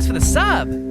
for the sub.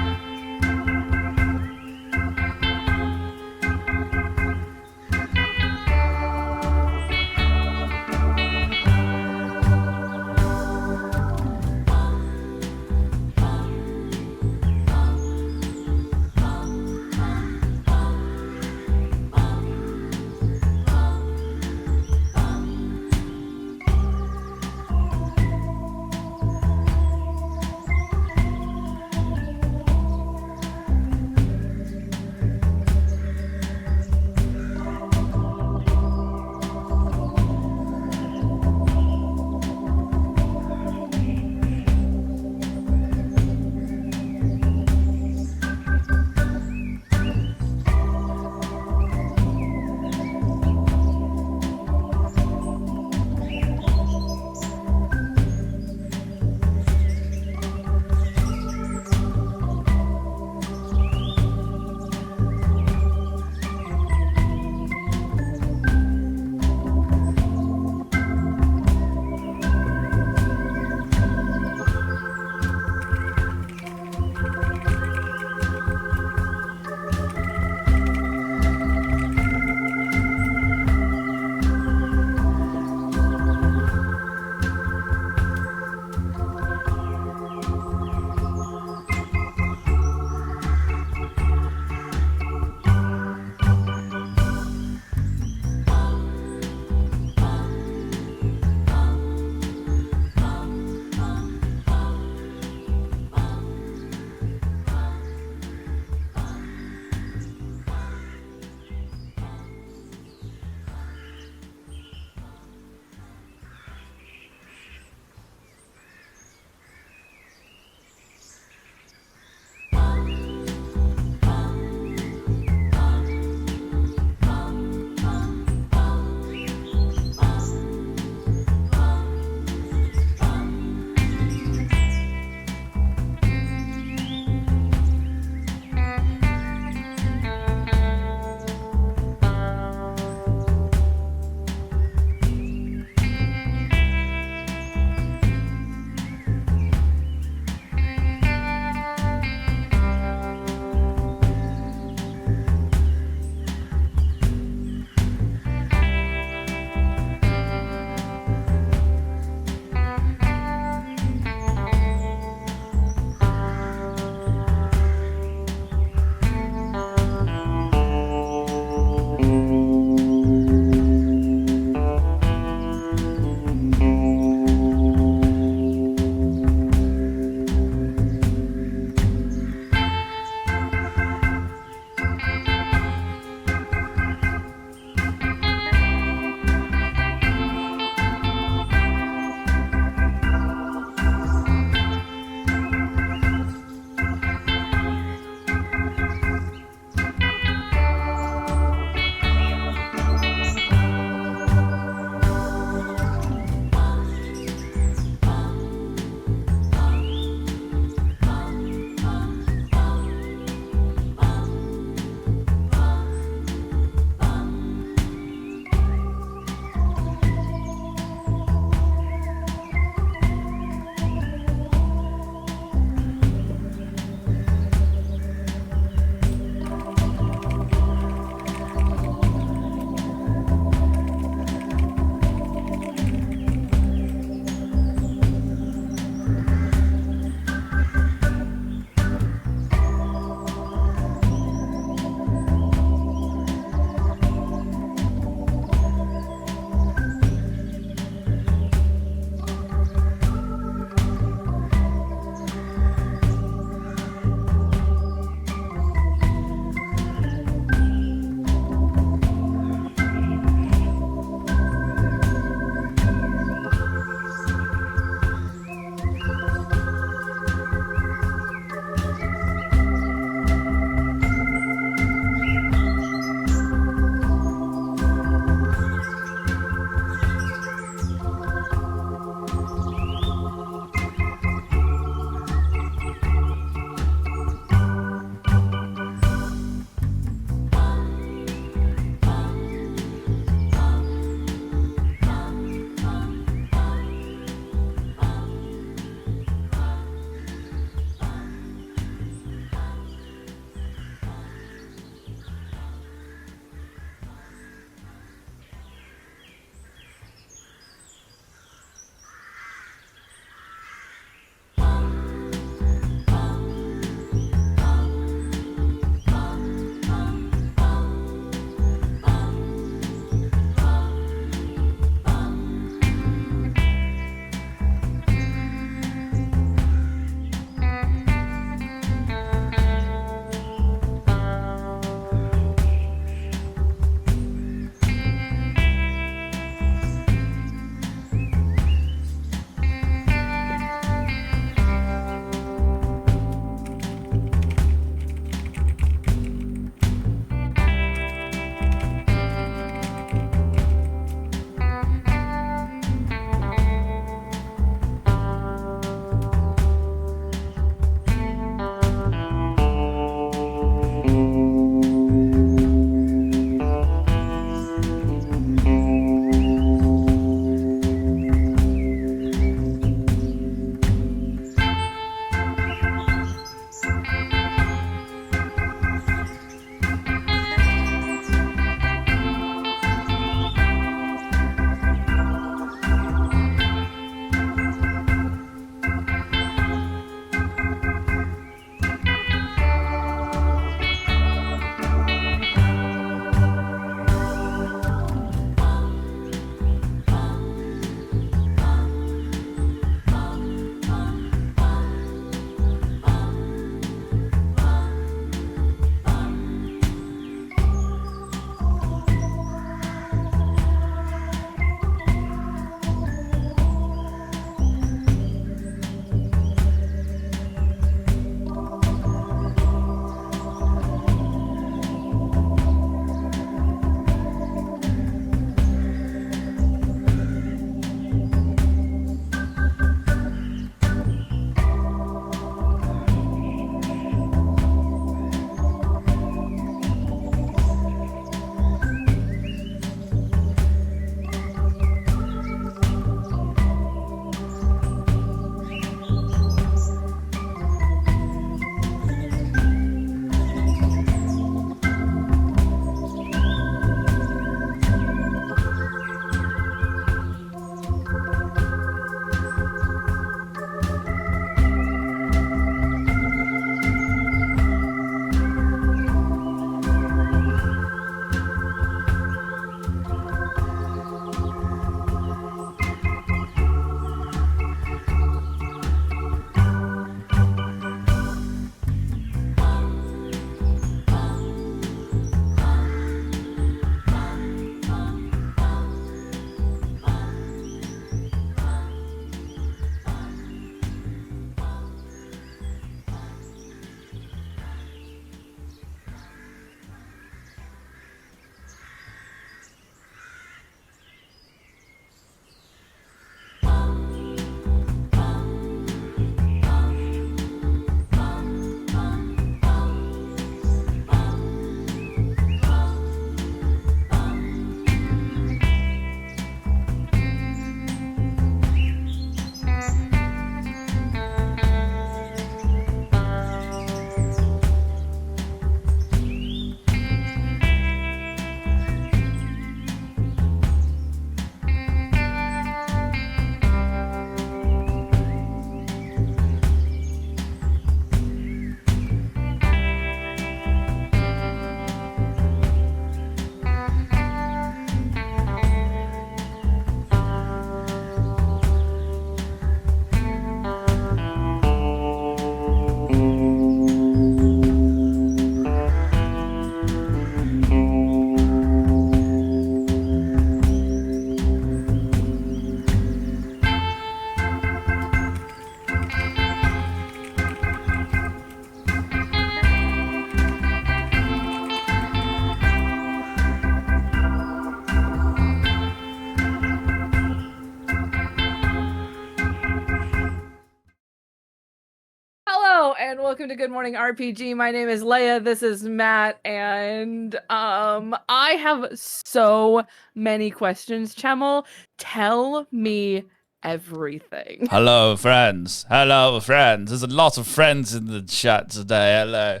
and welcome to Good Morning RPG. My name is Leia. This is Matt, and I have so many questions. Chemmel, tell me everything. Hello, friends. Hello, friends. There's a lot of friends in the chat today. Hello.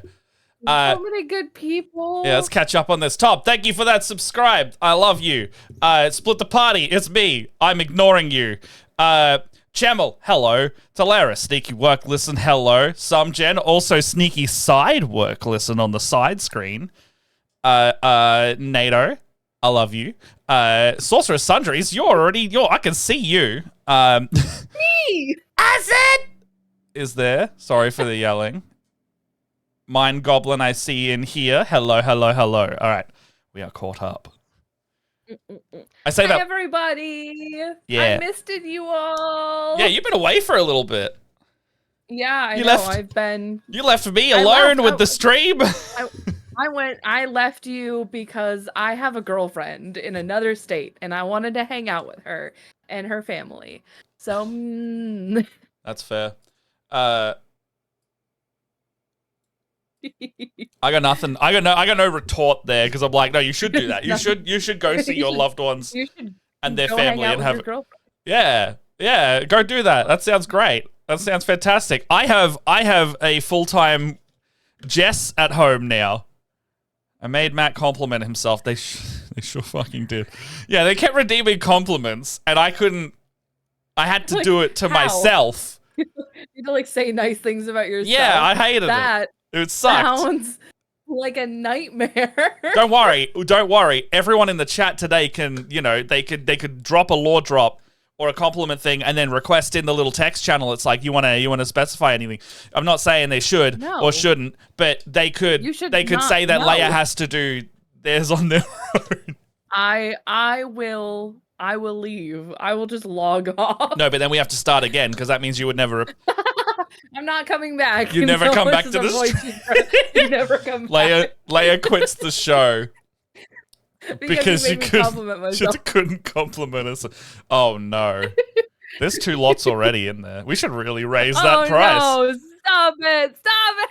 So many good people. Yeah, let's catch up on this. Top, thank you for that subscribe. I love you. Split the party. It's me. I'm ignoring you. Chemmel, hello. Talera, sneaky work listen, hello. Samgen, also sneaky side work listen on the side screen. NATO, I love you. Sorcerer Sundries, I can see you. Me! Acid! Is there. Sorry for the yelling. Mind Goblin, I see in here. Hello, hello, hello. All right, we are caught up. I say that. Hi, everybody. Yeah. I missed you all. Yeah, you've been away for a little bit. Yeah, I know. I've been. You left me alone with the stream. I left you because I have a girlfriend in another state, and I wanted to hang out with her and her family. So. That's fair. I got nothing. I got no retort there because I'm like, no, you should do that. You should go see your loved ones and their family and have. Yeah, go do that. That sounds great. That sounds fantastic. I have a full-time Jess at home now. I made Matt compliment himself. They sure fucking did. Yeah, they kept redeeming compliments, and I couldn't. I had to do it to myself. You need to say nice things about yourself. Yeah, I hated it. It sucked. Sounds like a nightmare. Don't worry. Everyone in the chat today can, they could drop a lore drop or a compliment thing and then request in the little text channel. It's like you want to specify anything. I'm not saying they should or shouldn't, but they could say that Leia has to do theirs on their own. I will leave. I will just log off. No, but then we have to start again because that means you would never. I'm not coming back. You never come back to the stream. You never come back. Leia quits the show because she couldn't compliment us. Oh no, there's 2 lots already in there. We should really raise that price. No, stop it!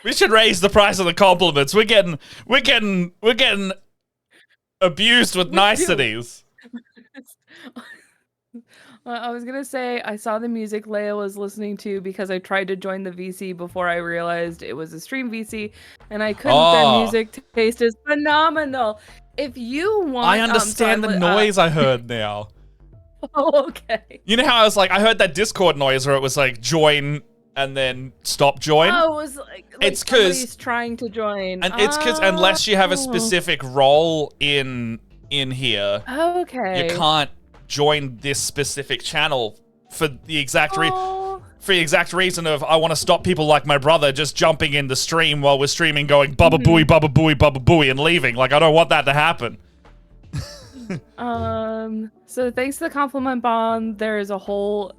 We should raise the price of the compliments. We're getting abused with niceties. I was gonna say I saw the music Leia was listening to because I tried to join the VC before I realized it was a stream VC, and I couldn't. Their music taste is phenomenal. If you want, I understand the noise I heard now. Oh, okay. You know how I was like, I heard that Discord noise where it was like join and then stop join. Oh, it was like it's because he's trying to join, and it's because unless you have a specific role in here, okay, you can't join this specific channel for the exact reason of I want to stop people like my brother just jumping in the stream while we're streaming going bubba booey, bubba booey, bubba booey and leaving. Like, I don't want that to happen. So thanks to the compliment bomb, there is a whole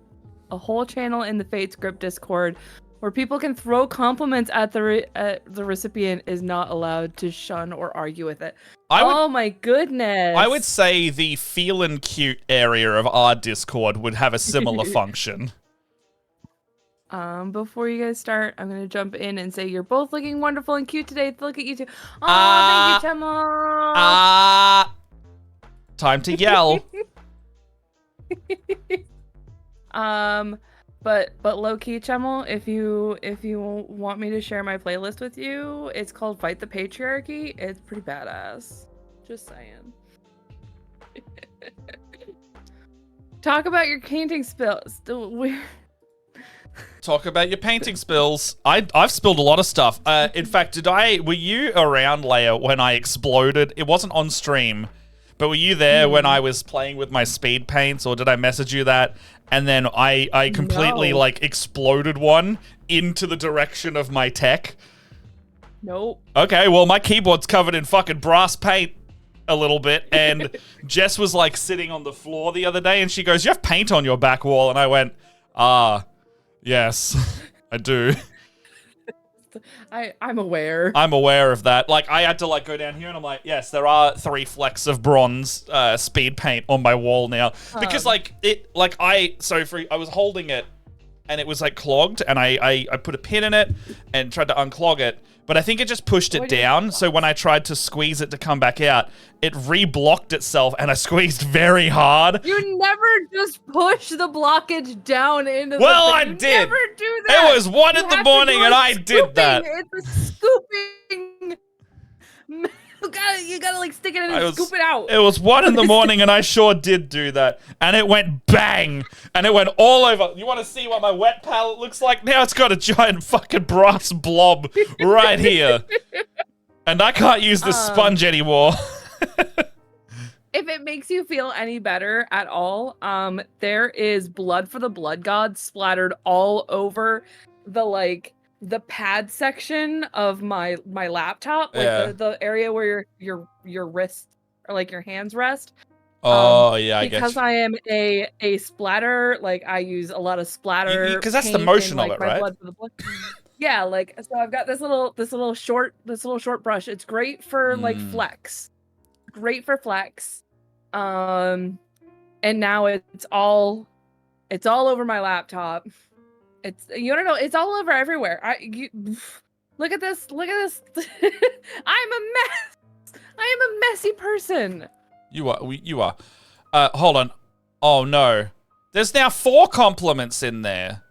channel in the Fates group Discord where people can throw compliments at the recipient is not allowed to shun or argue with it. Oh my goodness. I would say the feelin' cute area of our Discord would have a similar function. Before you guys start, I'm going to jump in and say you're both looking wonderful and cute today. Look at you two. Oh, thank you, Chemmel. Time to yell. But low-key, Chemmel, if you want me to share my playlist with you, it's called Fight the Patriarchy. It's pretty badass. Just saying. Talk about your painting spills. Talk about your painting spills. I've spilled a lot of stuff. In fact, were you around, Leia, when I exploded? It wasn't on stream, but were you there when I was playing with my speed paints, or did I message you that? And then I completely exploded one into the direction of my tech. Nope. Okay, well, my keyboard's covered in fucking brass paint a little bit, and Jess was sitting on the floor the other day, and she goes, "You have paint on your back wall," and I went, yes, I do. I'm aware. I'm aware of that. I had to go down here and I'm like, yes, there are 3 flecks of bronze speed paint on my wall now because I was holding it and it was like clogged, and I put a pin in it and tried to unclog it, but I think it just pushed it down. So when I tried to squeeze it to come back out, it reblocked itself, and I squeezed very hard. You never just push the blockage down into well, the thing. I did. Never do that. It was 1 in the morning, and I did that. It's a scooping. You gotta like stick it in and scoop it out. It was 1 in the morning, and I sure did do that. And it went bang, and it went all over. You want to see what my wet palette looks like? Now it's got a giant fucking brass blob right here. And I can't use the sponge anymore. If it makes you feel any better at all, there is blood for the blood gods splattered all over the pad section of my laptop, like the area where your wrist or like your hands rest. Oh yeah, I guess. Because I am a splatter, like I use a lot of splatter. Because that's the motion of it, right? Blood for the blood. Yeah, like so I've got this little short brush. It's great for like flex. Great for flex. And now it's all over my laptop. It's it's all over everywhere. Look at this. I'm a mess. I am a messy person. You are. Hold on. Oh no. There's now 4 compliments in there.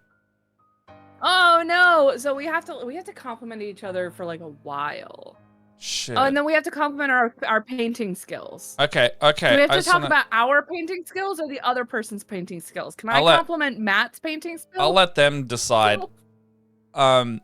Oh no. So we have to compliment each other for like a while. Shit. Oh, and then we have to compliment our painting skills. Okay. Do we have to talk about our painting skills or the other person's painting skills? Can I compliment Matt's painting skills? I'll let them decide. I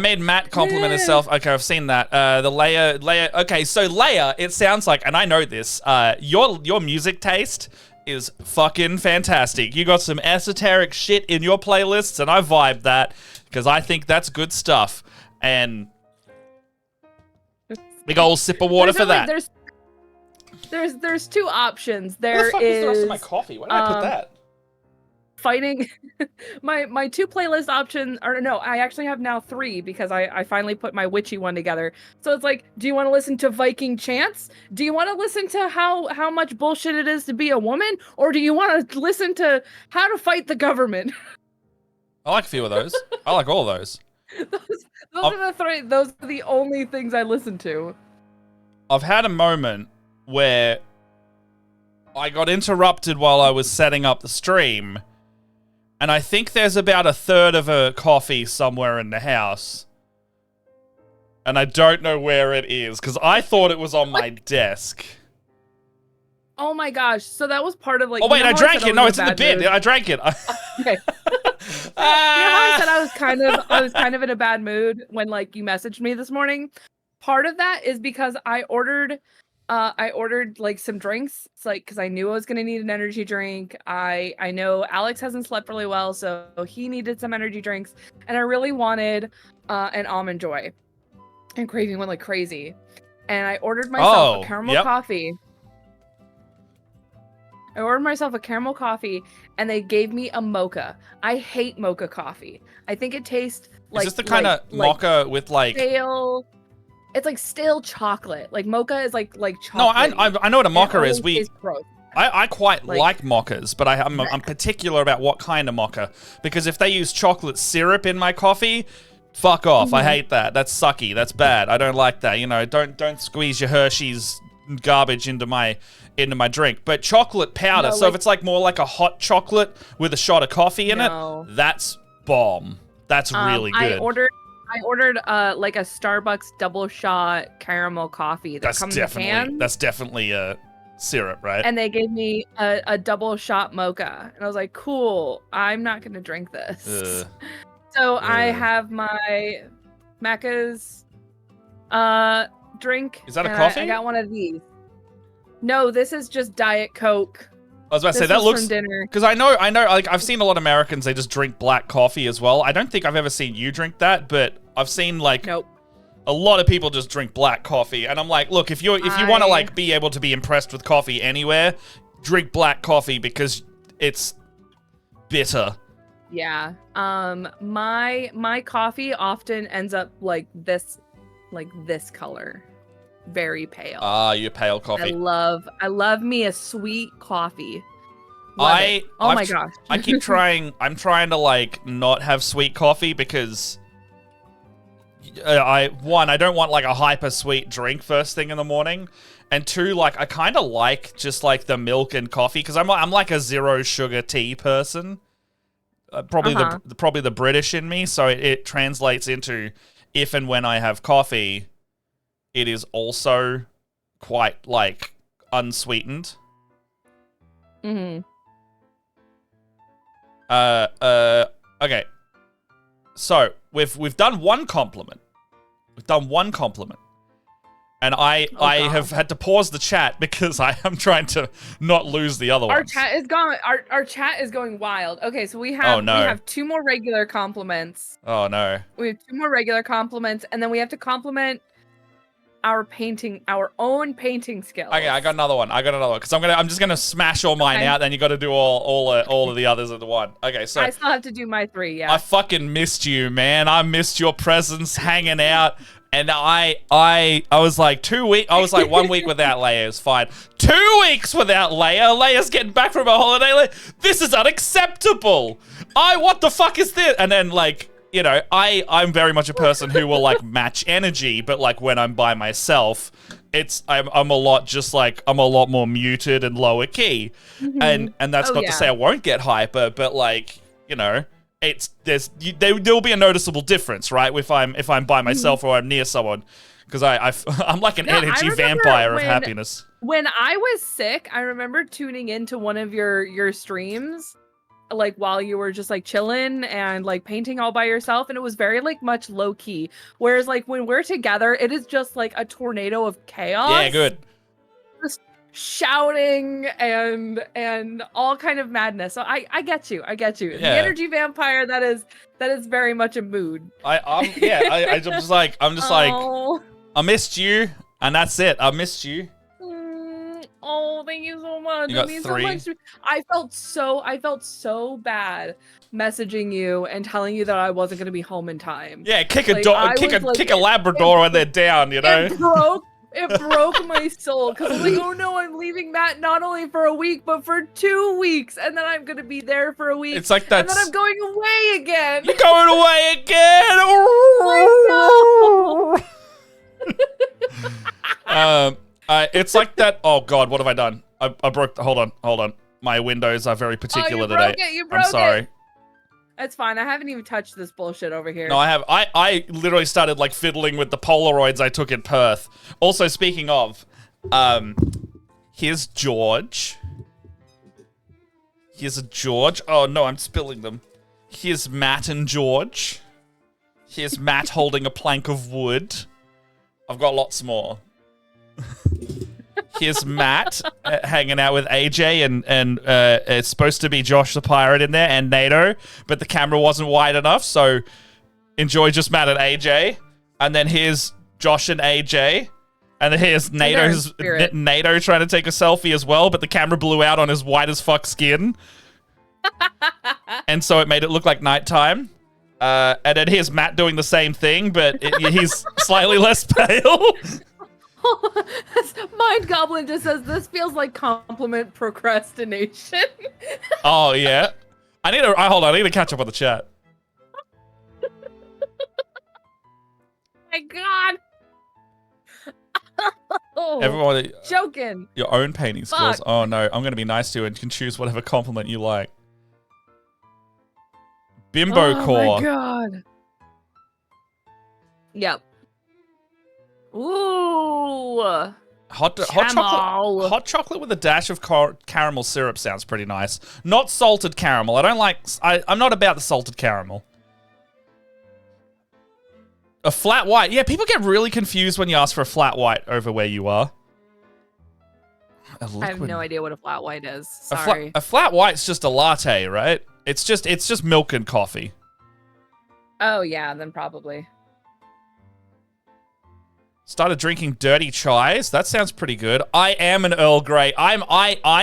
made Matt compliment himself. Okay, I've seen that. The Leia. Okay, so Leia, it sounds like, and I know this. Your music taste is fucking fantastic. You got some esoteric shit in your playlists, and I vibe that because I think that's good stuff. And big old sip of water for that. There's 2 options. Where the fuck is the rest of my coffee? Why did I put that? Fighting my 2 playlist options, or no, I actually have now 3 because I finally put my witchy one together. So it's like, do you want to listen to Viking chants? Do you want to listen to how much bullshit it is to be a woman? Or do you want to listen to how to fight the government? I like a few of those. I like all of those. Those are the 3. Those are the only things I listen to. I've had a moment where I got interrupted while I was setting up the stream, and I think there's about 1/3 of a coffee somewhere in the house, and I don't know where it is because I thought it was on my desk. Oh my gosh! So that was part of like. Oh wait, I drank it. No, it's in the bin. I drank it. Okay. You know how I said I was kind of in a bad mood when like you messaged me this morning? Part of that is because I ordered like some drinks. It's like because I knew I was gonna need an energy drink. I know Alex hasn't slept really well, so he needed some energy drinks, and I really wanted an almond joy. And craving went like crazy, and I ordered myself a caramel coffee. I ordered myself a caramel coffee, and they gave me a mocha. I hate mocha coffee. I think it tastes like... Is this the kind of mocha with like... Stale... It's like stale chocolate. Like mocha is like chocolate. No, I know what a mocha is. Gross. I quite like mochas, but I'm particular about what kind of mocha. Because if they use chocolate syrup in my coffee, fuck off. I hate that. That's sucky. That's bad. I don't like that. You know, don't squeeze your Hershey's garbage into my drink. But chocolate powder, so if it's like more like a hot chocolate with a shot of coffee in it, that's bomb. That's really good. I ordered like a Starbucks double shot caramel coffee that comes in cans. That's definitely a syrup, right? And they gave me a double shot mocha, and I was like, cool. I'm not gonna drink this. So I have my Macca's drink. Is that a coffee? I got one of these. No, this is just Diet Coke. I was about to say that looks, because I know, like I've seen a lot of Americans, they just drink black coffee as well. I don't think I've ever seen you drink that, but I've seen like a lot of people just drink black coffee, and I'm like, look, if you want to like be able to be impressed with coffee anywhere, drink black coffee because it's bitter. Yeah. My coffee often ends up like this color. Very pale. You're pale coffee. I love me a sweet coffee. Oh my gosh. I keep trying. I'm trying to like not have sweet coffee because I don't want like a hyper sweet drink first thing in the morning, and two, like I kind of like just like the milk and coffee because I'm like a zero sugar tea person. Probably the British in me, so it translates into if and when I have coffee, it is also quite like unsweetened. Mm-hmm. Okay. So we've done one compliment. And I have had to pause the chat because I am trying to not lose the other ones. Our chat is going wild. Okay, so we have 2 more regular compliments. Oh no. We have 2 more regular compliments, and then we have to compliment our own painting skills. Okay, I got another one because I'm just gonna smash all mine out. Then you got to do all of the others at the one. Okay, so I still have to do my 3. Yeah. I fucking missed you, man. I missed your presence, hanging out, and I was like 2 weeks. I was like 1 week without Leia is fine. 2 weeks without Leia. Leia's getting back from a holiday. This is unacceptable. What the fuck is this? And then like. You know, I'm very much a person who will like match energy, but like when I'm by myself, I'm a lot more muted and lower key, and that's not to say I won't get hyper, but like you know, there'll be a noticeable difference, right? If I'm by myself or I'm near someone, because I'm like an energy vampire of happiness. When I was sick, I remember tuning into one of your streams. Like while you were just like chilling and like painting all by yourself, and it was very like much low key, whereas like when we're together it is just like a tornado of chaos. Yeah, good. Just shouting and all kind of madness. So I get you. Yeah. The energy vampire that is very much a mood. I'm just like I missed you, and that's it. I missed you. Oh, thank you so much. You got 3. So much. I felt so bad messaging you and telling you that I wasn't going to be home in time. Yeah, kick a Labrador when they're down, you know. It broke my soul because I'm like, oh no, I'm leaving Matt not only for a week but for 2 weeks, and then I'm going to be there for a week. It's like that. And then I'm going away again. You're going away again. It's like that. Oh God, what have I done? I broke. Hold on. My windows are very particular today. You broke I'm sorry. it. It's fine. I haven't even touched this bullshit over here. No, I have. I literally started like fiddling with the Polaroids I took in Perth. Also, speaking of, here's George. Here's a George. Oh no, I'm spilling them. Here's Matt and George. Here's Matt holding a plank of wood. I've got lots more. Here's Matt hanging out with AJ and it's supposed to be Josh the Pirate in there and NATO, but the camera wasn't wide enough, so enjoy just Matt and AJ. And then here's Josh and AJ. And then here's NATO trying to take a selfie as well, but the camera blew out on his white as fuck skin. And so it made it look like nighttime. And then here's Matt doing the same thing, but he's slightly less pale. Mind Goblin just says this feels like compliment procrastination. Oh yeah, I need to catch up on the chat. My God. Everyone joking. Your own painting skills. Oh no, I'm gonna be nice to you and can choose whatever compliment you like. Bimbo core. Oh my God. Yep. Ooh. Hot chocolate with a dash of caramel syrup sounds pretty nice. Not salted caramel. I'm not about the salted caramel. A flat white. Yeah, people get really confused when you ask for a flat white over where you are. I have no idea what a flat white is. Sorry. A flat white's just a latte, right? It's just milk and coffee. Oh yeah, then probably. Started drinking dirty chais. That sounds pretty good. I am an Earl Grey. I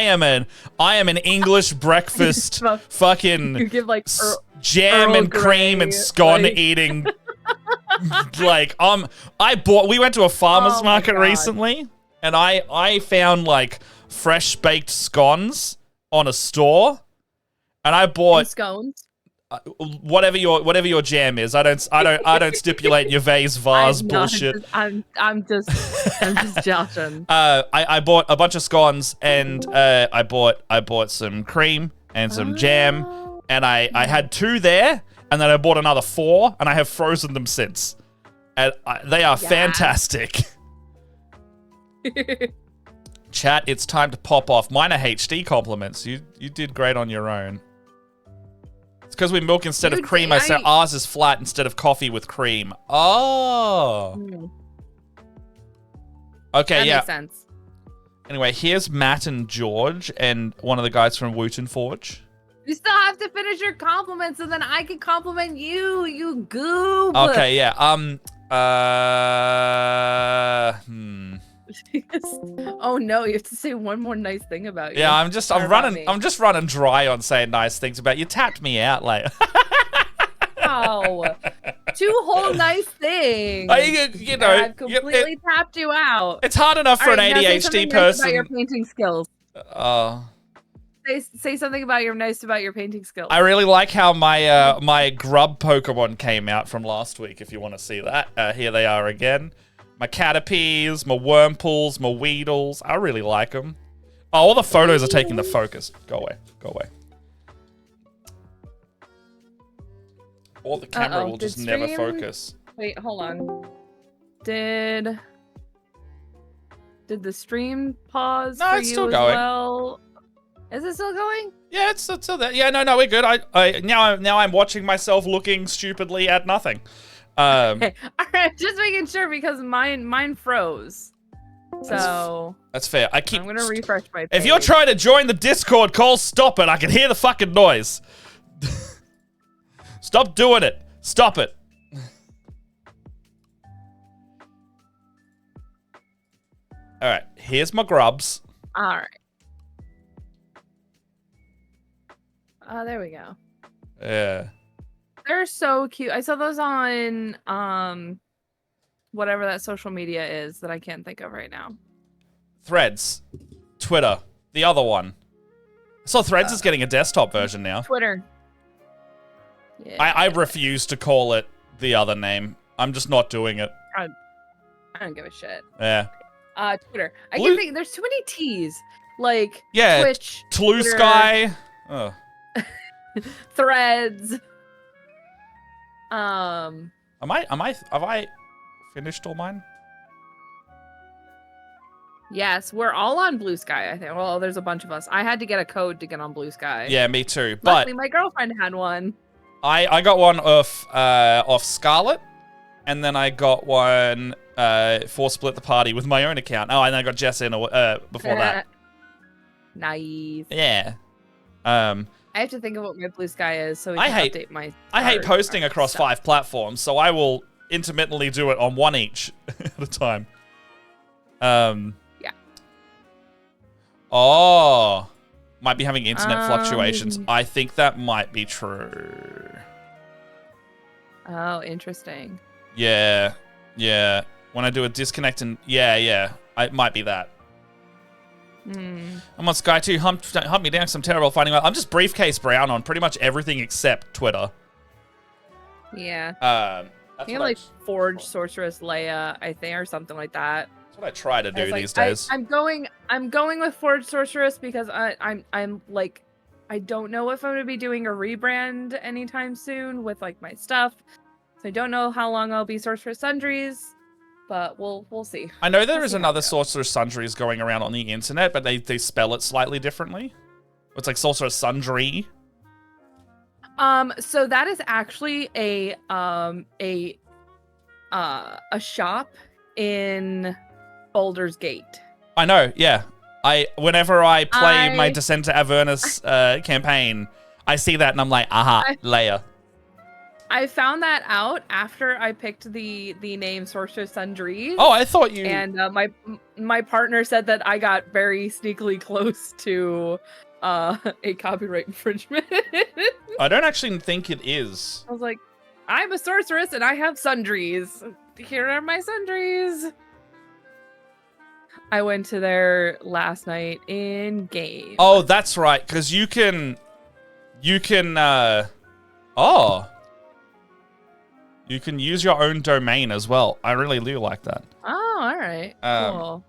am an English breakfast fucking you give like jam Earl and cream Grey, and scone eating. We went to a farmer's market recently, and I found like fresh baked scones on a store, and I bought and scones. Whatever your jam is. I don't stipulate your vase vase bullshit. I'm just joshing. I bought a bunch of scones, and I bought some cream and some jam, and I had 2 there, and then I bought another 4, and I have frozen them since, and they are fantastic. Chat, it's time to pop off. Mine are HD compliments. You did great on your own. It's because we milk instead of cream. I said ours is flat instead of coffee with cream. Oh. Okay, that yeah. Makes sense. Anyway, here's Matt and George and one of the guys from Wooten Forge. You still have to finish your compliments, and then I can compliment you, you goob. Okay, yeah. Oh no, you have to say one more nice thing about you. Yeah, I'm just running dry on saying nice things about you. Tapped me out later. Oh, 2 whole nice things. You know, I've completely tapped you out. It's hard enough for an ADHD person. Nice about your painting skills. Oh. Say something about your painting skills. I really like how my my grub Pokemon came out from last week. If you want to see that, here they are again. My Caterpies, my Wurmpools, my Weedles. I really like them. Oh, all the photos are taking the focus. Go away. Go away. Or the camera will just never focus. Wait, hold on. Did the stream pause for it's you still as going. well? Is it still going? Yeah, it's still there. Yeah, no, we're good. Now I'm watching myself looking stupidly at nothing. Okay. All right, just making sure because mine froze. So that's fair. I'm gonna refresh my page. If you're trying to join the Discord, Cole, stop it. I can hear the fucking noise. Stop doing it. Stop it. All right, here's my grubs. All right. Oh, there we go. Yeah. They're so cute. I saw those on whatever that social media is that I can't think of right now. Threads. Twitter. The other one. I saw Threads is getting a desktop version now. Twitter. Yeah. I refuse to call it the other name. I'm just not doing it. I don't give a shit. Yeah. Twitter. I can think there's too many T's. Like Twitch. Blue Sky. Oh. Threads. Have I finished all mine? Yes, we're all on Blue Sky, I think. Well, there's a bunch of us. I had to get a code to get on Blue Sky. Yeah, me too. Luckily, my girlfriend had one. I got one off Scarlet, and then I got one for Split the Party with my own account. Oh, and I got Jess in before that. Nice. Yeah. I have to think of what my Blue Sky is, so we can update my. I hate posting across 5 platforms, so I will intermittently do it on one each at a time. Yeah. Oh, might be having internet fluctuations. I think that might be true. Oh, interesting. Yeah. When I do a disconnect and it might be that. I'm on Sky 2. Hunt me down because I'm terrible at finding out. I'm just Briefcase Brown on pretty much everything except Twitter. Yeah. I think like Forge Sorceress Leia, I think, or something like that. That's what I try to do these days. I'm going with Forge Sorceress because I'm like, I don't know if I'm gonna be doing a rebrand anytime soon with like my stuff. So I don't know how long I'll be Sorceress Sundries. But we'll see. I know there is another Sorcerer's Sundries going around on the internet, but they spell it slightly differently. It's like Sorcerer's Sundry. So that is actually a shop in Baldur's Gate. I know, yeah. Whenever I play my Descent to Avernus campaign, I see that and I'm like, aha, Leia. I found that out after I picked the name Sorcerer's Sundries. Oh, I thought you... And my partner said that I got very sneakily close to a copyright infringement. I don't actually think it is. I was like, I'm a sorceress and I have sundries. Here are my sundries. I went to there last night in game. Oh, that's right, because you can, you can use your own domain as well. I really do like that. Oh, all right. Cool.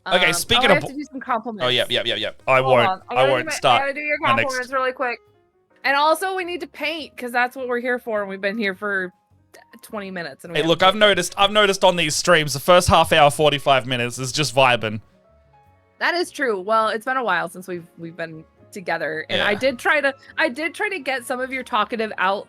Okay, speaking of... I have to do some compliments. Oh, yep. I won't start. I gotta do your compliments really quick. And also, we need to paint, because that's what we're here for, and we've been here for 20 minutes. And hey, look, I've noticed on these streams, the first half hour, 45 minutes is just vibing. That is true. Well, it's been a while since we've been together, and I did try to get some of your talkative out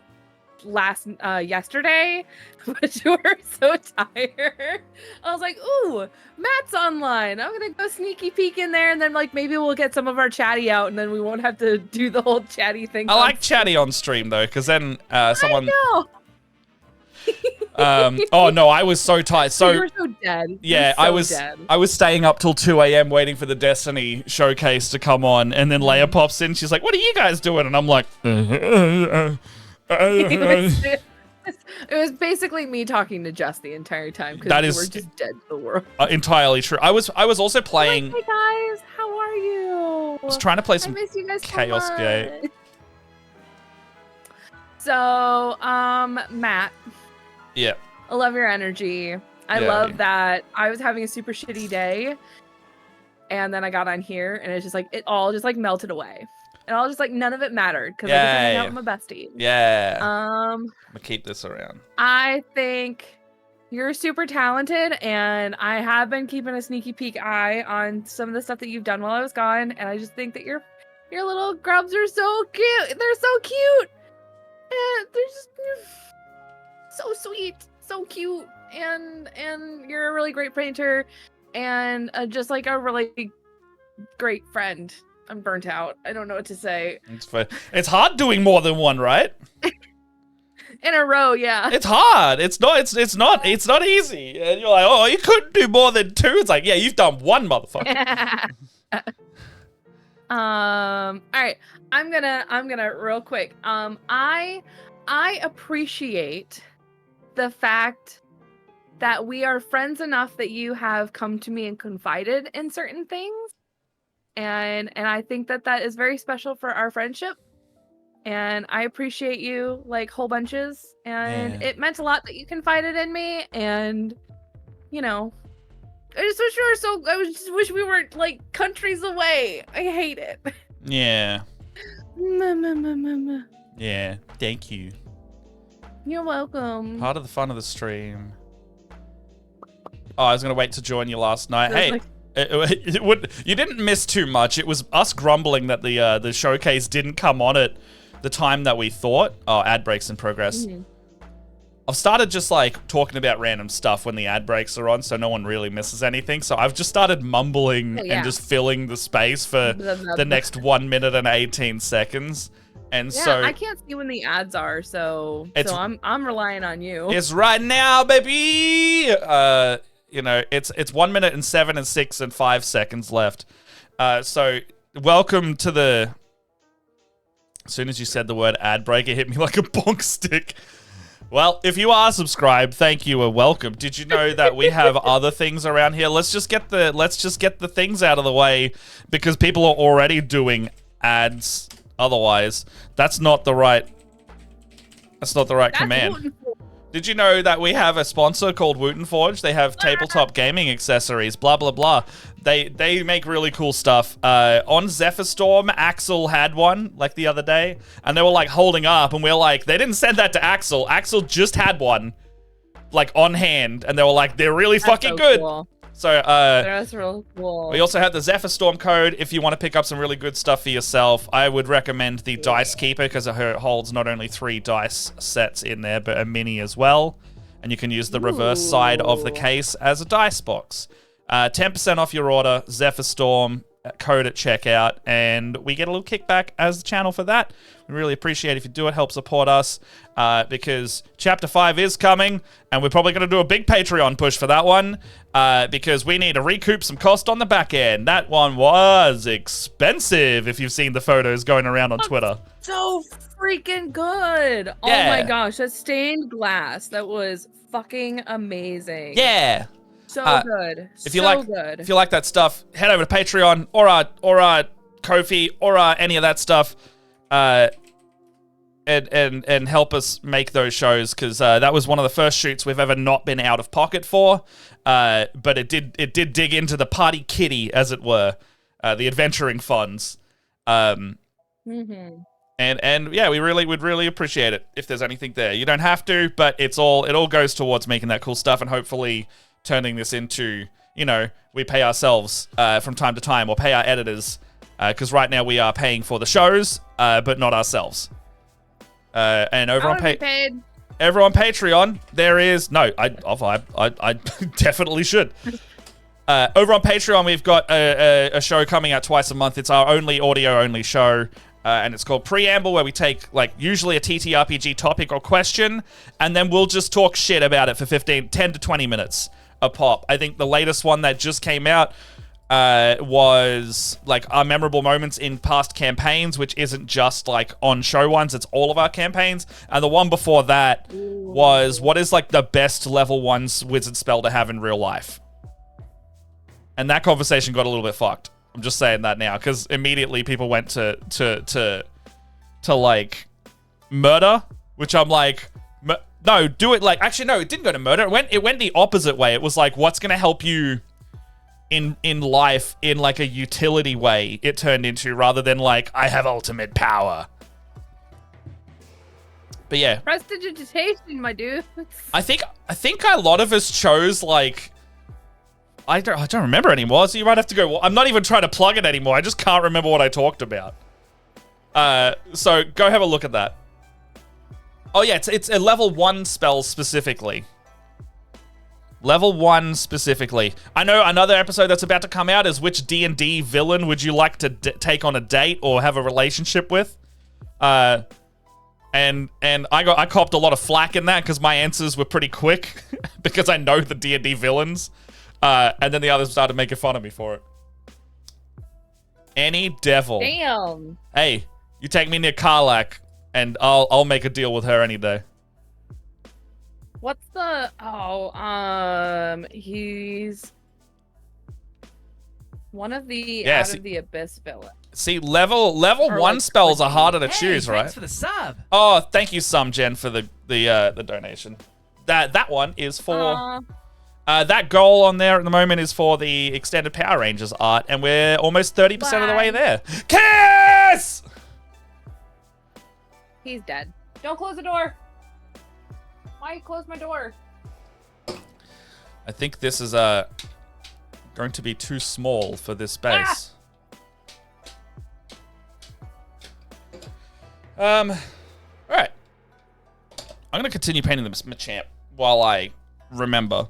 yesterday, but you were so tired. I was like, ooh, Matt's online. I'm gonna go sneaky peek in there, and then like maybe we'll get some of our chatty out, and then we won't have to do the whole chatty thing. I like chatty on stream though, because then someone. I know. Oh no, I was so tired. So you were so dead. Yeah, dead. I was staying up till 2 a.m. waiting for the Destiny showcase to come on, and then Leia pops in. She's like, "What are you guys doing?" And I'm like, It was basically me talking to Jess the entire time because we were just dead to the world. Entirely true. I was also playing. Hey guys, how are you? I was trying to play some I miss you guys Chaos so much. Gate. So, Matt. Yeah. I love your energy. I love that I was having a super shitty day, and then I got on here, and it's just like it all just like melted away. And all just like none of it mattered because I was hanging out with my bestie. Yeah. I'm gonna keep this around. I think you're super talented, and I have been keeping a sneaky peek eye on some of the stuff that you've done while I was gone, and I just think that your little grubs are so cute. They're so cute. And they're just so sweet, so cute, and you're a really great painter, and just like a really great friend. I'm burnt out. I don't know what to say. It's fine. It's hard doing more than one, right? In a row, yeah. It's hard. It's not easy. And you're like, oh, you couldn't do more than two. It's like, yeah, you've done one, motherfucker. All right. I'm gonna real quick. I appreciate the fact that we are friends enough that you have come to me and confided in certain things. And I think that is very special for our friendship. And I appreciate you like whole bunches. And it meant a lot that you confided in me. And, you know, I just wish we weren't like countries away. I hate it. Yeah. Yeah. Thank you. You're welcome. Part of the fun of the stream. Oh, I was going to wait to join you last night. Hey. You didn't miss too much. It was us grumbling that the showcase didn't come on at the time that we thought. Oh, ad breaks in progress. I've started just like talking about random stuff when the ad breaks are on, so no one really misses anything. So I've just started mumbling and just filling the space for the next 1 minute and 18 seconds. And so I can't see when the ads are, so I'm relying on you. It's right now, baby. You know, it's 1 minute and 7 and 6 and 5 seconds left. So welcome to the... As soon as you said the word ad break, it hit me like a bonk stick. Well, if you are subscribed, thank you and welcome. Did you know that we have other things around here? Let's just get the things out of the way because people are already doing ads. Otherwise, that's not the right command. Did you know that we have a sponsor called Wooten Forge? They have tabletop gaming accessories, blah, blah, blah. They make really cool stuff. On Zephyr Storm, Axel had one, like, the other day. And they were, like, holding up. And we were like, they didn't send that to Axel. Axel just had one, like, on hand. And they were like, they're really fucking good. Cool. So, that's real cool. We also have the Zephyr Storm code if you want to pick up some really good stuff for yourself. I would recommend the Dice Keeper because it holds not only 3 dice sets in there, but a mini as well. And you can use the reverse side of the case as a dice box. 10% off your order, Zephyr Storm. code at checkout, and we get a little kickback as the channel for that. We really appreciate it if you do it. Help support us because Chapter 5 is coming, and we're probably going to do a big Patreon push for that one because we need to recoup some cost on the back end. That one was expensive if you've seen the photos going around on Twitter. So freaking good. Yeah. Oh my gosh, that stained glass. That was fucking amazing. Yeah. So good. If you like that stuff, head over to Patreon or Ko-fi or any of that stuff, and help us make those shows because that was one of the first shoots we've ever not been out of pocket for. But it did dig into the party kitty, as it were, the adventuring funds. And yeah, would really appreciate it if there's anything there. You don't have to, but it all goes towards making that cool stuff and hopefully turning this into, we pay ourselves from time to time or pay our editors because right now we are paying for the shows, but not ourselves. And over on Patreon, there is I definitely should. Over on Patreon, we've got a show coming out twice a month. It's our only audio-only show. And it's called Preamble, where we take, usually a TTRPG topic or question, and then we'll just talk shit about it for 10 to 20 minutes a pop. I think the latest one that just came out was, our memorable moments in past campaigns, which isn't just, on-show ones, it's all of our campaigns. And the one before that was, what is, the best level 1 wizard spell to have in real life? And that conversation got a little bit fucked. I'm just saying that now because immediately people went to murder, which I'm like, no, do it actually no, it didn't go to murder. It went the opposite way. It was what's gonna help you in life in a utility way. It turned into rather than I have ultimate power. But yeah, prestidigitation, my dude. I think a lot of us chose I don't remember anymore, so you might have to go. I'm not even trying to plug it anymore. I just can't remember what I talked about. So go have a look at that. Oh yeah, it's a level 1 spell specifically. Level 1 specifically. I know another episode that's about to come out is which D&D villain would you like to take on a date or have a relationship with? And I copped a lot of flack in that because my answers were pretty quick because I know the D&D villains. And then the others started making fun of me for it. Any devil. Damn. Hey, you take me near Karlak, and I'll make a deal with her any day. What's the... he's... one of the Out of the Abyss villains. See, level 1 spells are harder to choose, right? Thanks for the sub. Oh, thank you, Jen, for the donation. That one is for... that goal on there at the moment is for the Extended Power Rangers art, and we're almost 30% of the way there. Kiss! He's dead. Don't close the door. Why you close my door? I think this is going to be too small for this space. All right. I'm going to continue painting the Machamp while I remember.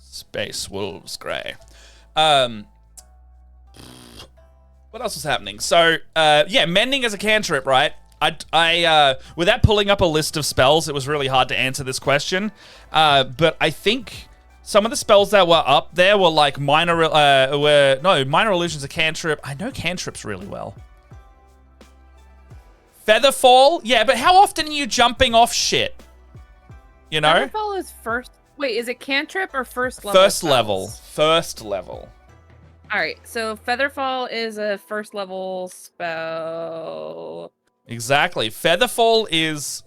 Space Wolves Grey. What else was happening? So, yeah, mending as a cantrip, right? I without pulling up a list of spells, it was really hard to answer this question. But I think some of the spells that were up there were minor illusions, a cantrip. I know cantrips really well. Featherfall, yeah, but how often are you jumping off shit? You know? Featherfall is first. Wait, is it cantrip or first level? First level. All right, so Featherfall is a first level spell. Exactly. Featherfall is...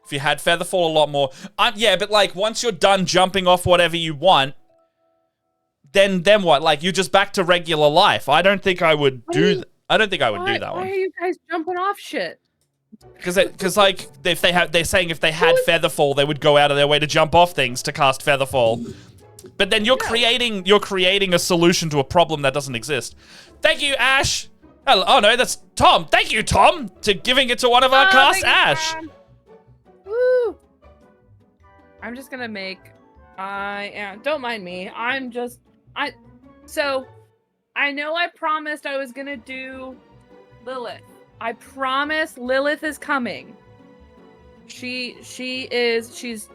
If you had Featherfall a lot more... yeah, but once you're done jumping off whatever you want, then what? You're just back to regular life. I don't think I would do... I don't think I would do that one. Why are you guys jumping off shit? Because if they're saying if they had Featherfall, they would go out of their way to jump off things to cast Featherfall. But then you're creating a solution to a problem that doesn't exist. Thank you, Ash. Oh no, that's Tom. Thank you, Tom, to giving it to one of our casts, Ash. Woo! I'm just gonna make I am. Don't mind me. So, I know I promised I was gonna do Lilith. I promise Lilith is coming. She's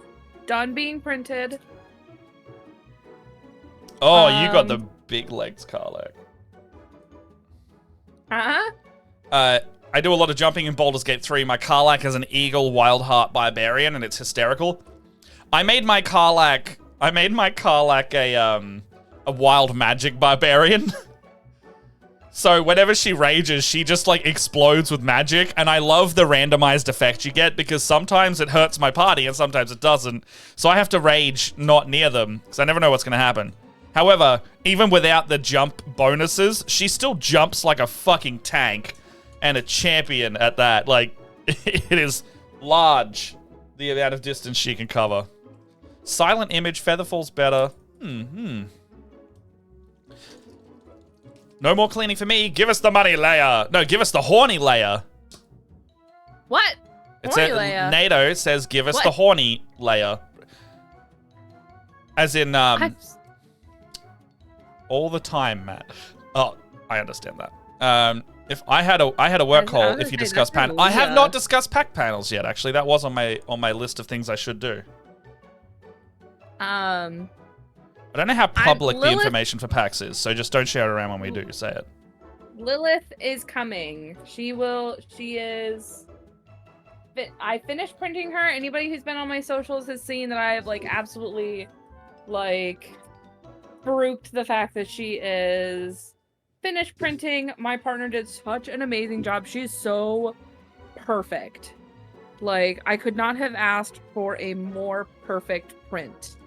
done being printed. Oh, you got the big legs, Karlak. I do a lot of jumping in Baldur's Gate 3. My Karlak has an Eagle Wildheart Barbarian, and it's hysterical. I made my Karlak a Wild Magic Barbarian. So whenever she rages, she just like explodes with magic, and I love the randomized effect you get because sometimes it hurts my party and sometimes it doesn't. So I have to rage not near them because I never know what's going to happen. However, even without the jump bonuses, she still jumps like a fucking tank and a champion at that. Like, it is large, the amount of distance she can cover. Silent Image, Featherfall's better. No more cleaning for me. Give us the money, Leia. No, give us the horny Leia. What? Horny Leia? NATO says give us the horny Leia. As in, all the time, Matt. Oh, I understand that. If I had a work call, if you discuss panel, I have not discussed pack panels yet. Actually, that was on my list of things I should do. I don't know how public the information for PAX is, so just don't share it around when we do say it. Lilith is coming. She is... I finished printing her. Anybody who's been on my socials has seen that I have, like, absolutely, like, fruit the fact that she is finished printing. My partner did such an amazing job. She's so perfect. Like, I could not have asked for a more perfect print.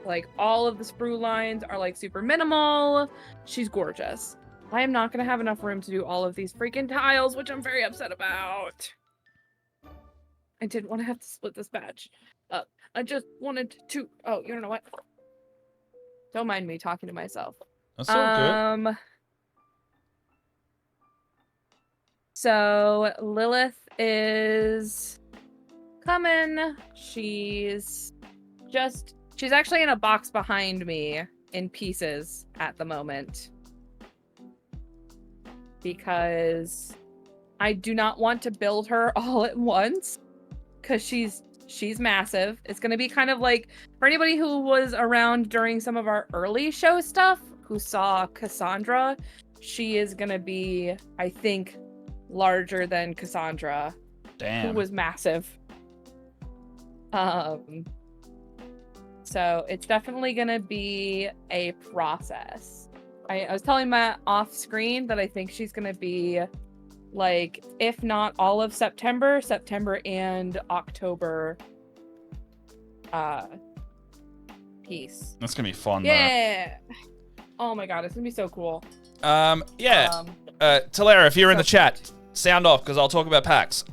Like, all of the sprue lines are, like, super minimal. She's gorgeous. I am not going to have enough room to do all of these freaking tiles, which I'm very upset about. I didn't want to have to split this batch up. I just wanted to... Oh, you don't know what? Don't mind me talking to myself. That's all good. So, Lilith is coming. She's actually in a box behind me in pieces at the moment. Because I do not want to build her all at once. Because she's massive. It's going to be kind of like, for anybody who was around during some of our early show stuff, who saw Cassandra, she is going to be, I think, larger than Cassandra. Damn. Who was massive. So it's definitely going to be a process. I was telling Matt off screen that I think she's going to be, like, if not all of September and October piece. That's going to be fun, Yeah. Though. Oh my god, it's going to be so cool. Yeah. Talera, if you're in the chat, sound off, because I'll talk about PAX.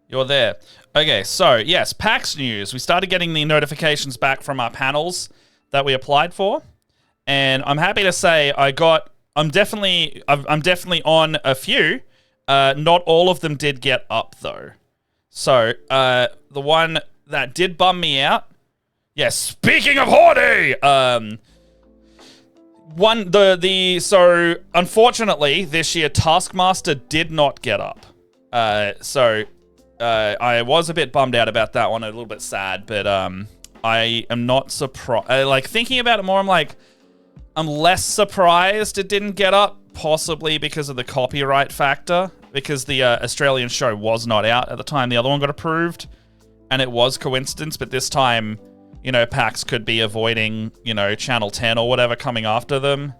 You're there. Okay, so yes, PAX news. We started getting the notifications back from our panels that we applied for, and I'm happy to say I'm definitely on a few. Not all of them did get up though. So the one that did bum me out. Yes, speaking of horny, so unfortunately this year Taskmaster did not get up. I was a bit bummed out about that one, a little bit sad, but I am not surprised. Like, thinking about it more, I'm less surprised it didn't get up, possibly because of the copyright factor, because the Australian show was not out at the time the other one got approved, and it was coincidence, but this time, you know, PAX could be avoiding, you know, Channel 10 or whatever coming after them.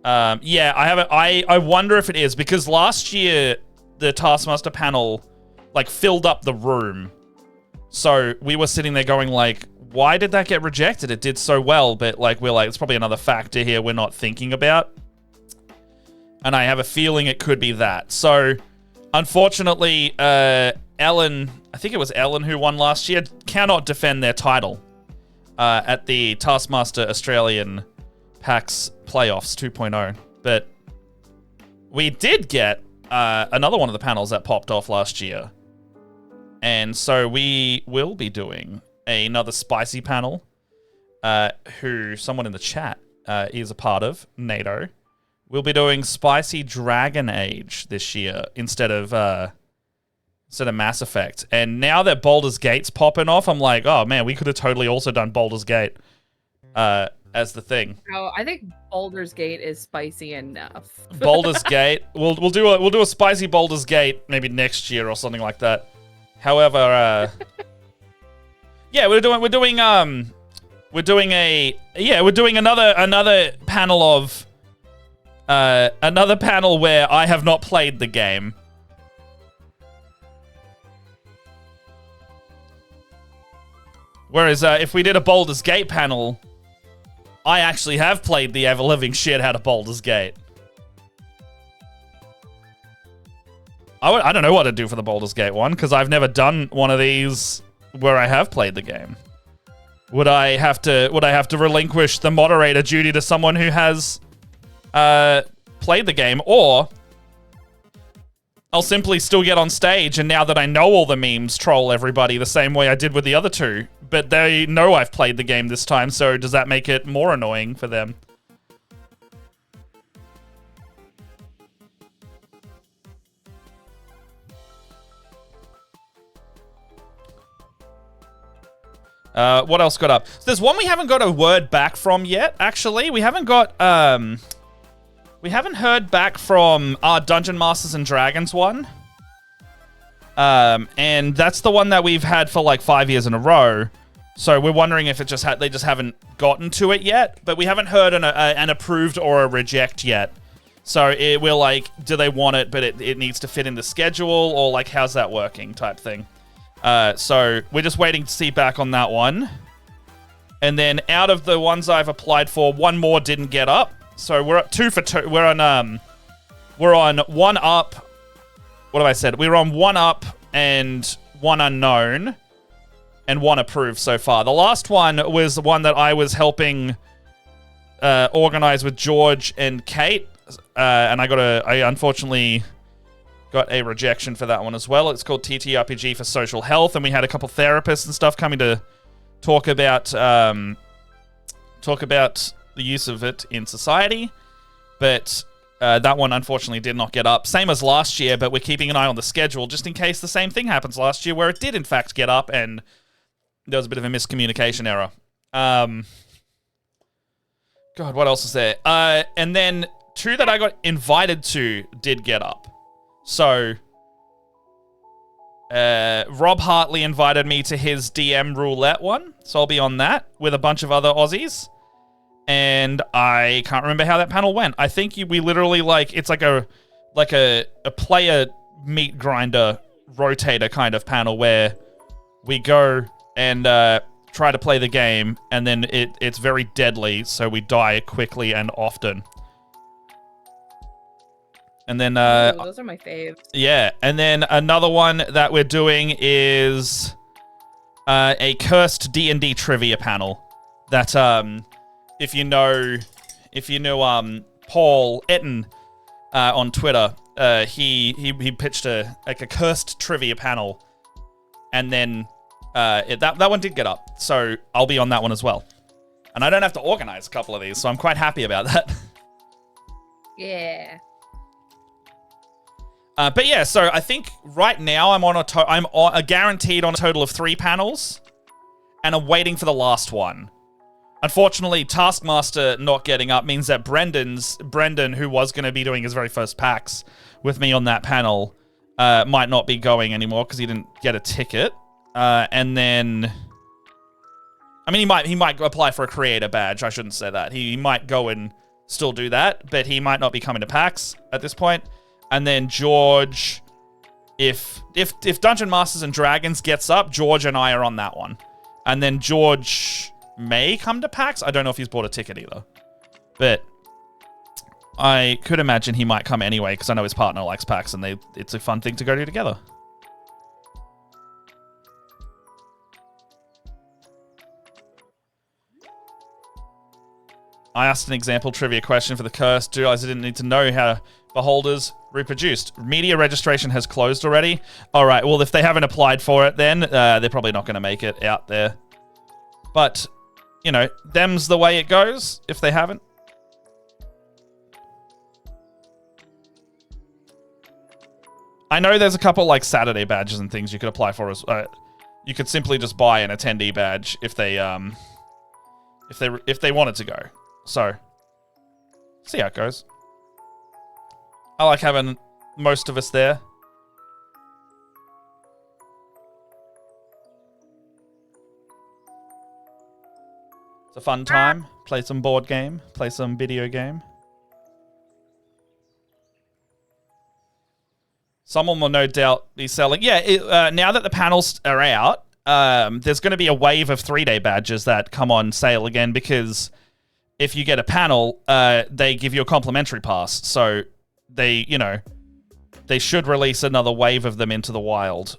Yeah, I wonder if it is, because last year, the Taskmaster panel, like, filled up the room. So we were sitting there going, like, why did that get rejected? It did so well, but, like, we're like, it's probably another factor here we're not thinking about. And I have a feeling it could be that. So, unfortunately, Ellen, I think it was Ellen who won last year, cannot defend their title at the Taskmaster Australian PAX Playoffs 2.0. But we did get another one of the panels that popped off last year. And so we will be doing another spicy panel, who someone in the chat is a part of, NATO. We'll be doing Spicy Dragon Age this year instead of Mass Effect. And now that Baldur's Gate's popping off, I'm like, oh man, we could have totally also done Baldur's Gate as the thing. Oh, I think Baldur's Gate is spicy enough. Baldur's Gate, we'll do a spicy Baldur's Gate maybe next year or something like that. However, yeah, we're doing another panel of another panel where I have not played the game. Whereas if we did a Baldur's Gate panel, I actually have played the ever-living shit out of Baldur's Gate. I don't know what to do for the Baldur's Gate one, because I've never done one of these where I have played the game. Would I have to relinquish the moderator duty to someone who has played the game, or I'll simply still get on stage and now that I know all the memes, troll everybody the same way I did with the other two. But they know I've played the game this time, so does that make it more annoying for them? What else got up? So there's one we haven't got a word back from yet, actually. We haven't got, we haven't heard back from our Dungeon Masters and Dragons one. And that's the one that we've had for like 5 years in a row. So we're wondering if it just they just haven't gotten to it yet. But we haven't heard an approved or a reject yet. So we're like, do they want it, but it needs to fit in the schedule, or like, how's that working type thing. So we're just waiting to see back on that one. And then out of the ones I've applied for, one more didn't get up. So we're at 2 for 2. We're on 1 up. What have I said? We're on 1 up and 1 unknown and 1 approved so far. The last one was the one that I was helping organize with George and Kate. And I unfortunately got a rejection for that one as well. It's called TTRPG for Social Health, and we had a couple therapists and stuff coming to talk about the use of it in society. But that one unfortunately did not get up. Same as last year, but we're keeping an eye on the schedule just in case the same thing happens last year where it did in fact get up and there was a bit of a miscommunication error. God, what else is there? And then 2 that I got invited to did get up. So, Rob Hartley invited me to his DM roulette one, so I'll be on that with a bunch of other Aussies. And I can't remember how that panel went. I think we literally it's like a player meat grinder rotator kind of panel where we go and try to play the game, and then it's very deadly, so we die quickly and often. And then those are my faves. Yeah, and then another one that we're doing is a cursed D&D trivia panel. That if you know Paul Etten on Twitter, he pitched a cursed trivia panel, and then that one did get up, so I'll be on that one as well. And I don't have to organize a couple of these, so I'm quite happy about that. Yeah. But yeah, so I think right now I'm guaranteed on a total of 3 panels, and I'm waiting for the last one. Unfortunately, Taskmaster not getting up means that Brendan, who was going to be doing his very first PAX with me on that panel, might not be going anymore because he didn't get a ticket. And then, I mean, he might apply for a creator badge. I shouldn't say that. He might go and still do that, but he might not be coming to PAX at this point. And then George, if Dungeon Masters and Dragons gets up, George and I are on that one. And then George may come to PAX. I don't know if he's bought a ticket either. But I could imagine he might come anyway, because I know his partner likes PAX, and it's a fun thing to go to together. I asked an example trivia question for the curse. Do I didn't need to know how beholders reproduced. Media registration has closed already. All right, well, if they haven't applied for it, then they're probably not going to make it out there. But, you know, them's the way it goes if they haven't. I know there's a couple like Saturday badges and things you could apply for as you could simply just buy an attendee badge if they wanted to go. So, see how it goes. I like having most of us there. It's a fun time. Play some board game. Play some video game. Someone will no doubt be selling. Yeah, now that the panels are out, there's going to be a wave of 3-day badges that come on sale again because if you get a panel, they give you a complimentary pass. So they should release another wave of them into the wild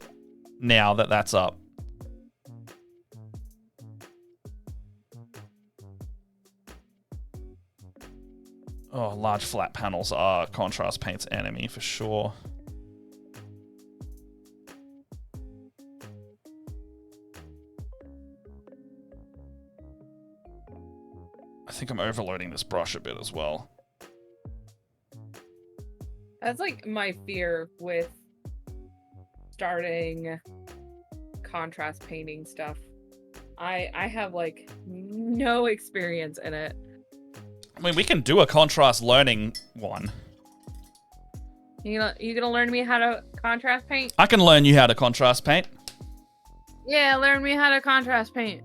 now that that's up. Oh, large flat panels are contrast paint's enemy for sure. I think I'm overloading this brush a bit as well. That's like my fear with starting contrast painting stuff. I have like no experience in it. I mean, we can do a contrast learning one. You gonna learn me how to contrast paint? I can learn you how to contrast paint. Yeah, learn me how to contrast paint.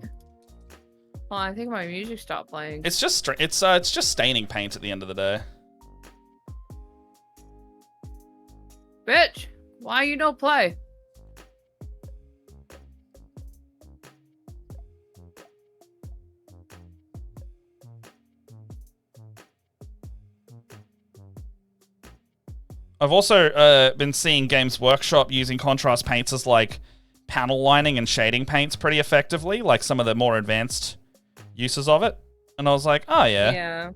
Oh, I think my music stopped playing. It's just staining paint at the end of the day. Bitch, why you don't play? I've also been seeing Games Workshop using contrast paints as like panel lining and shading paints pretty effectively, like some of the more advanced uses of it. And I was like, oh yeah,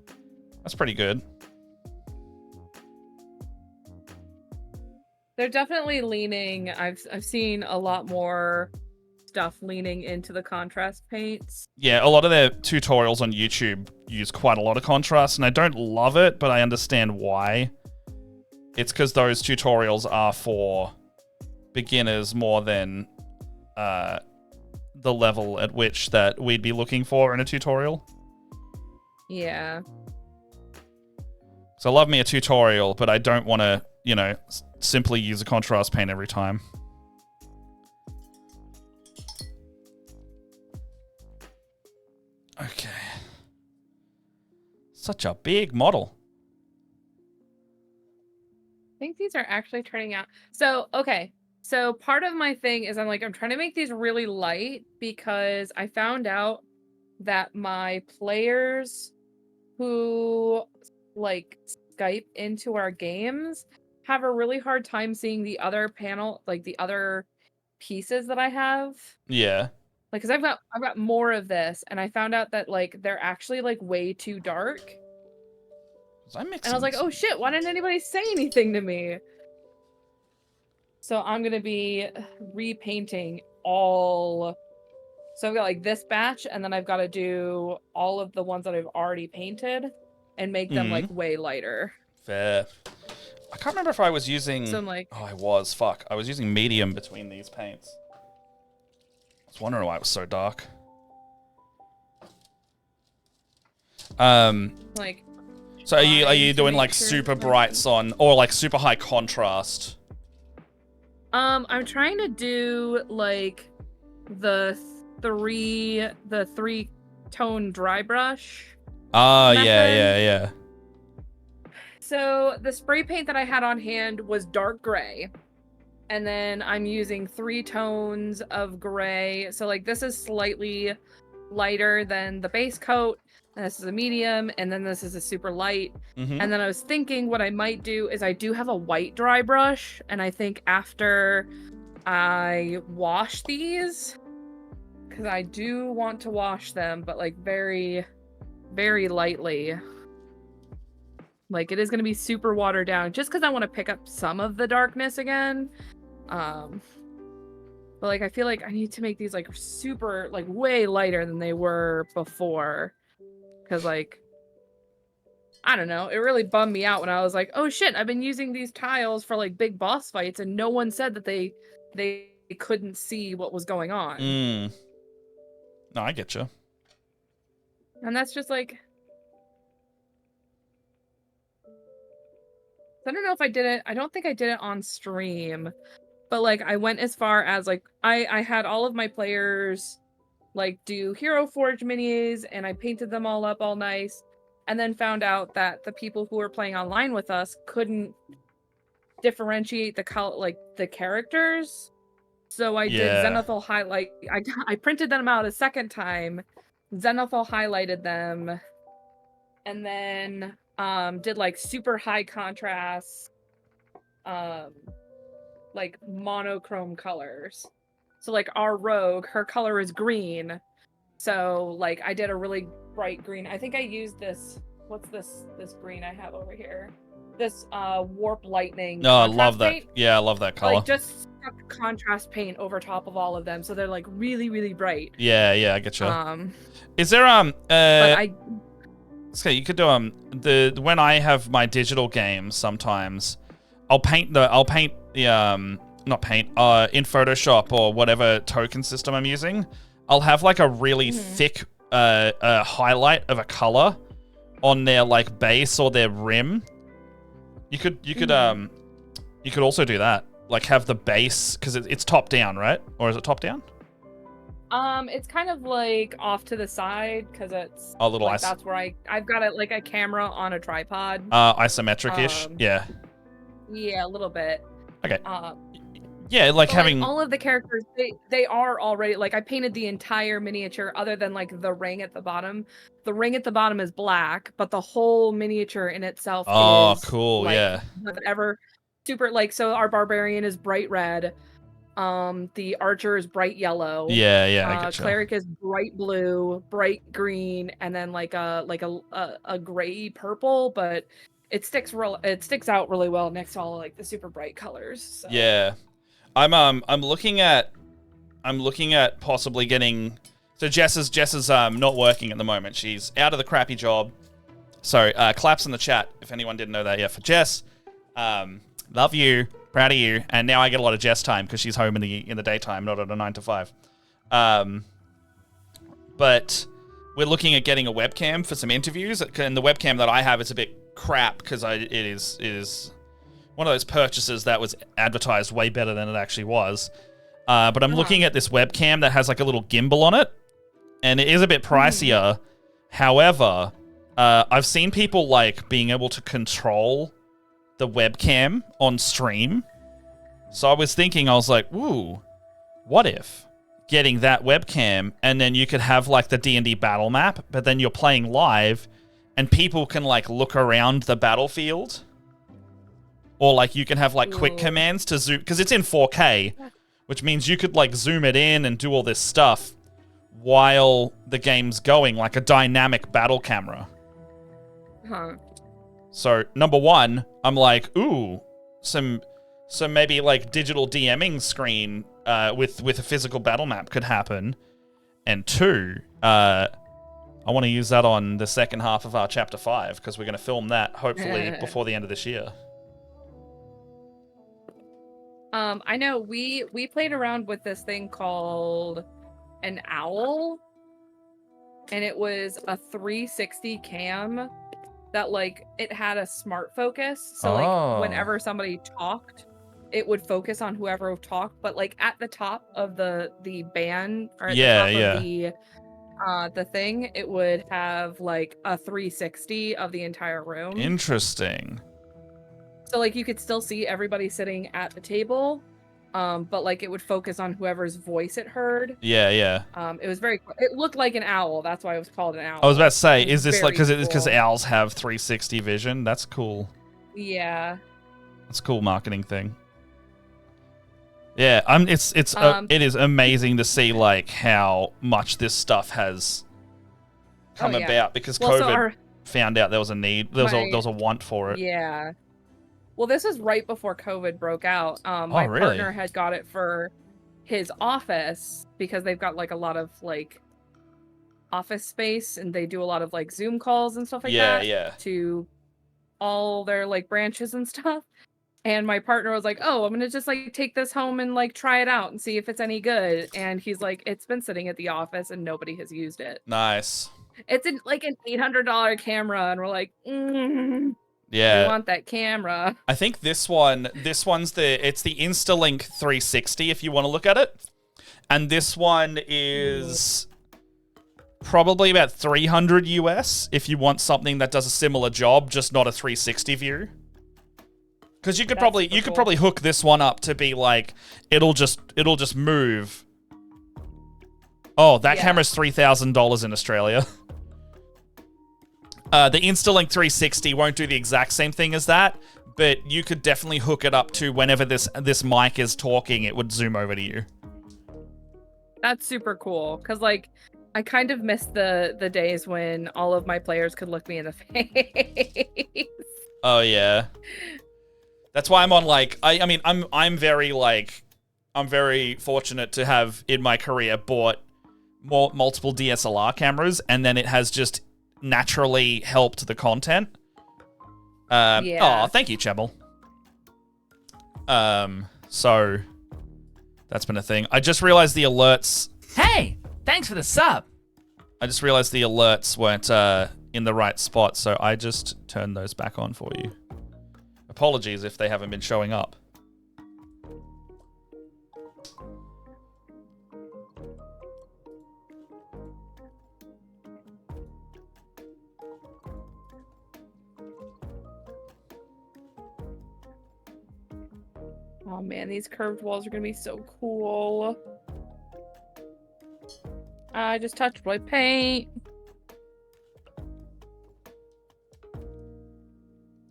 that's pretty good. They're definitely leaning. I've seen a lot more stuff leaning into the contrast paints. Yeah, a lot of their tutorials on YouTube use quite a lot of contrast, and I don't love it, but I understand why. It's because those tutorials are for beginners more than the level at which that we'd be looking for in a tutorial. Yeah. So I love me a tutorial, but I don't want to, you know, simply use a contrast paint every time. Okay. Such a big model. I think these are actually turning out. So, okay. So part of my thing is I'm trying to make these really light because I found out that my players who like Skype into our games have a really hard time seeing the other panel, like the other pieces that I have. Yeah. Like, cause I've got more of this, and I found out that like they're actually like way too dark. And I was like, oh shit, why didn't anybody say anything to me? So I'm gonna be repainting all. So I've got like this batch, and then I've got to do all of the ones that I've already painted and make them like way lighter. Fair. I can't remember if I was using... So I'm like... Oh, I was. Fuck. I was using medium between these paints. I was wondering why it was so dark. Like... So are you doing like super brights on... Or like super high contrast? I'm trying to do like the three tone dry brush. Oh, yeah. So the spray paint that I had on hand was dark gray. And then I'm using 3 tones of gray. So like this is slightly lighter than the base coat. And this is a medium. And then this is a super light. And then I was thinking what I might do is I do have a white dry brush. And I think after I wash these, because I do want to wash them, but like very very lightly. Like, it is going to be super watered down just because I want to pick up some of the darkness again. But, like, I feel like I need to make these, like, super, like, way lighter than they were before. Because, like, I don't know. It really bummed me out when I was like, oh, shit, I've been using these tiles for, like, big boss fights, and no one said that they couldn't see what was going on. No, I get you. And that's just, like... I don't know if I did it. I don't think I did it on stream. But, like, I went as far as, like, I had all of my players, like, do Hero Forge minis, and I painted them all up all nice, and then found out that the people who were playing online with us couldn't differentiate the color, like, the characters. So I did Zenithal highlight. I printed them out a second time, Zenithal highlighted them, and then did, like, super high contrast, like, monochrome colors. So, like, our rogue, her color is green. So, like, I did a really bright green. I think I used this, what's this green I have over here? This warp lightning. No, I love that. Paint. Yeah, I love that color. Like, just stuck contrast paint over top of all of them, so they're, like, really, really bright. Yeah, I get you. Is there okay, you could do when I have my digital games sometimes, I'll paint the not paint in Photoshop or whatever token system I'm using. I'll have like a really thick highlight of a color on their like base or their rim. You could also do that. Like have the base because it's top down, right? Or is it top down? It's kind of like off to the side because it's a little like, that's where I've got it like a camera on a tripod. Isometric-ish. Yeah, a little bit. Okay. Yeah, like having all of the characters, they are already like I painted the entire miniature other than like the ring at the bottom. The ring at the bottom is black, but the whole miniature in itself is cool, like, yeah. Whatever super like so our barbarian is bright red. The archer is bright yellow. Yeah, I get you. Cleric is bright blue, bright green, and then like a gray purple, but it sticks out really well next to all like the super bright colors. So. Yeah. I'm looking at possibly getting so Jess is not working at the moment. She's out of the crappy job. So claps in the chat if anyone didn't know that. Yeah, for Jess. Love you. Proud of you. And now I get a lot of Jess time because she's home in the daytime, not at a 9 to 5. But we're looking at getting a webcam for some interviews, and the webcam that I have is a bit crap because it is one of those purchases that was advertised way better than it actually was. But I'm looking at this webcam that has like a little gimbal on it, and it is a bit pricier. However, I've seen people like being able to control the webcam on stream. So I was thinking, I was like, ooh, what if getting that webcam and then you could have like the D&D battle map, but then you're playing live and people can like look around the battlefield, or like you can have like quick commands to zoom because it's in 4K, which means you could like zoom it in and do all this stuff while the game's going, like a dynamic battle camera. So, number one, I'm like, ooh, some maybe like digital DMing screen with a physical battle map could happen. And two, I want to use that on the second half of our Chapter 5 because we're going to film that hopefully before the end of this year. I know we played around with this thing called an owl, and it was a 360 cam that like it had a smart focus, so like whenever somebody talked it would focus on whoever talked, but like at the top of the band or at the top of the thing, it would have like a 360 of the entire room. Interesting. So like you could still see everybody sitting at the table, but like it would focus on whoever's voice it heard. Yeah. It was it looked like an owl. That's why it was called an owl. I was about to say, is this like because owls have 360 vision? That's cool. Yeah. That's a cool marketing thing. Yeah, it is amazing to see like how much this stuff has come about because COVID found out there was a need. There was a want for it. Yeah. Well, this is right before COVID broke out. My partner had got it for his office because they've got like a lot of like office space and they do a lot of like Zoom calls and stuff like that to all their like branches and stuff. And my partner was like, "Oh, I'm gonna just like take this home and like try it out and see if it's any good." And he's like, "It's been sitting at the office and nobody has used it." Nice. It's like an $800 camera, and we're like, yeah, we want that camera. I think this one's it's the Instalink 360 if you want to look at it, and this one is probably about $300 US if you want something that does a similar job, just not a 360 view. Because you could probably hook this one up to be like it'll just move. Oh, that camera's $3,000 in Australia. The Instalink 360 won't do the exact same thing as that, but you could definitely hook it up to whenever this mic is talking, it would zoom over to you. That's super cool because like I kind of miss the days when all of my players could look me in the face. Oh yeah. That's why I'm on like I'm very fortunate to have in my career bought multiple DSLR cameras, and then it has just naturally helped the content. Oh, thank you, Chebel. So that's been a thing. I just realized the alerts. Hey, thanks for the sub. I just realized the alerts weren't in the right spot, so I just turned those back on for you. Apologies if they haven't been showing up. Oh man, these curved walls are gonna be so cool. I just touched my paint.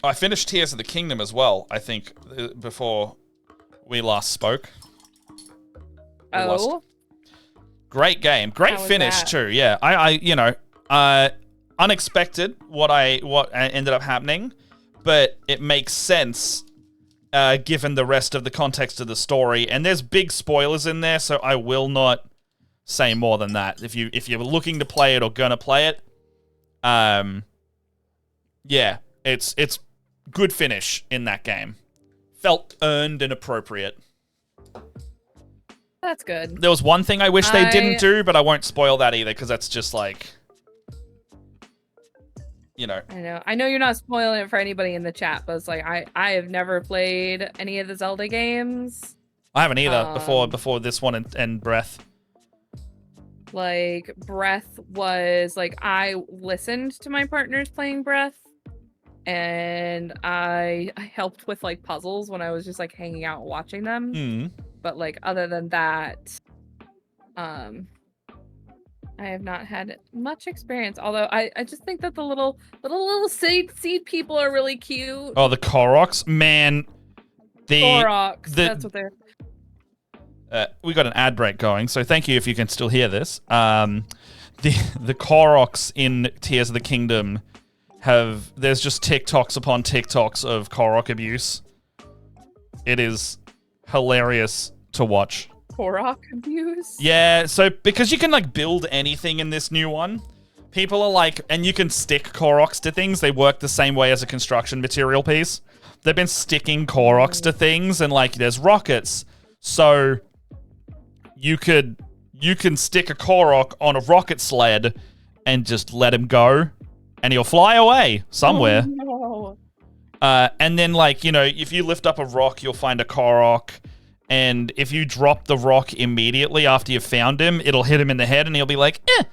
I finished Tears of the Kingdom as well, I think, before we last spoke. Great game. Great finish too. Yeah. Unexpected what ended up happening, but it makes sense given the rest of the context of the story. And there's big spoilers in there, so I will not say more than that. If you're looking to play it or gonna play it, yeah, it's good finish in that game. Felt earned and appropriate. That's good. There was one thing I wish they didn't do, but I won't spoil that either because that's just like, you know. I know you're not spoiling it for anybody in the chat, but it's like I have never played any of the Zelda games. I haven't either before this one and Breath. Like Breath was like I listened to my partners playing Breath. And I helped with like puzzles when I was just like hanging out watching them. But like other than that, I have not had much experience. Although I just think that the little seed people are really cute. Oh, the Koroks, man. Koroks, that's what they're. We got an ad break going, so thank you if you can still hear this. The Koroks in Tears of the Kingdom. There's just TikToks upon TikToks of Korok abuse. It is hilarious to watch. Korok abuse? Yeah, so because you can like build anything in this new one, people are like, and you can stick Koroks to things. They work the same way as a construction material piece. They've been sticking Koroks to things, and like there's rockets. So you can stick a Korok on a rocket sled and just let him go. And he'll fly away somewhere. Oh, no. And then, like, you know, if you lift up a rock, you'll find a Korok. And if you drop the rock immediately after you've found him, it'll hit him in the head and he'll be like, eh.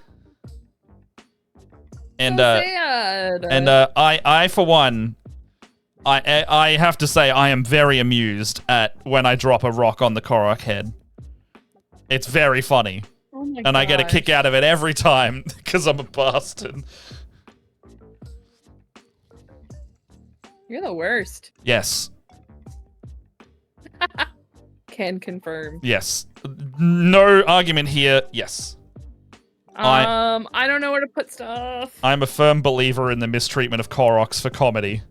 And, I for one, I have to say I am very amused at when I drop a rock on the Korok head. It's very funny. Oh my and I get a kick out of it every time because I'm a bastard. You're the worst. Yes. Can confirm. Yes. No argument here. Yes. I don't know where to put stuff. I'm a firm believer in the mistreatment of Koroks for comedy.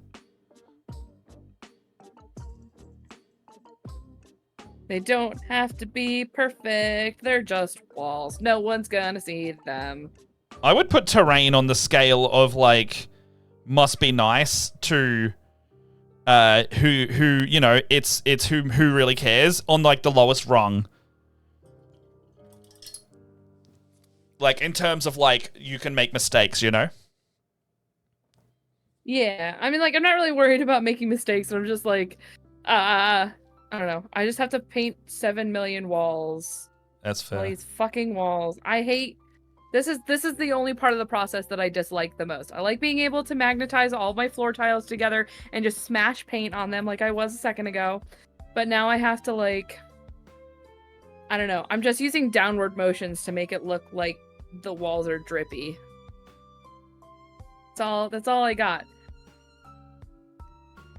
They don't have to be perfect. They're just walls. No one's gonna see them. I would put Terrain on the scale of, like, must be nice to who you know, it's who really cares, on, like, the lowest rung. Like, in terms of, like, you can make mistakes, you know? Yeah, I mean, like, I'm not really worried about making mistakes. I'm just like, I don't know. I just have to paint 7 million walls. That's fair. All these fucking walls. I hate... This is the only part of the process that I dislike the most. I like being able to magnetize all my floor tiles together and just smash paint on them like I was a second ago. But now I have to, like... I don't know. I'm just using downward motions to make it look like the walls are drippy. That's all I got.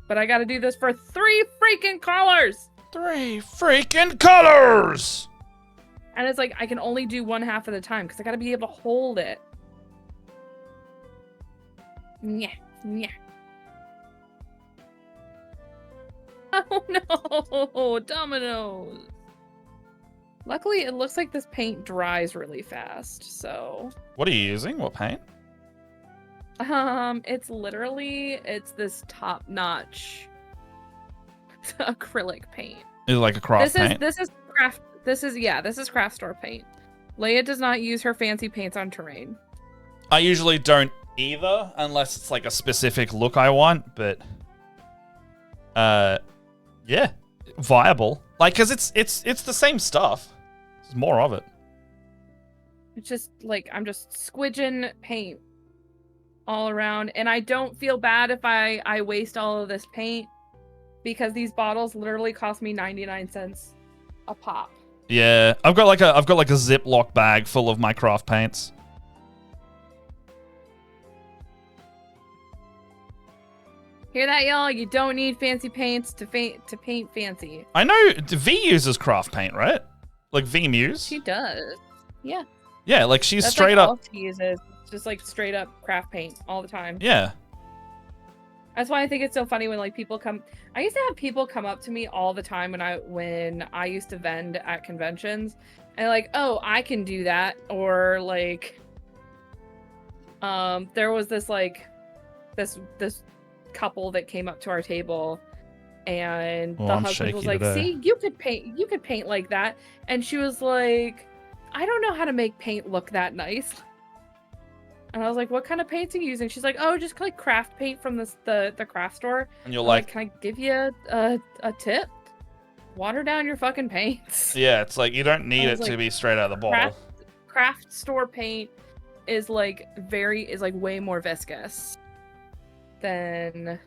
But I gotta do this for 3 freaking colors! 3 freaking colors! And it's like, I can only do 1 half at a time, because I gotta be able to hold it. Yeah, yeah. Oh no! Dominoes! Luckily, it looks like this paint dries really fast, so... What are you using? What paint? It's this top-notch acrylic paint. Is it like a craft paint? This is craft store paint. Leia does not use her fancy paints on Terrain. I usually don't either, unless it's like a specific look I want, but yeah, viable. Like, cause it's the same stuff. There's more of it. It's just like I'm just squidging paint all around, and I don't feel bad if I waste all of this paint, because these bottles literally cost me 99 cents a pop. Yeah, I've got like a Ziploc bag full of my craft paints. Hear that, y'all? You don't need fancy paints to paint fancy. I know V uses craft paint, right? Like V Muse. She does. Yeah. Yeah, like she's That's straight like up. all she uses. Just like straight up craft paint all the time. Yeah. That's why I think it's so funny when like people come. I used to have people come up to me all the time when I used to vend at conventions, and like, oh, I can do that, or like, there was this like, this couple that came up to our table, and the husband was like, "See, you could paint like that," and she was like, "I don't know how to make paint look that nice." And I was like, "What kind of paints are you using?" She's like, "Oh, just like craft paint from the craft store." And you're like, "Can I give you a tip? Water down your fucking paints." Yeah, it's like you don't need it to be straight out of the bottle. Craft store paint is like way more viscous than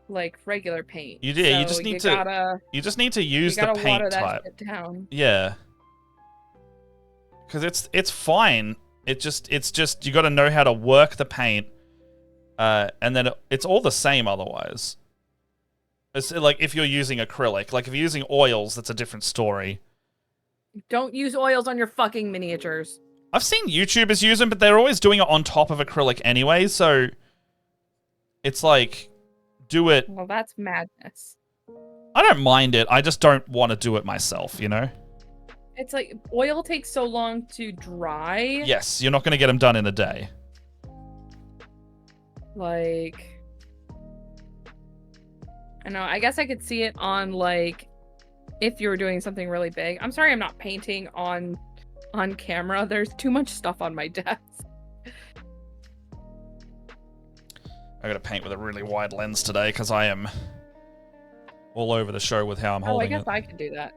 like regular paint. You just need to use the paint water type. That shit down. Yeah. Because it's fine. It's just you got to know how to work the paint, and then it's all the same otherwise. It's like if you're using acrylic, like if you're using oils, that's a different story. Don't use oils on your fucking miniatures. I've seen YouTubers use them, but they're always doing it on top of acrylic anyway, so it's like, do it. Well, that's madness. I don't mind it. I just don't want to do it myself, you know? It's like oil takes so long to dry. Yes, you're not going to get them done in a day. Like, I know, I guess I could see it on like if you were doing something really big. I'm sorry I'm not painting on camera. There's too much stuff on my desk. I got to paint with a really wide lens today because I am all over the show with how I'm holding it. I guess I could do that.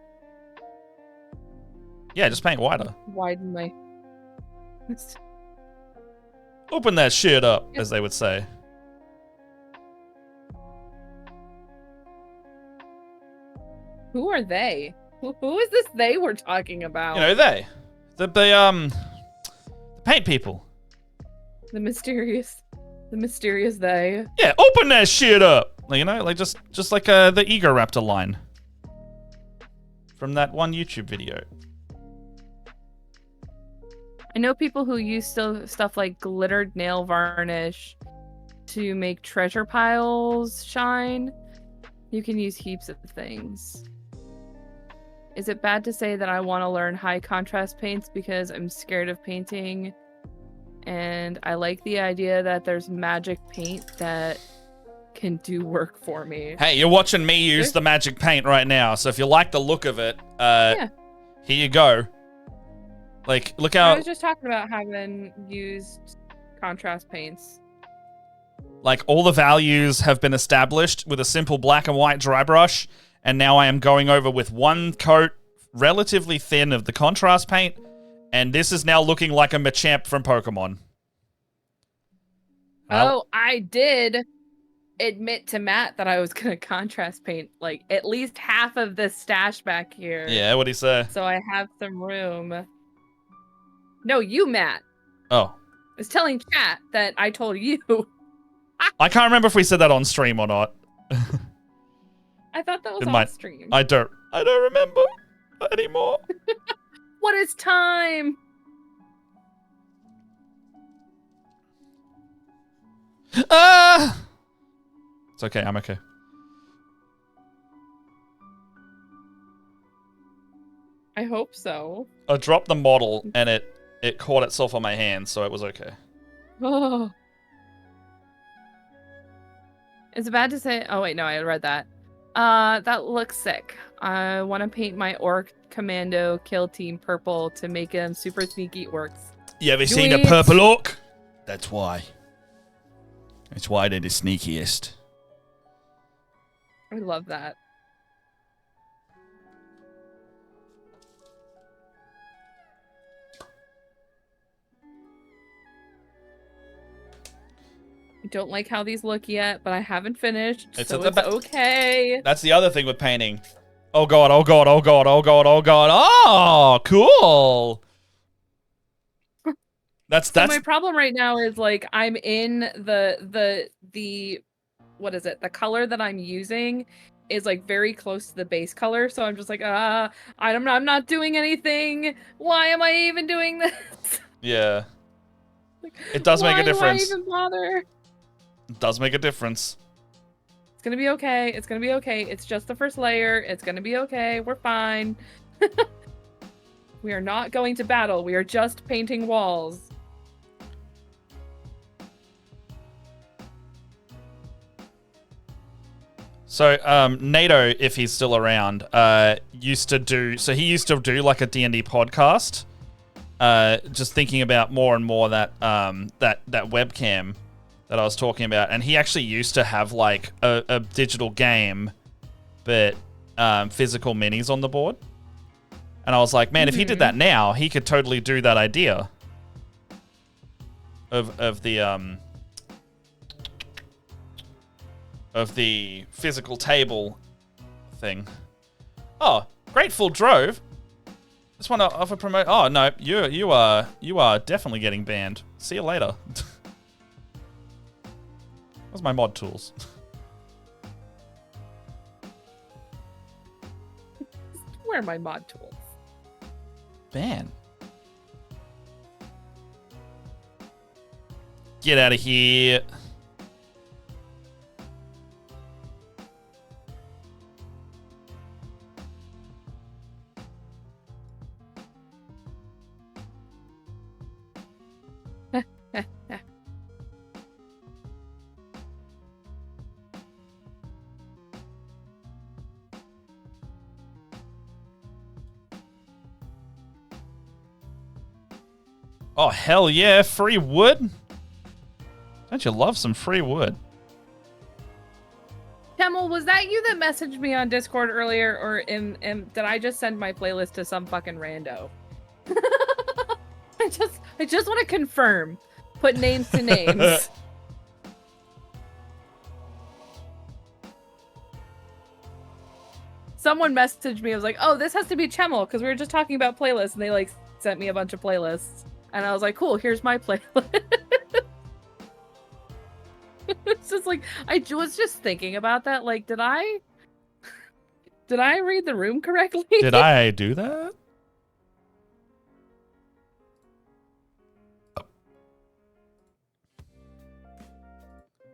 Yeah, just paint wider. Widen my... Open that shit up, as they would say. Who are they? Who is this they we're talking about? You know, they. The paint people. The mysterious they. Yeah, open that shit up! You know, like just like the Ego Raptor line. From that one YouTube video. I know people who use stuff like glittered nail varnish to make treasure piles shine. You can use heaps of things. Is it bad to say that I want to learn high contrast paints because I'm scared of painting? And I like the idea that there's magic paint that can do work for me. Hey, you're watching me use the magic paint right now, so if you like the look of it, here you go. Like, look how... I was just talking about having used contrast paints. Like, all the values have been established with a simple black and white dry brush, and now I am going over with one coat, relatively thin, of the contrast paint, and this is now looking like a Machamp from Pokemon. Oh, I did admit to Matt that I was going to contrast paint, like, at least half of this stash back here. Yeah, what'd he say? So I have some room. No, you, Matt. Oh. I was telling chat that I told you. I can't remember if we said that on stream or not. I thought that was on stream. I don't remember anymore. What is time? It's okay, I'm okay. I hope so. I dropped the model and it caught itself on my hand, so it was okay. Oh. Is it bad to say? Oh wait, no, I read that. That looks sick. I want to paint my Orc Commando kill team purple to make them super sneaky orcs. You ever seen a purple orc? That's why. That's why they're the sneakiest. I love that. I don't like how these look yet, but I haven't finished, so it's okay. That's the other thing with painting. Oh god, oh god, oh god, oh god, oh god. Oh, cool. That's my problem right now is like I'm in the what is it? The color that I'm using is like very close to the base color, so I'm just like, I'm not doing anything. Why am I even doing this? Yeah. Like, it does make a difference. Why even bother? It does make a difference. It's gonna be okay. It's gonna be okay. It's just the first layer. It's gonna be okay. We're fine. We are not going to battle. We are just painting walls. So, NATO, if he's still around, used to do like a D&D podcast. Just thinking about more and more that webcam that I was talking about, and he actually used to have like a digital game, but physical minis on the board. And I was like, man, if he did that now, he could totally do that idea of the physical table thing. Oh, Grateful Drove. Just want to offer promote. Oh no, you are definitely getting banned. See you later. Where's my mod tools? Where are my mod tools? Ban. Get out of here. Oh, hell yeah, free wood? Don't you love some free wood? Temel, was that you that messaged me on Discord earlier, or did I just send my playlist to some fucking rando? I just want to confirm. Put names to names. Someone messaged me, I was like, oh, this has to be Chemel, because we were just talking about playlists, and they like sent me a bunch of playlists. And I was like, cool, here's my playlist. It's just like, I was just thinking about that. Like, did I read the room correctly? Did I do that?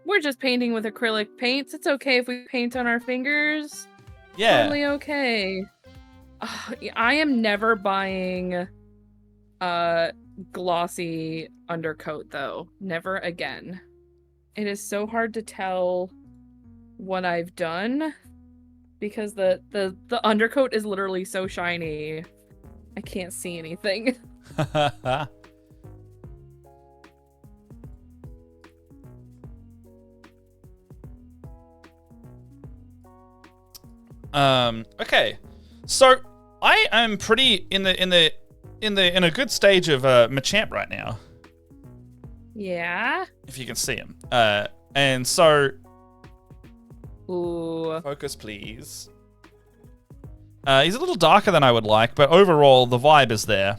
We're just painting with acrylic paints. It's okay if we paint on our fingers. Yeah. Totally okay. I am never buying glossy undercoat though. Never again. It is so hard to tell what I've done because the undercoat is literally so shiny. I can't see anything. Okay. So I am pretty in a good stage of Machamp right now. Yeah. If you can see him. And so Ooh. focus please. He's a little darker than I would like, but overall the vibe is there.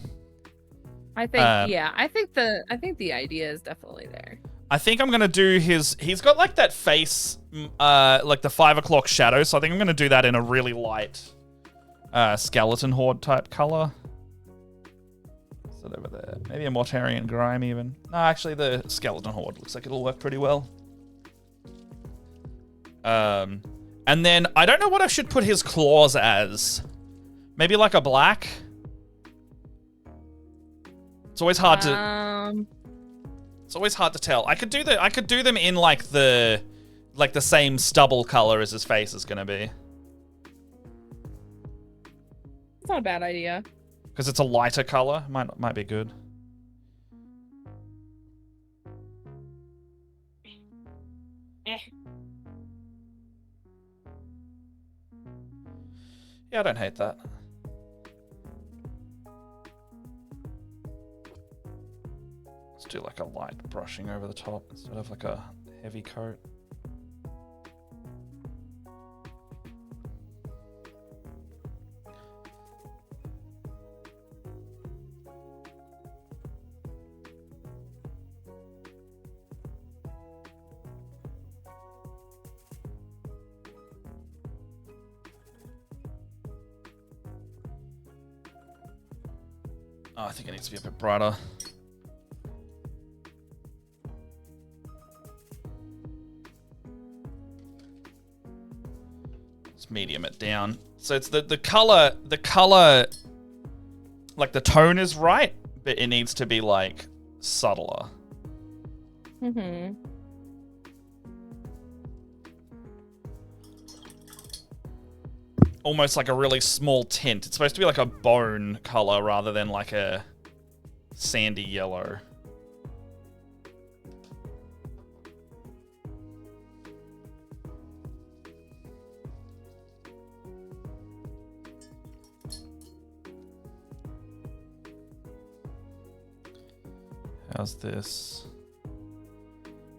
I think yeah, I think the idea is definitely there. I think I'm gonna do he's got like that face like the 5 o'clock shadow, so I think I'm gonna do that in a really light skeleton horde type color. So over there. Maybe a Mortarian Grime even. No, actually the skeleton horde looks like it'll work pretty well. And then I don't know what I should put his claws as. Maybe like a black? It's always hard to It's always hard to tell. I could do them in like the same stubble color as his face is gonna be. It's not a bad idea. Because it's a lighter color. Might be good. Yeah, I don't hate that. Let's do like a light brushing over the top instead of like a heavy coat. Oh, I think it needs to be a bit brighter. Let's medium it down. So it's the color, like the tone is right, but it needs to be like subtler. Mm-hmm. Almost like a really small tint. It's supposed to be like a bone color rather than like a sandy yellow. How's this?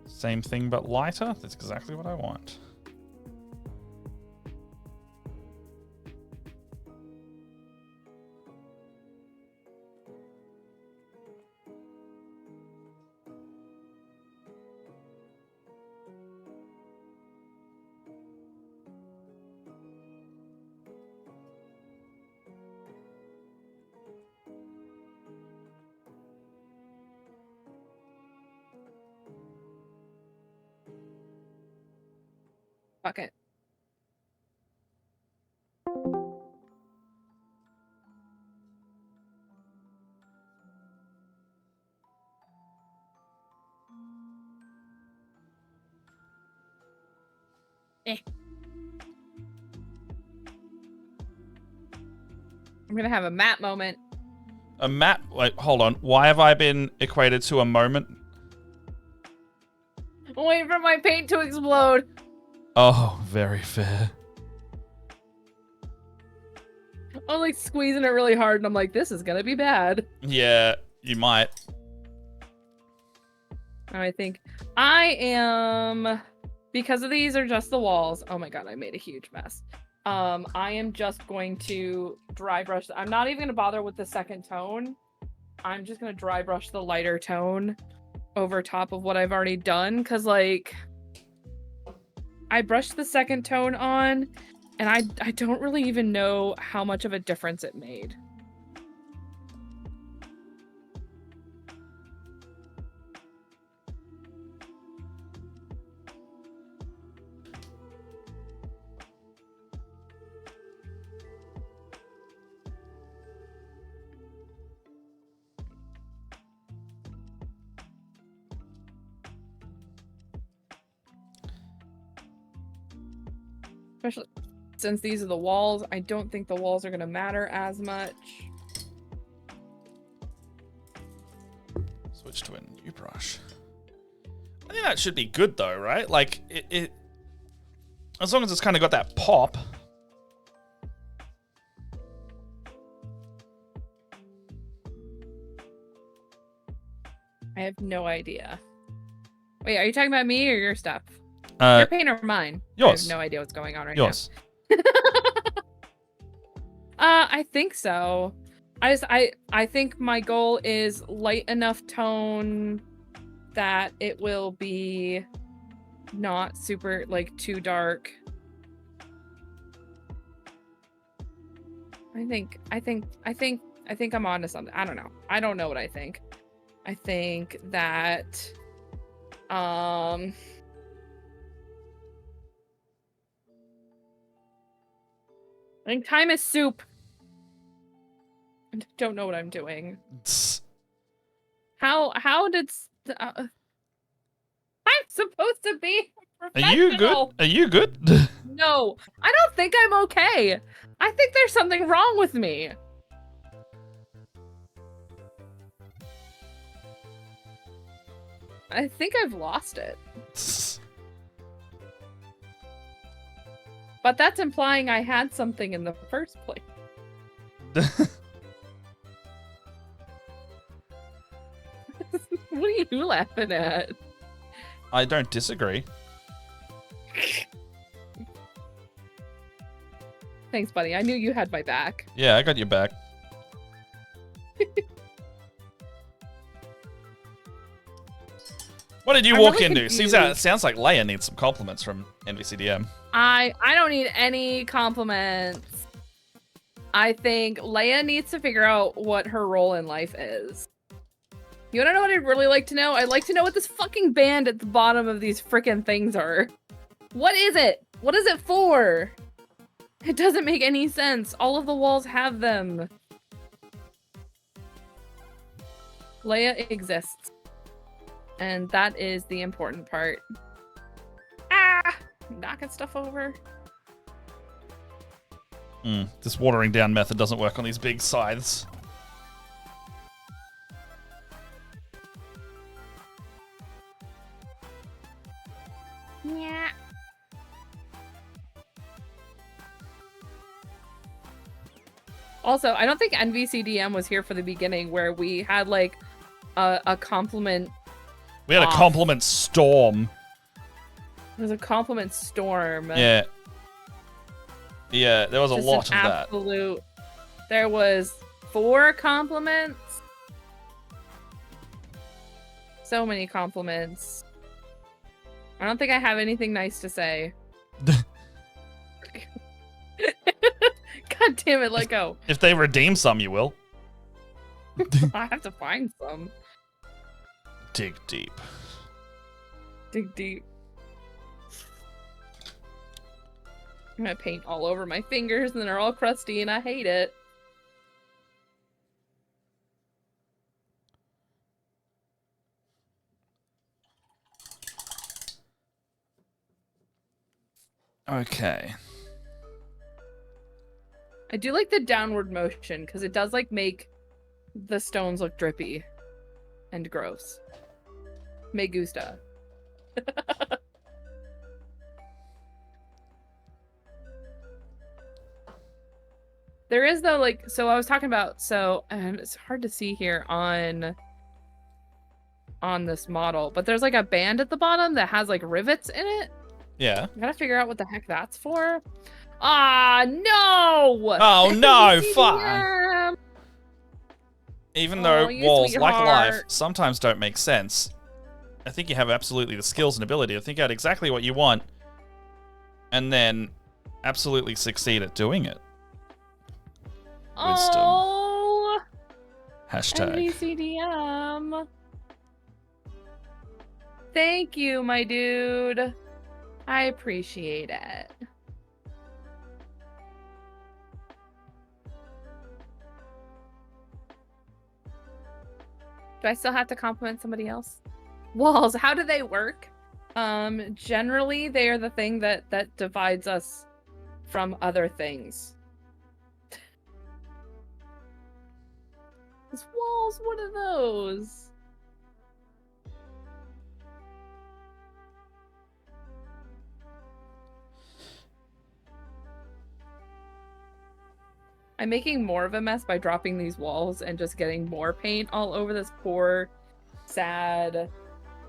Same thing but lighter? That's exactly what I want. Fuck it. I'm gonna have a map moment. A map? Wait, hold on. Why have I been equated to a moment? I'm waiting for my paint to explode. Oh, very fair. I'm like squeezing it really hard and I'm like, this is gonna be bad. Yeah, you might. I think I am, because of these are just the walls. Oh my god, I made a huge mess. I am just going to dry brush. I'm not even gonna bother with the second tone. I'm just gonna dry brush the lighter tone over top of what I've already done, because like I brushed the second tone on and I don't really even know how much of a difference it made. since these are the walls, I don't think the walls are going to matter as much. Switch to a new brush. I think that should be good though, right? Like, it as long as it's kind of got that pop. I have no idea. Wait, are you talking about me or your stuff? Your paint or mine? Yours. I have no idea what's going on right yours. now. I think so. I think my goal is light enough tone that it will be not super like too dark. I think I'm onto something. I don't know. I don't know what I think. I think that I think time is soup. I don't know what I'm doing. How did I'm supposed to be professional? Are you good? Are you good? No, I don't think I'm okay. I think there's something wrong with me. I think I've lost it. But that's implying I had something in the first place. What are you laughing at? I don't disagree. Thanks, buddy. I knew you had my back. Yeah, I got your back. What did you walk really into? confused. Sounds like Leia needs some compliments from NVCDM. I don't need any compliments. I think Leia needs to figure out what her role in life is. You wanna know what I'd really like to know? I'd like to know what this fucking band at the bottom of these frickin' things are. What is it? What is it for? It doesn't make any sense. All of the walls have them. Leia exists. And that is the important part. Ah! I'm knocking stuff over. This watering down method doesn't work on these big scythes. Yeah. Also, I don't think NVCDM was here for the beginning where we had like a compliment. We had a compliment storm. It was a compliment storm. Yeah. Yeah, there was a Just lot of that. Absolute. There was 4 compliments. So many compliments. I don't think I have anything nice to say. God damn it, let go. If they redeem some, you will. I have to find some. Dig deep. Dig deep. I'm gonna paint all over my fingers and they're all crusty and I hate it. Okay. I do like the downward motion because it does like make the stones look drippy and gross. Me gusta. There is though, like, so I was talking about, and it's hard to see here on this model, but there's like a band at the bottom that has like rivets in it. Yeah. I gotta figure out what the heck that's for. Ah, no! Oh no, fuck. Even though walls, like life, sometimes don't make sense, I think you have absolutely the skills and ability to think out exactly what you want and then absolutely succeed at doing it. Wisdom. Oh! Hashtag. NVCDM. Thank you, my dude. I appreciate it. Do I still have to compliment somebody else? Walls, how do they work? Generally, they are the thing that divides us from other things. These walls, what are those? I'm making more of a mess by dropping these walls and just getting more paint all over this poor, sad,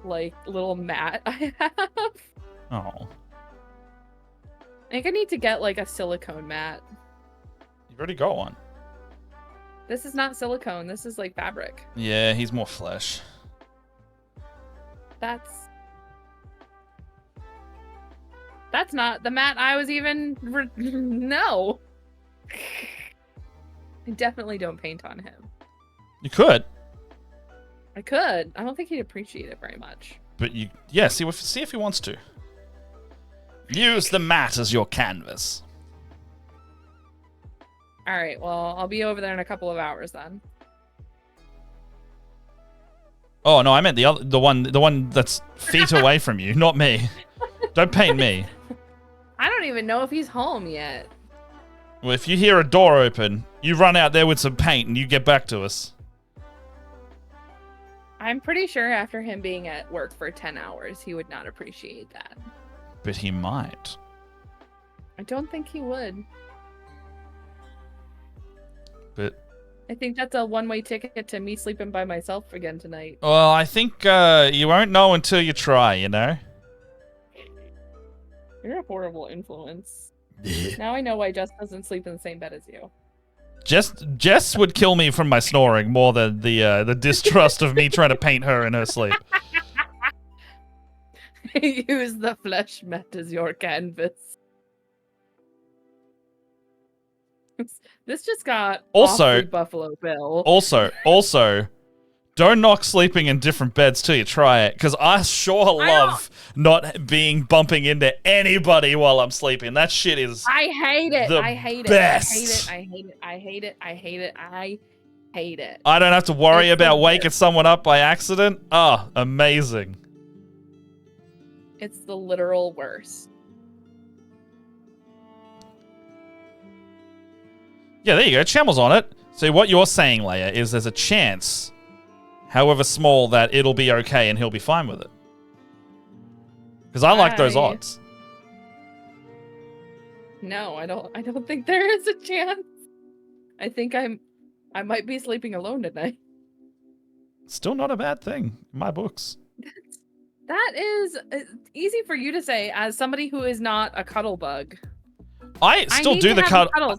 like, little mat I have. Oh. I think I need to get, like, a silicone mat. You've already got one. This is not silicone. This is, like, fabric. Yeah, he's more flesh. That's not the mat I was even... No. I definitely don't paint on him. You could. I could. I don't think he'd appreciate it very much. But yeah, see if he wants to. Use the mat as your canvas. All right. Well, I'll be over there in a couple of hours then. Oh no, I meant the one that's feet away from you, not me. Don't paint me. I don't even know if he's home yet. Well, if you hear a door open, you run out there with some paint and you get back to us. I'm pretty sure after him being at work for 10 hours, he would not appreciate that. But he might. I don't think he would. But I think that's a one-way ticket to me sleeping by myself again tonight. well, I think you won't know until you try, you know? You're a horrible influence. Now I know why Jess doesn't sleep in the same bed as you. Jess would kill me from my snoring more than the distrust of me trying to paint her in her sleep. Use the flesh mat as your canvas. This just got Also, Buffalo Bill. Also, don't knock sleeping in different beds till you try it, because I sure love not bumping into anybody while I'm sleeping. That shit is I hate it. the I hate best. it. I hate it. I hate it. I hate it. I hate it. I don't have to worry It's about the waking someone up by accident. Ah, amazing. It's the literal worst. Yeah, there you go. Chamel's on it. So what you're saying, Leia, is there's a chance, however small, that it'll be okay and he'll be fine with it. Because I like those odds. No, I don't think there is a chance. I think I might be sleeping alone tonight. Still not a bad thing in my books. That is easy for you to say as somebody who is not a cuddle bug. I still do the cuddle.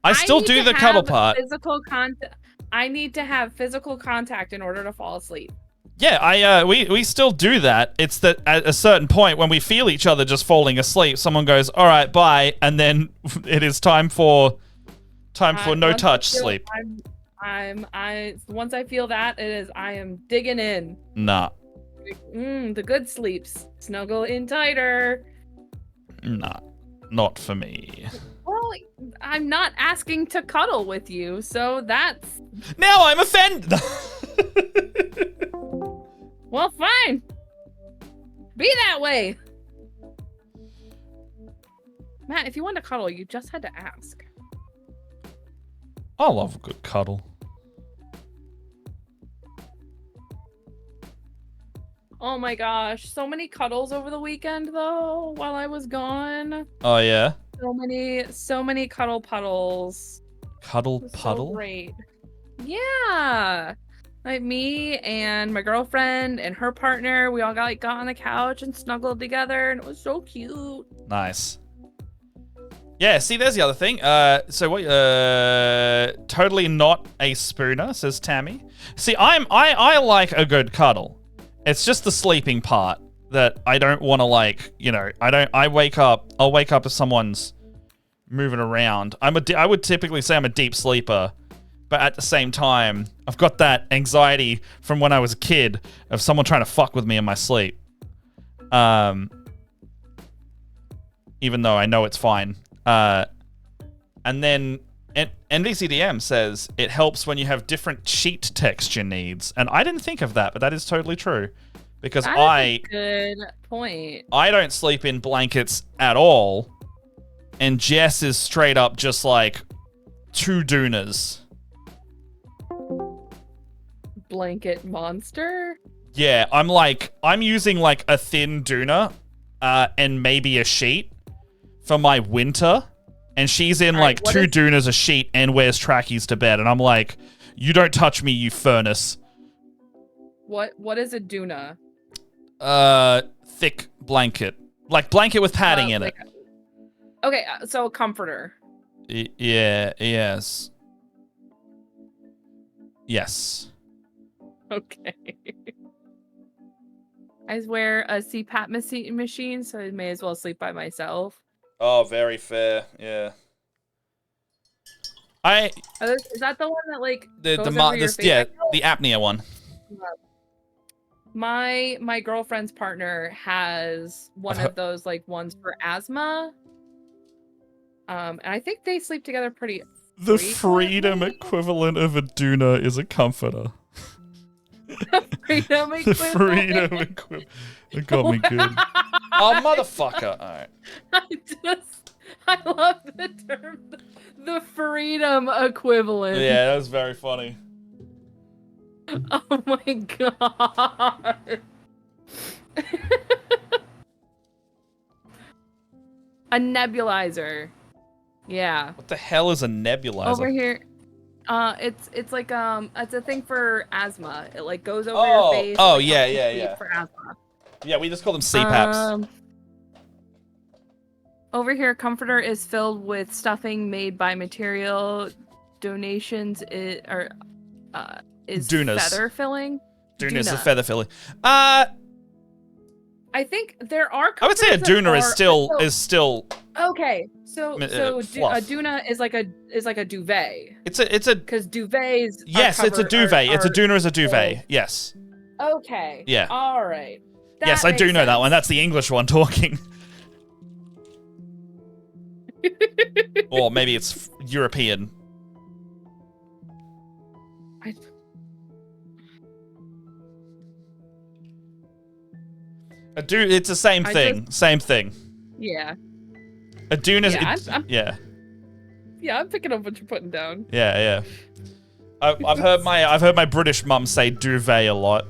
I still do the cuddle part. Physical contact. I need to have physical contact in order to fall asleep. Yeah, we still do that. It's that at a certain point when we feel each other just falling asleep, someone goes, "All right, bye," and then it is time for no touch sleep. Once I feel that, it is I am digging in. Nah. The good sleeps. Snuggle in tighter. Nah, not for me. Well, I'm not asking to cuddle with you, so that's... Now I'm offended! Well, fine. Be that way. Matt, if you want to cuddle, you just had to ask. I love a good cuddle. Oh my gosh, so many cuddles over the weekend though, while I was gone. Oh yeah? So many cuddle puddles. Cuddle puddle? So great. Yeah. Like me and my girlfriend and her partner, we all got on the couch and snuggled together and it was so cute. Nice. Yeah, see, there's the other thing. So what? Totally not a spooner, says Tammy. See, I like a good cuddle. It's just the sleeping part that I don't want to, like, you know, I'll wake up if someone's moving around. I would typically say I'm a deep sleeper, but at the same time, I've got that anxiety from when I was a kid of someone trying to fuck with me in my sleep. Even though I know it's fine. And then NVCDM says it helps when you have different sheet texture needs. And I didn't think of that, but that is totally true. Because That's a good point. I don't sleep in blankets at all. And Jess is straight up just like 2 Doonas. Blanket monster? Yeah, I'm using like a thin Doona and maybe a sheet for my winter. And she's in like 2 Doonas, a sheet, and wears trackies to bed. And I'm like, you don't touch me, you furnace. What is a Doona? Thick blanket. Like blanket with padding in it. Okay, so a comforter. Yeah, yes. Yes. Okay. I wear a CPAP machine, so I may as well sleep by myself. Oh, very fair. Yeah. Is that the one that like goes over your face? Yeah, the apnea one. My girlfriend's partner has one of those like ones for asthma. And I think they sleep together pretty. The freedom equivalent of a Doona is a comforter. Freedom equivalent. The freedom equivalent. It got me good. Oh, motherfucker. All right. I love the term, the freedom equivalent. Yeah, that was very funny. Oh my god. A nebulizer. Yeah. What the hell is a nebulizer? Over here. It's like it's a thing for asthma. It like goes over your face. Oh, like, yeah. For asthma. Yeah, we just call them CPAPs. Over here, comforter is filled with stuffing made by material donations. Is Doonas. Feather filling. Doona is a feather filling. I think there are. I would say a Doona is still. Okay, so a Doona is like a duvet. It's a because duvets. Yes, it's a duvet. It's a Doona is a duvet. Yes. Okay. Yeah. All right. Yes, I do know that one. That's the English one talking. Or maybe it's European. It's the same thing. Same thing. Yeah. A Doona. Yeah, I'm picking up what you're putting down. Yeah. I've heard my British mum say duvet a lot.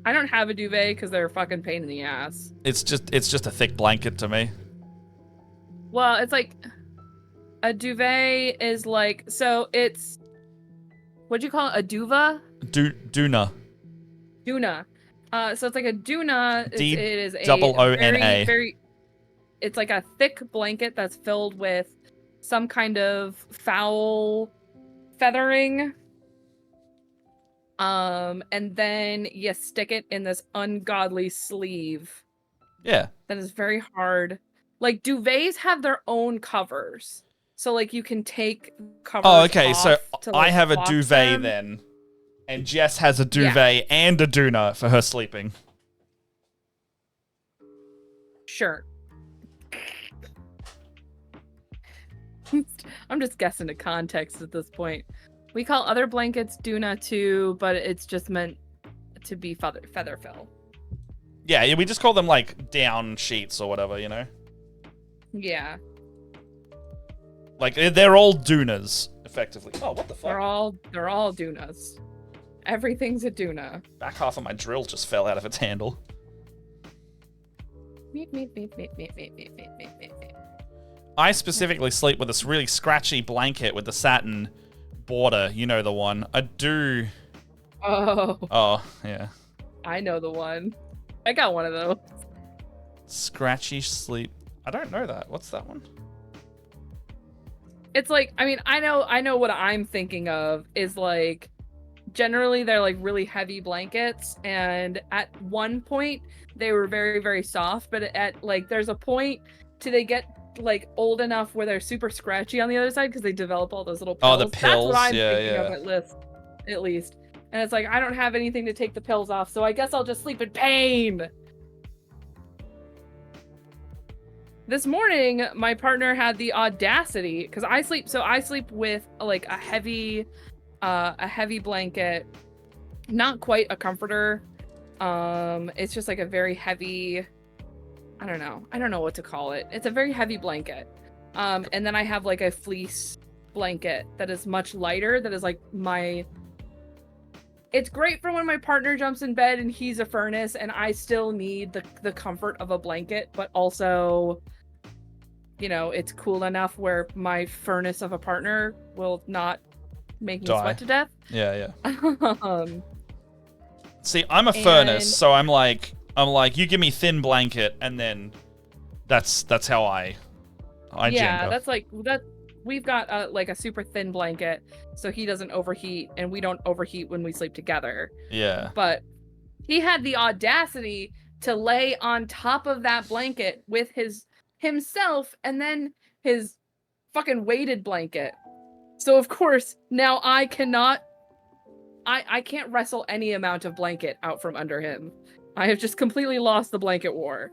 I don't have a duvet because they're a fucking pain in the ass. It's just a thick blanket to me. Well, it's like a duvet is like, so it's, what'd you call it? A duva? Doona. Doona. So it's like a Doona. It is a D-O-O-N-A. very, it's like a thick blanket that's filled with some kind of foul feathering. And then you stick it in this ungodly sleeve. Yeah. That is very hard. Like, duvets have their own covers. So, like, you can take covers off. Oh, okay, so to, like, I have a duvet them. then. And Jess has a duvet and a Doona for her sleeping. Sure. I'm just guessing the context at this point. We call other blankets Doona too, but it's just meant to be feather fill. Yeah, we just call them like down sheets or whatever, you know? Yeah. Like they're all Doonas, effectively. Oh, what the fuck? They're all Doonas. Everything's a Doona. Back half of my drill just fell out of its handle. I specifically sleep with this really scratchy blanket with the satin border. You know the one. I do. Oh, yeah. I know the one. I got one of those. Scratchy sleep. I don't know that. What's that one? It's like, I mean, I know what I'm thinking of is like, generally they're like really heavy blankets, and at one point they were very, very soft, but at like, there's a point till they get like old enough where they're super scratchy on the other side because they develop all those little pills. Oh, the pills. That's what I'm thinking of at least. And it's like, I don't have anything to take the pills off, so I guess I'll just sleep in pain. This morning, my partner had the audacity, because I sleep with like a heavy blanket, not quite a comforter. It's just like a very heavy I don't know. I don't know what to call it. It's a very heavy blanket. And then I have like a fleece blanket that is much lighter. That is like my... It's great for when my partner jumps in bed and he's a furnace and I still need the comfort of a blanket, but also, you know, it's cool enough where my furnace of a partner will not make me sweat to death. Yeah, yeah. See, I'm a furnace, so I'm like, you give me thin blanket, and then that's how I yeah, Jenga. that's like that. We've got like a super thin blanket, so he doesn't overheat, and we don't overheat when we sleep together. Yeah. But he had the audacity to lay on top of that blanket with himself, and then his fucking weighted blanket. So of course now I can't wrestle any amount of blanket out from under him. I have just completely lost the blanket war.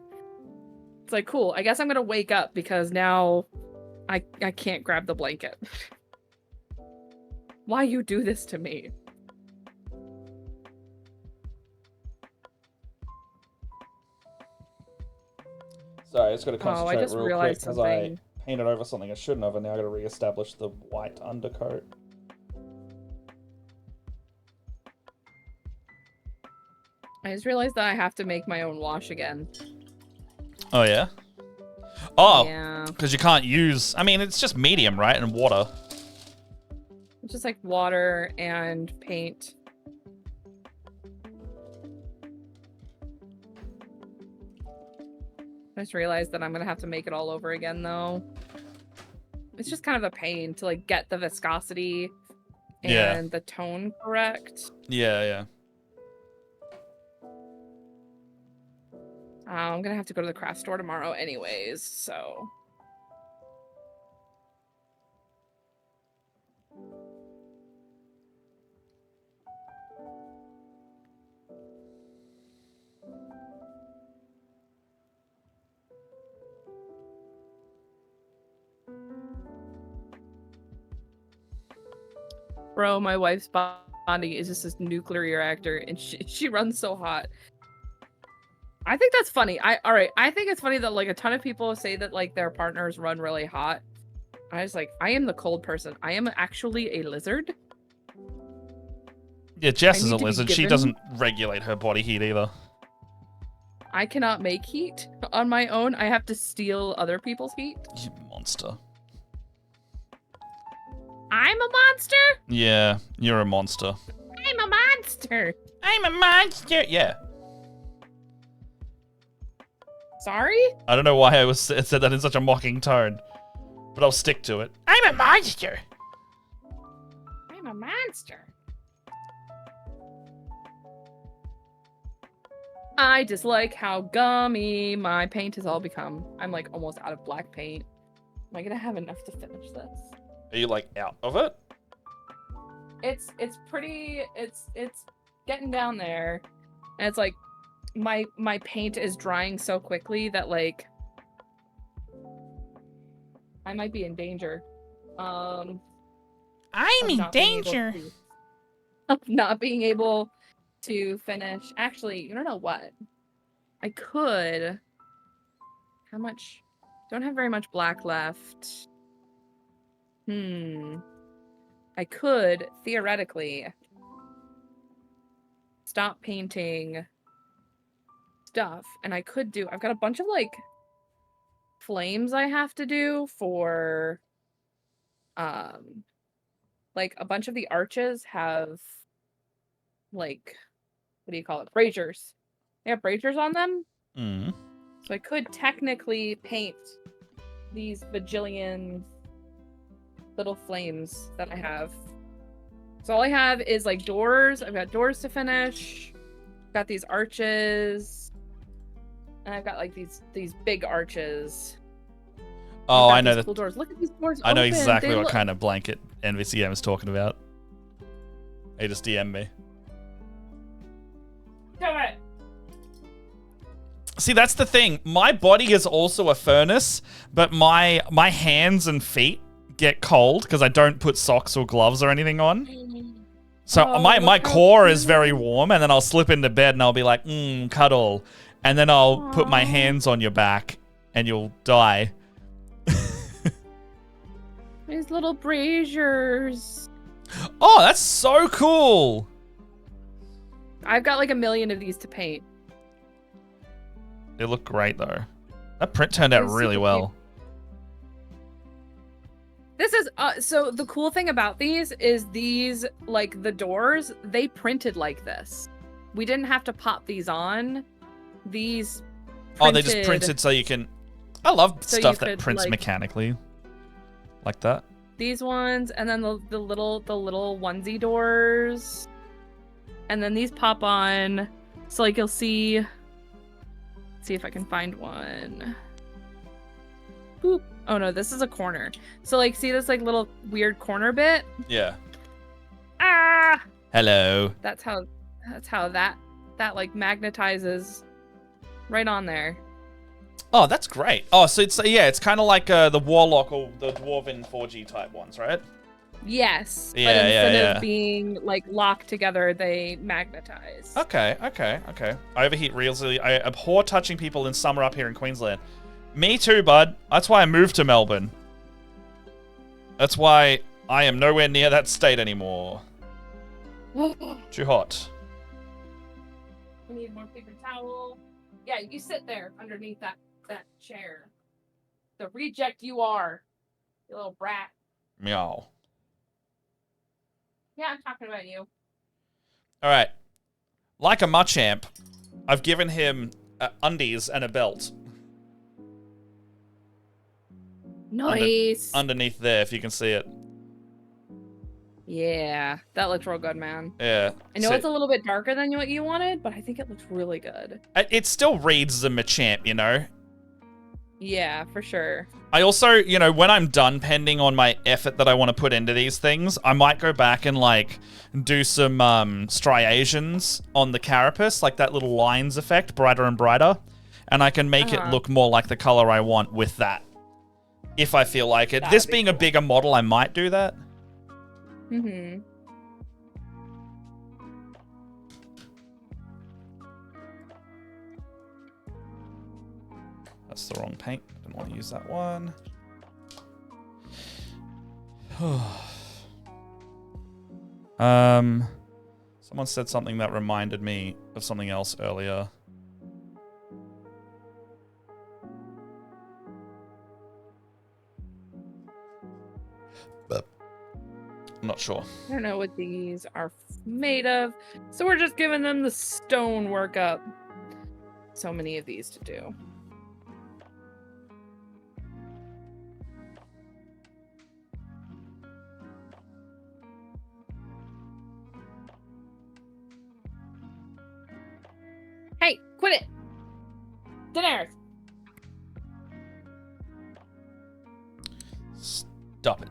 It's like, cool, I guess I'm gonna wake up because now I can't grab the blanket. Why you do this to me? Sorry, I just got to concentrate I just real quick because I painted over something I shouldn't have, and now I got to re-establish the white undercoat. I just realized that I have to make my own wash again. Oh, yeah? Oh, yeah. Because you can't use... I mean, it's just medium, right? And water. It's just like water and paint. I just realized that I'm going to have to make it all over again, though. It's just kind of a pain to, like, get the viscosity and the tone correct. Yeah, yeah. I'm gonna have to go to the craft store tomorrow anyways, so... Bro, my wife's body is just this nuclear reactor, and she runs so hot. I think that's funny. I think it's funny that like a ton of people say that like their partners run really hot. I was like, I am the cold person. I am actually a lizard. Yeah, Jess is a lizard. She doesn't regulate her body heat either. I cannot make heat on my own. I have to steal other people's heat. You monster. I'm a monster? Yeah, you're a monster. I'm a monster. I'm a monster. Yeah. Sorry? I don't know why I said that in such a mocking tone, but I'll stick to it. I'm a monster. I'm a monster. I dislike how gummy my paint has all become. I'm like almost out of black paint. Am I gonna have enough to finish this? Are you like out of it? It's pretty. It's getting down there, and it's like. My paint is drying so quickly that like I might be in danger. I'm in danger of not being able to finish. Actually, you don't know what? I could. How much? Don't have very much black left. I could theoretically stop painting stuff, and I could do... I've got a bunch of, like, flames I have to do for, like, a bunch of the arches have, like, what do you call it? Braziers. They have braziers on them. So I could technically paint these bajillion little flames that I have. So all I have is, like, doors. I've got doors to finish. I've got these arches. And I've got like these big arches. Oh, I know that. Cool doors. Look at these doors. I know exactly what kind of blanket NVCM is talking about. He just DM me. Do it. See, that's the thing. My body is also a furnace, but my hands and feet get cold because I don't put socks or gloves or anything on. So my core is very warm, and then I'll slip into bed and I'll be like, cuddle. and then I'll put my hands on your back, and you'll die. These little braziers. Oh, that's so cool. I've got like 1 million of these to paint. They look great though. That print turned out really well. This is so the cool thing about these is these, like the doors, they printed like this. We didn't have to pop these on. These printed, oh, they just printed so you can. I love stuff that prints mechanically, like that. These ones, and then the little onesie doors, and then these pop on. So like you'll see. Let's see if I can find one. Boop. Oh no, this is a corner. So like, see this like little weird corner bit? Yeah. Ah. Hello. That's how that like magnetizes right on there. Oh, that's great. Oh, so it's kind of like the Warlock or the Dwarven 4G type ones, right? Yes. Yeah, but instead of being like locked together, they magnetize. Okay. I overheat easily. I abhor touching people in summer up here in Queensland. Me too, bud. That's why I moved to Melbourne. That's why I am nowhere near that state anymore. Too hot. I need more paper towel. Yeah, you sit there underneath that chair. The reject you are. You little brat. Meow. Yeah, I'm talking about you. Alright. Like a Machamp, I've given him undies and a belt. Nice. Underneath there, if you can see it. Yeah, that looks real good, man. Yeah. I know it's a little bit darker than what you wanted, but I think it looks really good. It still reads the Machamp, you know? Yeah, for sure. I also, you know, when I'm done pending on my effort that I want to put into these things, I might go back and, like, do some striations on the carapace, like that little lines effect, brighter and brighter. And I can make it look more like the color I want with that. If I feel like it. This being a bigger model, I might do that. Mm-hmm. That's the wrong paint. Didn't want to use that one. Someone said something that reminded me of something else earlier. I'm not sure. I don't know what these are made of, so we're just giving them the stone workup. So many of these to do. Hey, quit it! Daenerys! Stop it.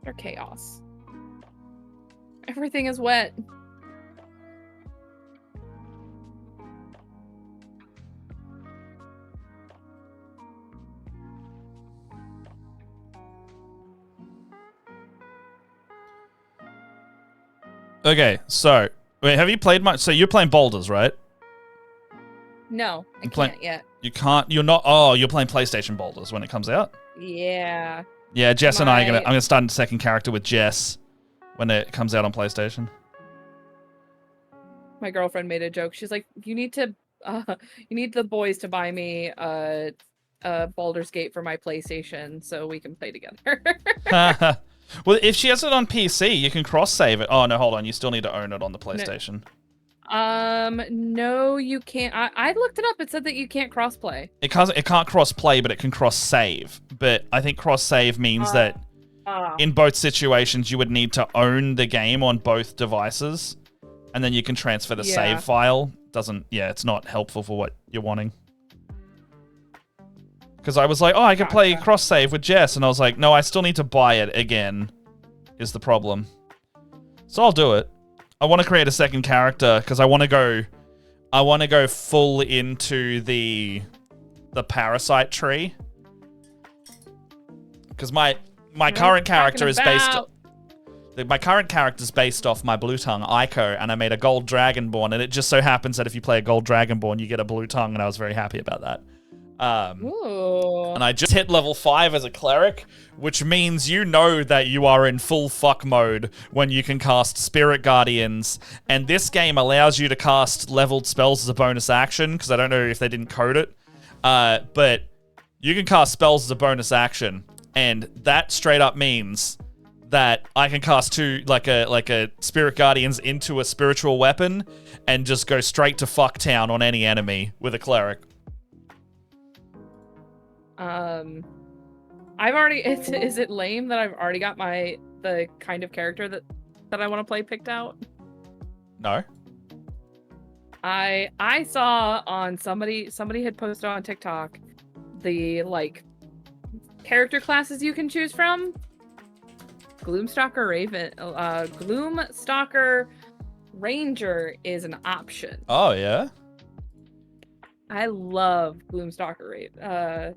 They're chaos. Everything is wet. Okay, so wait, have you played much? So you're playing Boulders, right? No, I can't yet. You can't. You're not. Oh, you're playing PlayStation Boulders when it comes out. Yeah. Yeah, Jess and I are I'm gonna start a second character with Jess when it comes out on PlayStation. My girlfriend made a joke. She's like, "You need the boys to buy me a Baldur's Gate for my PlayStation so we can play together." Well, if she has it on PC, you can cross save it. Oh no, hold on. You still need to own it on the PlayStation. No, you can't. I looked it up. It said that you can't cross-play. It can't cross-play, but it can cross-save. But I think cross-save means that in both situations, you would need to own the game on both devices, and then you can transfer the save file. It's not helpful for what you're wanting. Because I was like, oh, I can play cross-save with Jess, and I was like, no, I still need to buy it again, is the problem. So I'll do it. I want to create a second character because I want to go full into the parasite tree. Because my my current character is based. My current character is based off my blue tongue, Aiko, and I made a gold dragonborn, and it just so happens that if you play a gold dragonborn, you get a blue tongue, and I was very happy about that. And I just hit level 5 as a cleric, which means you know that you are in full fuck mode when you can cast Spirit Guardians, and this game allows you to cast leveled spells as a bonus action, because I don't know if they didn't code it, but you can cast spells as a bonus action, and that straight up means that I can cast two, like a Spirit Guardians into a spiritual weapon and just go straight to fucktown on any enemy with a cleric. I've already, is it lame that I've already got the kind of character that I want to play picked out? No. I saw on somebody had posted on TikTok the like character classes you can choose from. Gloomstalker Ranger is an option. Oh yeah. I love Gloomstalker I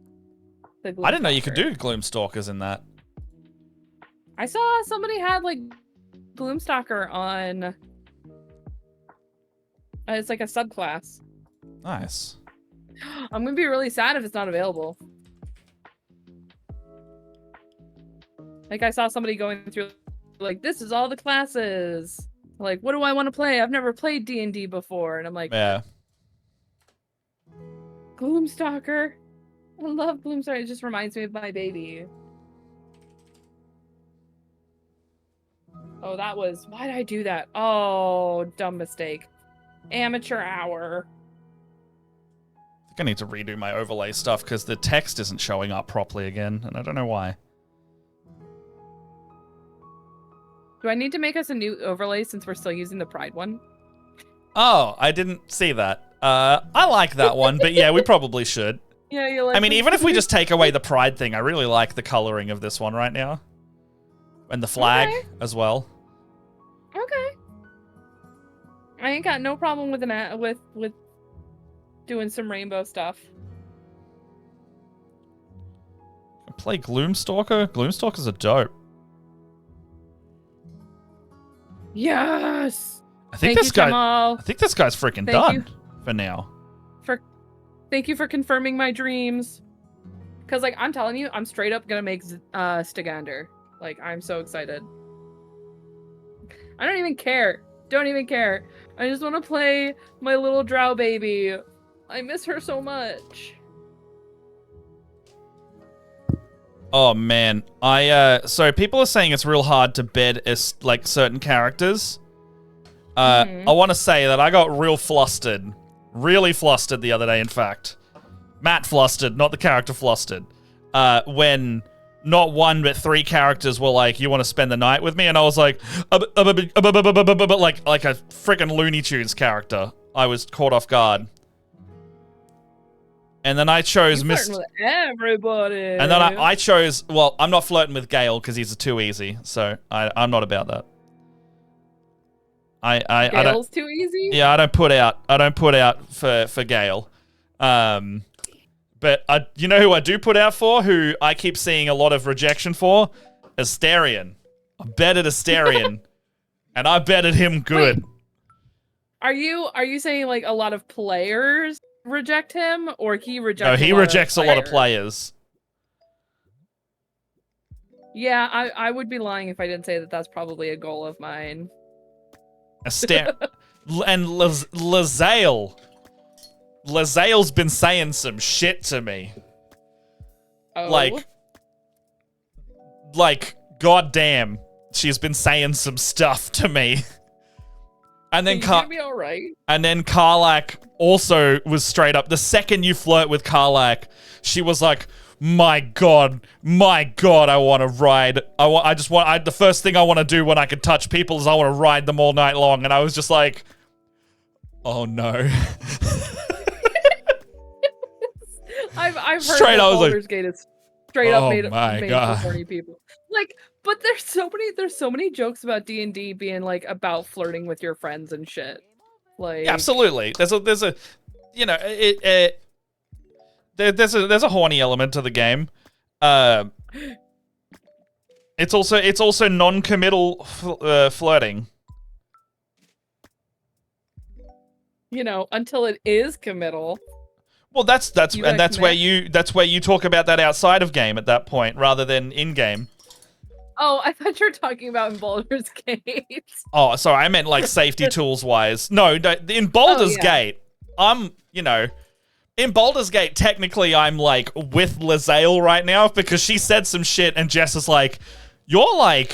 didn't know you could do Gloomstalkers in that. I saw somebody had like Gloomstalker on. It's like a subclass. Nice. I'm gonna be really sad if it's not available. Like I saw somebody going through, like, this is all the classes. Like, what do I want to play? I've never played D&D before, and I'm like, yeah. Gloomstalker. I love Gloomstalker. It just reminds me of my baby. Oh, that was... Why did I do that? Oh, dumb mistake. Amateur hour. I think I need to redo my overlay stuff because the text isn't showing up properly again, and I don't know why. Do I need to make us a new overlay since we're still using the Pride one? Oh, I didn't see that. I like that one, but yeah, we probably should. Yeah, you like. I mean, even if we just take away the Pride thing, I really like the coloring of this one right now, and the flag as well. Okay. I ain't got no problem with with doing some rainbow stuff. Play Gloomstalker. Gloomstalkers are dope. Yes. I think this guy's freaking done for now. Thank you for confirming my dreams. Cause like I'm telling you, I'm straight up gonna make Stegander. Like I'm so excited. I don't even care. Don't even care. I just want to play my little drow baby. I miss her so much. Oh man, so people are saying it's real hard to bed as like certain characters. I want to say that I got really flustered the other day. In fact, Matt flustered, not the character flustered. When not one but 3 characters were like, "You want to spend the night with me?" And I was like, like a freaking Looney Tunes character. I was caught off guard. And then I chose flirting with everybody. And then I chose. Well, I'm not flirting with Gale because he's too easy. So I'm not about that. Gale's too easy. Yeah, I don't put out for Gale. But you know who I do put out for? Who I keep seeing a lot of rejection for? Asterion. I betted Asterion, and I betted him good. Wait, are you saying like a lot of players reject him, or he rejects? No, he rejects a lot of players. Yeah, I would be lying if I didn't say that that's probably a goal of mine. And Lae'zel. Lae'zel's been saying some shit to me. Oh. Like, goddamn, she's been saying some stuff to me. And then be all right. And then Karlach also was straight up. The second you flirt with Karlach, she was like, my god, I want to ride. The first thing I want to do when I can touch people is I want to ride them all night long. And I was just like, oh no. I've heard that Baldur's Gate is straight up made for horny people. Like, but there's so many jokes about D&D being like about flirting with your friends and shit. Like, yeah, absolutely. There's a you know, there's a horny element to the game. It's also non-committal flirting. You know, until it is committal. Well, that's where you talk about that outside of game at that point rather than in game. Oh, I thought you were talking about in Baldur's Gate. Oh, sorry, I meant like safety tools wise. No, in Baldur's Gate, in Baldur's Gate, technically I'm like with Lae'zel right now because she said some shit and Jess is like, you're really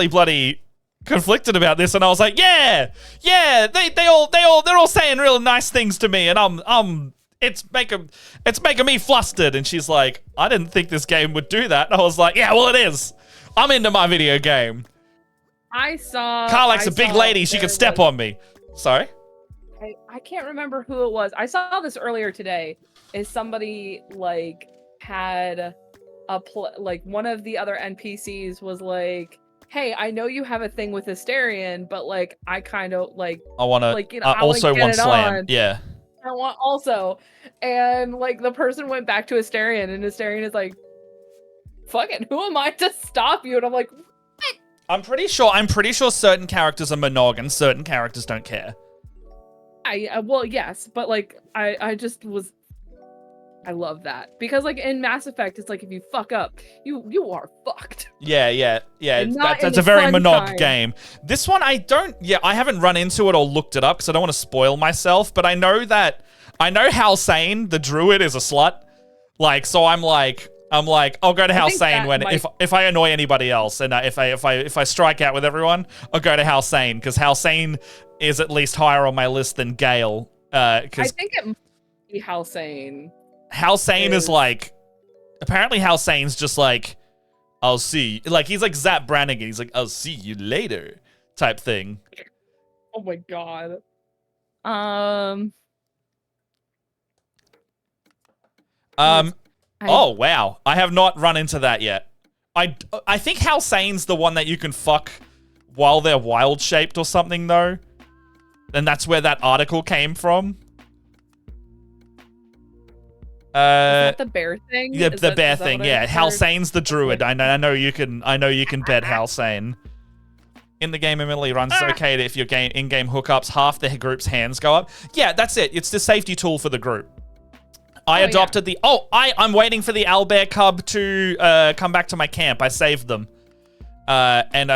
bloody conflicted about this, and I was like, yeah, they're all saying really nice things to me, and it's making me flustered. And she's like, I didn't think this game would do that. And I was like, yeah, well, it is. I'm into my video game. Karlach's a big lady. She can step on me. Sorry? I can't remember who it was. I saw this earlier today. Is somebody like had one of the other NPCs was like, hey, I know you have a thing with Asterion, but like I kind of like I want to like, I also want Slam. On. Yeah. I want also. And like the person went back to Asterion and Asterion is like, fucking who am I to stop you? And I'm like, what? I'm pretty sure certain characters are monog and certain characters don't care. Well, yes, but like I just was, I love that because like in Mass Effect, it's like if you fuck up, you are fucked. Yeah. That's a very monog game. This one I haven't run into it or looked it up because I don't want to spoil myself. But I know Halsane, the druid, is a slut. Like, so I'm like, I'll go to Halsane when if I annoy anybody else, and if I strike out with everyone, I'll go to Halsane because Halsane is at least higher on my list than Gale. I think it might be Halsane. Halsane is like, apparently Halsane's just like, I'll see, like he's like Zap Brannigan. He's like, I'll see you later, type thing. Oh my god. Oh wow, I have not run into that yet. I think Halsane's the one that you can fuck while they're wild shaped or something though, and that's where that article came from. Is that the bear thing? Yeah, the bear thing. Yeah, Halsane's the druid. I know you can bed Halsane. In the game, Emily runs okay if your in-game hookups, half the group's hands go up. Yeah, that's it. It's the safety tool for the group. I adopted I'm waiting for the owlbear cub to come back to my camp. I saved them. And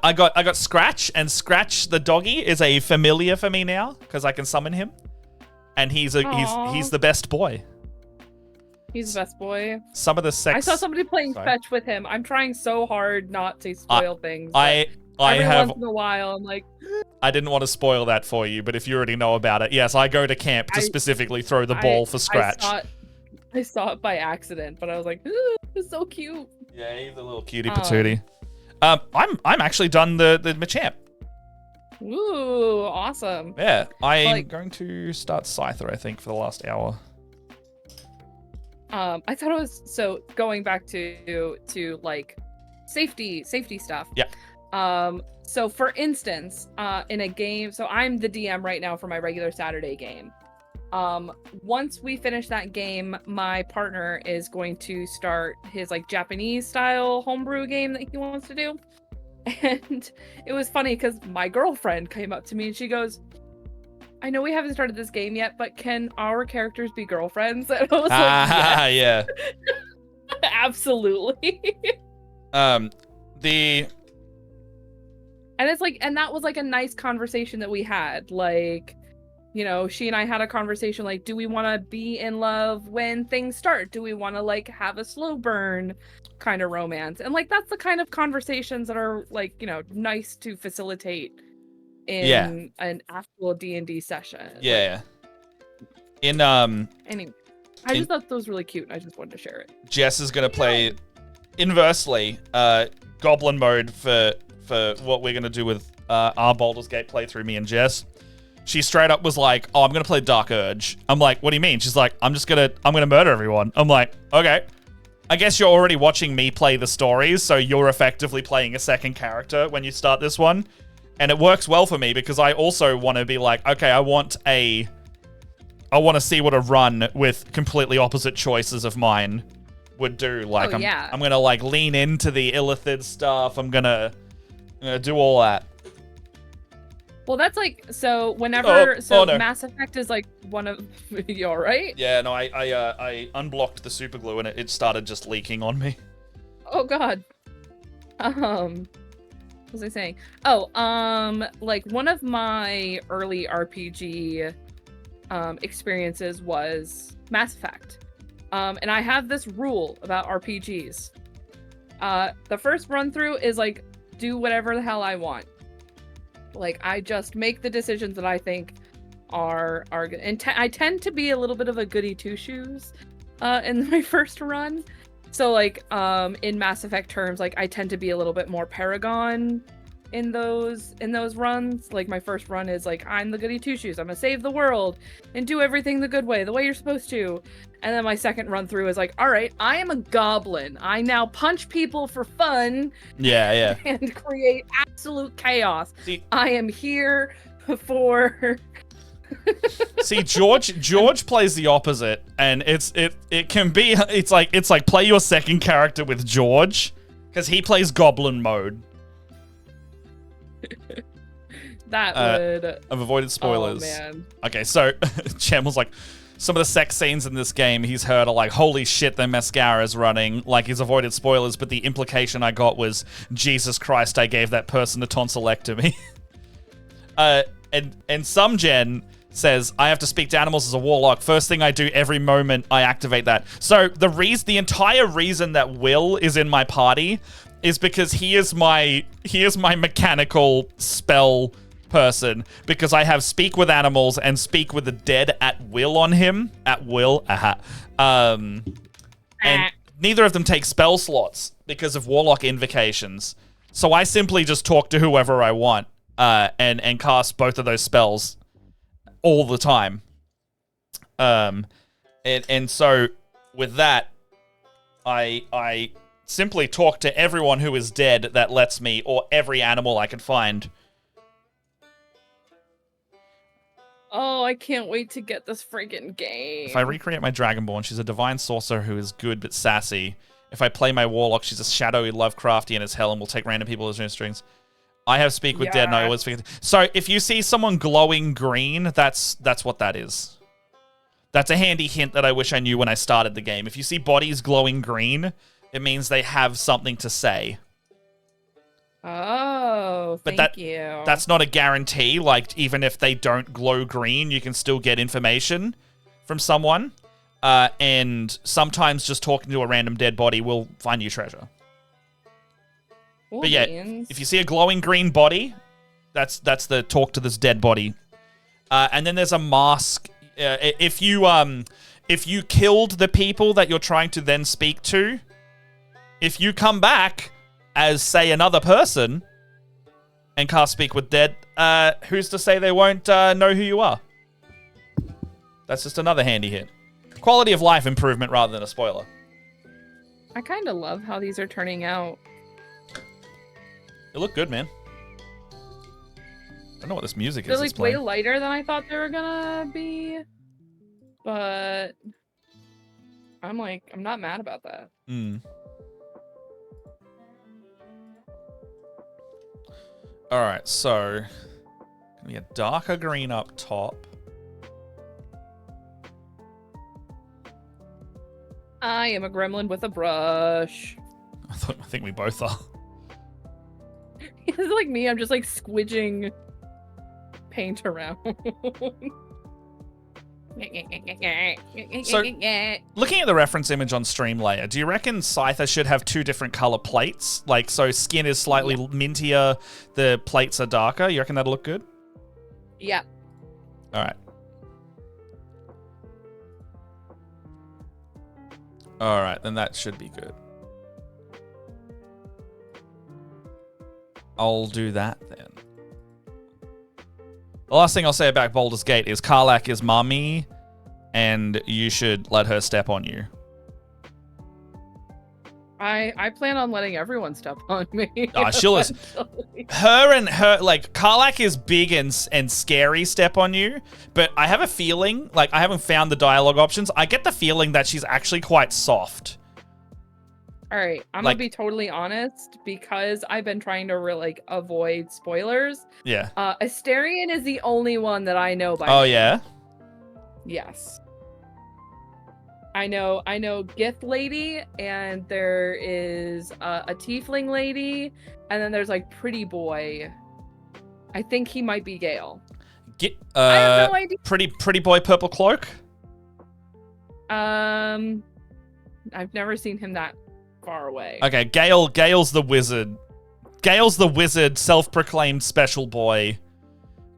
I got Scratch, and Scratch the doggy is a familiar for me now because I can summon him. And he's the best boy. He's the best boy. Some of the sex. I saw somebody playing fetch with him. I'm trying so hard not to spoil things. Every once in a while, I'm like. I didn't want to spoil that for you, but if you already know about it, yes, I go to camp to specifically throw the ball for Scratch. I saw it by accident, but I was like, it's so cute. Yeah, he's a little cutie patootie. I'm actually done the Machamp. Ooh, awesome. Yeah, I'm going to start Scyther, I think, for the last hour. I thought it was, so going back to like safety stuff. Yeah. So for instance, in a game, so I'm the DM right now for my regular Saturday game. Once we finish that game, my partner is going to start his like Japanese style homebrew game that he wants to do. And it was funny because my girlfriend came up to me and she goes, I know we haven't started this game yet, but can our characters be girlfriends? And I was like, yes. Yeah. Absolutely. And it's like, and that was like a nice conversation that we had. Like, you know, she and I had a conversation like, do we want to be in love when things start? Do we want to like have a slow burn kind of romance? And like, that's the kind of conversations that are like, you know, nice to facilitate in an actual D&D session. Yeah. Like, anyway, I just thought that was really cute and I just wanted to share it. Jess is going to play inversely goblin mode for what we're going to do with our Baldur's Gate playthrough, me and Jess. She straight up was like, oh, I'm going to play Dark Urge. I'm like, what do you mean? She's like, I'm going to murder everyone. I'm like, okay. I guess you're already watching me play the stories, so you're effectively playing a second character when you start this one. And it works well for me because I also want to be like, okay, I want to see what a run with completely opposite choices of mine would do. Like, Oh, I'm yeah. gonna like lean into the illithid stuff. I'm gonna do all that. Well, that's like, so whenever, no. Mass Effect is like one of, you all right? Yeah, no, I unblocked the super glue and it started just leaking on me. Oh God. What was I saying? Oh, like one of my early RPG experiences was Mass Effect. And I have this rule about RPGs. The first run through is like, do whatever the hell I want. Like, I just make the decisions that I think are good. And I tend to be a little bit of a goody two-shoes in my first run. So, like, in Mass Effect terms, like, I tend to be a little bit more Paragon in those runs. Like, my first run is like, I'm the goody two-shoes. I'm gonna save the world and do everything the good way, the way you're supposed to. And then my second run through is like, all right, I am a goblin. I now punch people for fun. Yeah. And create absolute chaos. See, I am here for. See, George plays the opposite, and it can be it's like play your second character with George, because he plays goblin mode. That would. I've avoided spoilers. Oh man. Okay, so Chem was like, some of the sex scenes in this game he's heard are like, holy shit, the mascara's running. Like, he's avoided spoilers, but the implication I got was, Jesus Christ, I gave that person a tonsillectomy. And some Gen says, I have to speak to animals as a warlock. First thing I do every moment, I activate that. So the entire reason that Will is in my party is because he is my mechanical spell person, because I have speak with animals and speak with the dead at will on him. At will. And neither of them take spell slots because of warlock invocations. So I simply just talk to whoever I want and cast both of those spells all the time. And so with that, I simply talk to everyone who is dead that lets me, or every animal I can find. Oh, I can't wait to get this friggin' game. If I recreate my Dragonborn, she's a divine sorcerer who is good but sassy. If I play my Warlock, she's a shadowy Lovecraftian as hell and will take random people as new strings. I have speak with dead and I always forget. So if you see someone glowing green, that's what that is. That's a handy hint that I wish I knew when I started the game. If you see bodies glowing green, it means they have something to say. Oh, thank you. That's not a guarantee. Like, even if they don't glow green, you can still get information from someone. And sometimes just talking to a random dead body will find you treasure. Cool but yeah, beans. if you see a glowing green body, that's the talk to this dead body. And then there's a mask. If you killed the people that you're trying to then speak to, if you come back as, say, another person and cast Speak with Dead, who's to say they won't know who you are? That's just another handy hit. Quality of life improvement rather than a spoiler. I kind of love how these are turning out. They look good, man. I don't know what this music They're is. like way lighter than I thought they were gonna be. But I'm not mad about that. Alright, so gonna be a darker green up top. I am a gremlin with a brush. I think we both are. It's like me, I'm just like squidging paint around. So, looking at the reference image on Streamlayer, do you reckon Scyther should have two different color plates? Like, so skin is slightly mintier, the plates are darker? You reckon that'll look good? Yeah. Alright. Alright, then that should be good. I'll do that then. The last thing I'll say about Baldur's Gate is Karlach is mommy, and you should let her step on you. I plan on letting everyone step on me. She'll her like Karlach is big and scary step on you, but I have a feeling, like, I haven't found the dialogue options. I get the feeling that she's actually quite soft. All right, I'm gonna be totally honest because I've been trying to avoid spoilers. Yeah. Asterion is the only one that I know by Oh name. yeah. Yes. I know Gith Lady, and there is a Tiefling Lady, and then there's like Pretty Boy. I think he might be Gale. I have no idea. Pretty Boy Purple Cloak? I've never seen him that far away. Okay, Gale's the wizard. Gale's the wizard, self-proclaimed special boy.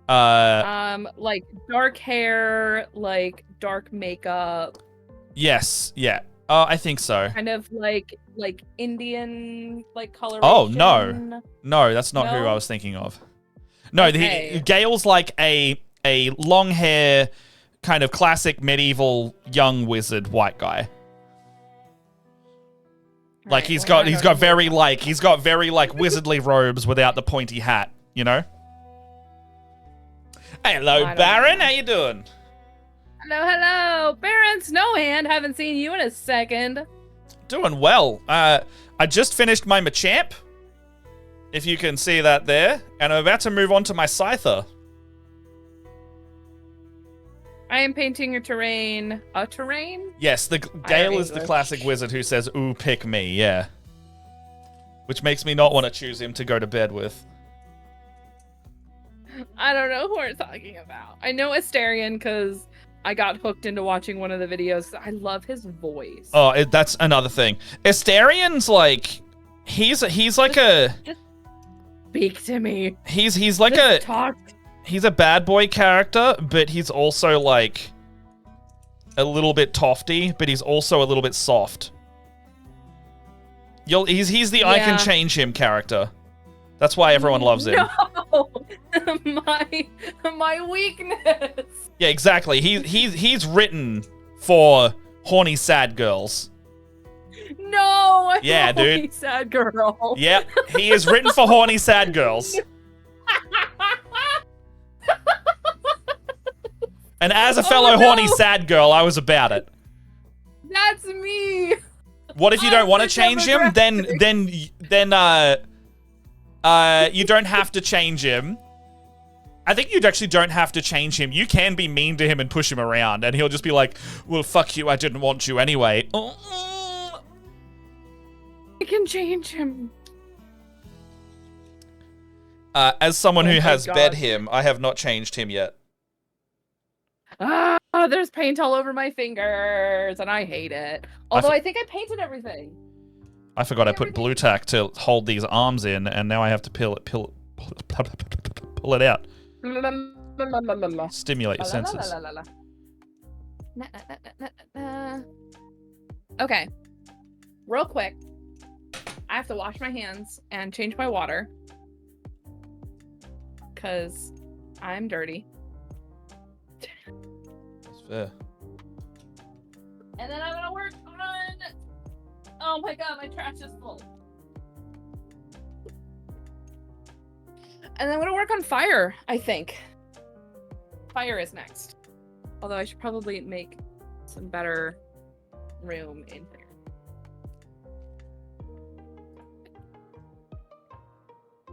Like dark hair, like dark makeup. Yes, yeah. I think so. Kind of like Indian coloration. Oh no, that's not who I was thinking of. No, okay. Gale's like a long hair, kind of classic medieval young wizard white guy. Like he's got very wizardly robes without the pointy hat, you know? Hello, Baron. How you doing? Hello. Baron Snowhand. Haven't seen you in a second. Doing well. I just finished my Machamp, if you can see that there, and I'm about to move on to my Scyther. I am painting a terrain. A terrain? Yes, Gale is the classic wizard who says, "Ooh, pick me," yeah. Which makes me not want to choose him to go to bed with. I don't know who we're talking about. I know Asterion because I got hooked into watching one of the videos. I love his voice. Oh, that's another thing. Asterion's like, he's like just speak to me. He's like just talk. He's a bad boy character, but he's also like a little bit tofty, but he's also a little bit soft. He's the I can change him character. That's why everyone loves him. No, my weakness. Yeah, exactly. He's written for horny sad girls. No. Yeah, dude. Horny sad girl. Yep, he is written for horny sad girls. And as a fellow horny sad girl, I was about it. That's me. What if you don't want to change him? Then you don't have to change him. I think you actually don't have to change him. You can be mean to him and push him around, and he'll just be like, "Well, fuck you. I didn't want you anyway." I can change him. As someone who has bed him, I have not changed him yet. There's paint all over my fingers, and I hate it. Although I think I painted everything. I forgot I put blue tack to hold these arms in, and now I have to pull it out. Stimulate your senses. Okay. Real quick. I have to wash my hands and change my water. Because I'm dirty. That's fair. And then I'm gonna work on... Oh my god, my trash is full. And I'm gonna work on fire, I think. Fire is next. Although I should probably make some better room in here.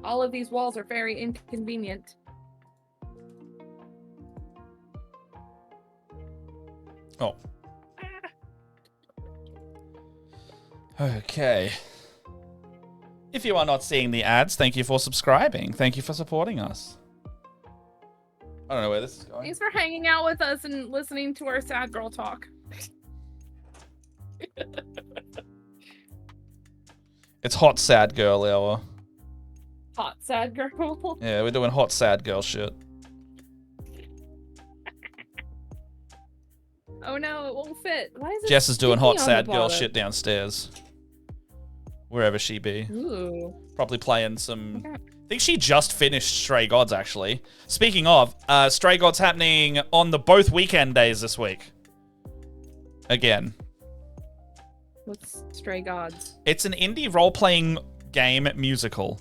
All of these walls are very inconvenient. Oh. Okay. If you are not seeing the ads, thank you for subscribing. Thank you for supporting us. I don't know where this is going. Thanks for hanging out with us and listening to our sad girl talk. It's hot sad girl hour. Hot sad girl? Yeah, we're doing hot sad girl shit. Oh no, it won't fit. Why is it Jess is doing hot sad girl bottom? shit downstairs. Wherever she be. Ooh. Probably playing some... I think she just finished Stray Gods, actually. Speaking of, Stray Gods happening on the both weekend days this week. Again. What's Stray Gods? It's an indie role-playing game musical.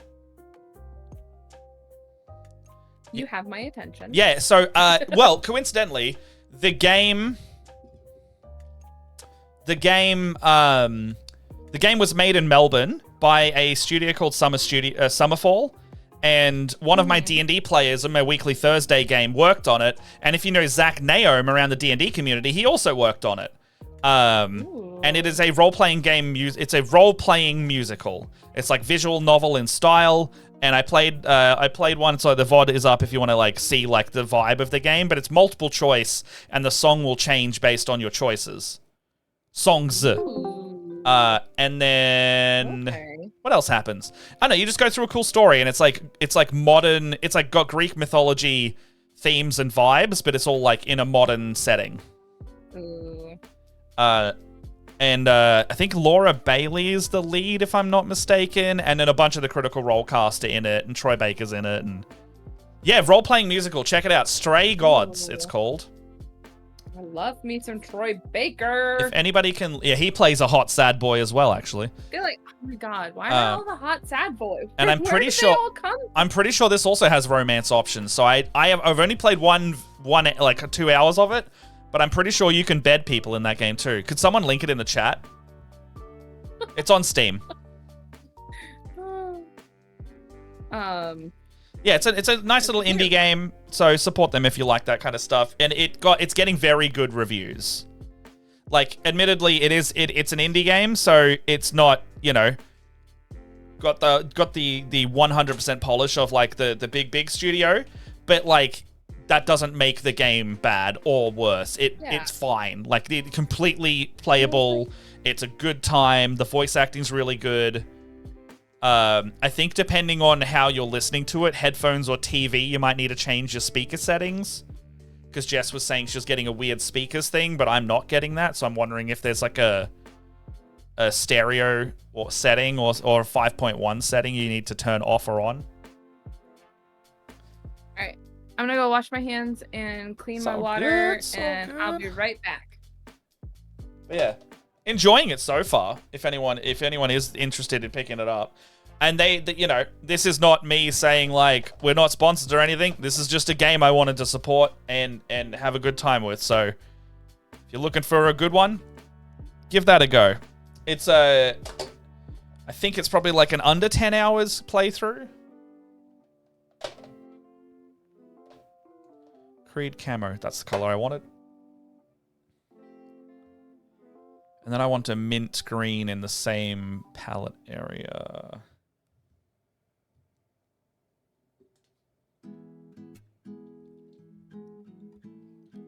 You have my attention. Yeah, so, well, coincidentally, the game The game was made in Melbourne by a studio called Summerfall, and one of my D&D players in my weekly Thursday game worked on it. And if you know Zach Naom around the D&D community, he also worked on it. And it is a role-playing game. It's a role-playing musical. It's like visual novel in style. And I played one, so the VOD is up if you want to like see like the vibe of the game. But it's multiple choice, and the song will change based on your choices. Songs. And then what else happens? I don't know. You just go through a cool story, and it's like modern. It's like got Greek mythology themes and vibes, but it's all like in a modern setting. And I think Laura Bailey is the lead, if I'm not mistaken, and then a bunch of the Critical Role cast are in it, and Troy Baker's in it, and yeah, role-playing musical. Check it out, Stray Gods. It's called. I love me some Troy Baker. If anybody can, yeah, he plays a hot sad boy as well, actually. I feel like, oh my god, why are all the hot sad boys? And I'm pretty sure this also has romance options. So I've only played one like 2 hours of it, but I'm pretty sure you can bed people in that game too. Could someone link it in the chat? It's on Steam. Yeah, it's a nice little indie game, so support them if you like that kind of stuff. And it's getting very good reviews. Like, admittedly, it's an indie game, so it's not, you know, got the 100% polish of like the big studio, but like that doesn't make the game bad or worse. It's fine. Like, it's completely playable. It's a good time. The voice acting's really good. I think depending on how you're listening to it, headphones or TV, you might need to change your speaker settings. Because Jess was saying she was getting a weird speakers thing, but I'm not getting that. So I'm wondering if there's like a stereo or setting or a 5.1 setting you need to turn off or on. Alright. I'm gonna go wash my hands and clean my water, and I'll be right back. But yeah. Enjoying it so far, if anyone is interested in picking it up. And they you know, this is not me saying like we're not sponsored or anything. This is just a game I wanted to support and have a good time with. So if you're looking for a good one, give that a go. It's I think it's probably like an under 10 hours playthrough. Creed camo, that's the color I wanted. And then I want a mint green in the same palette area.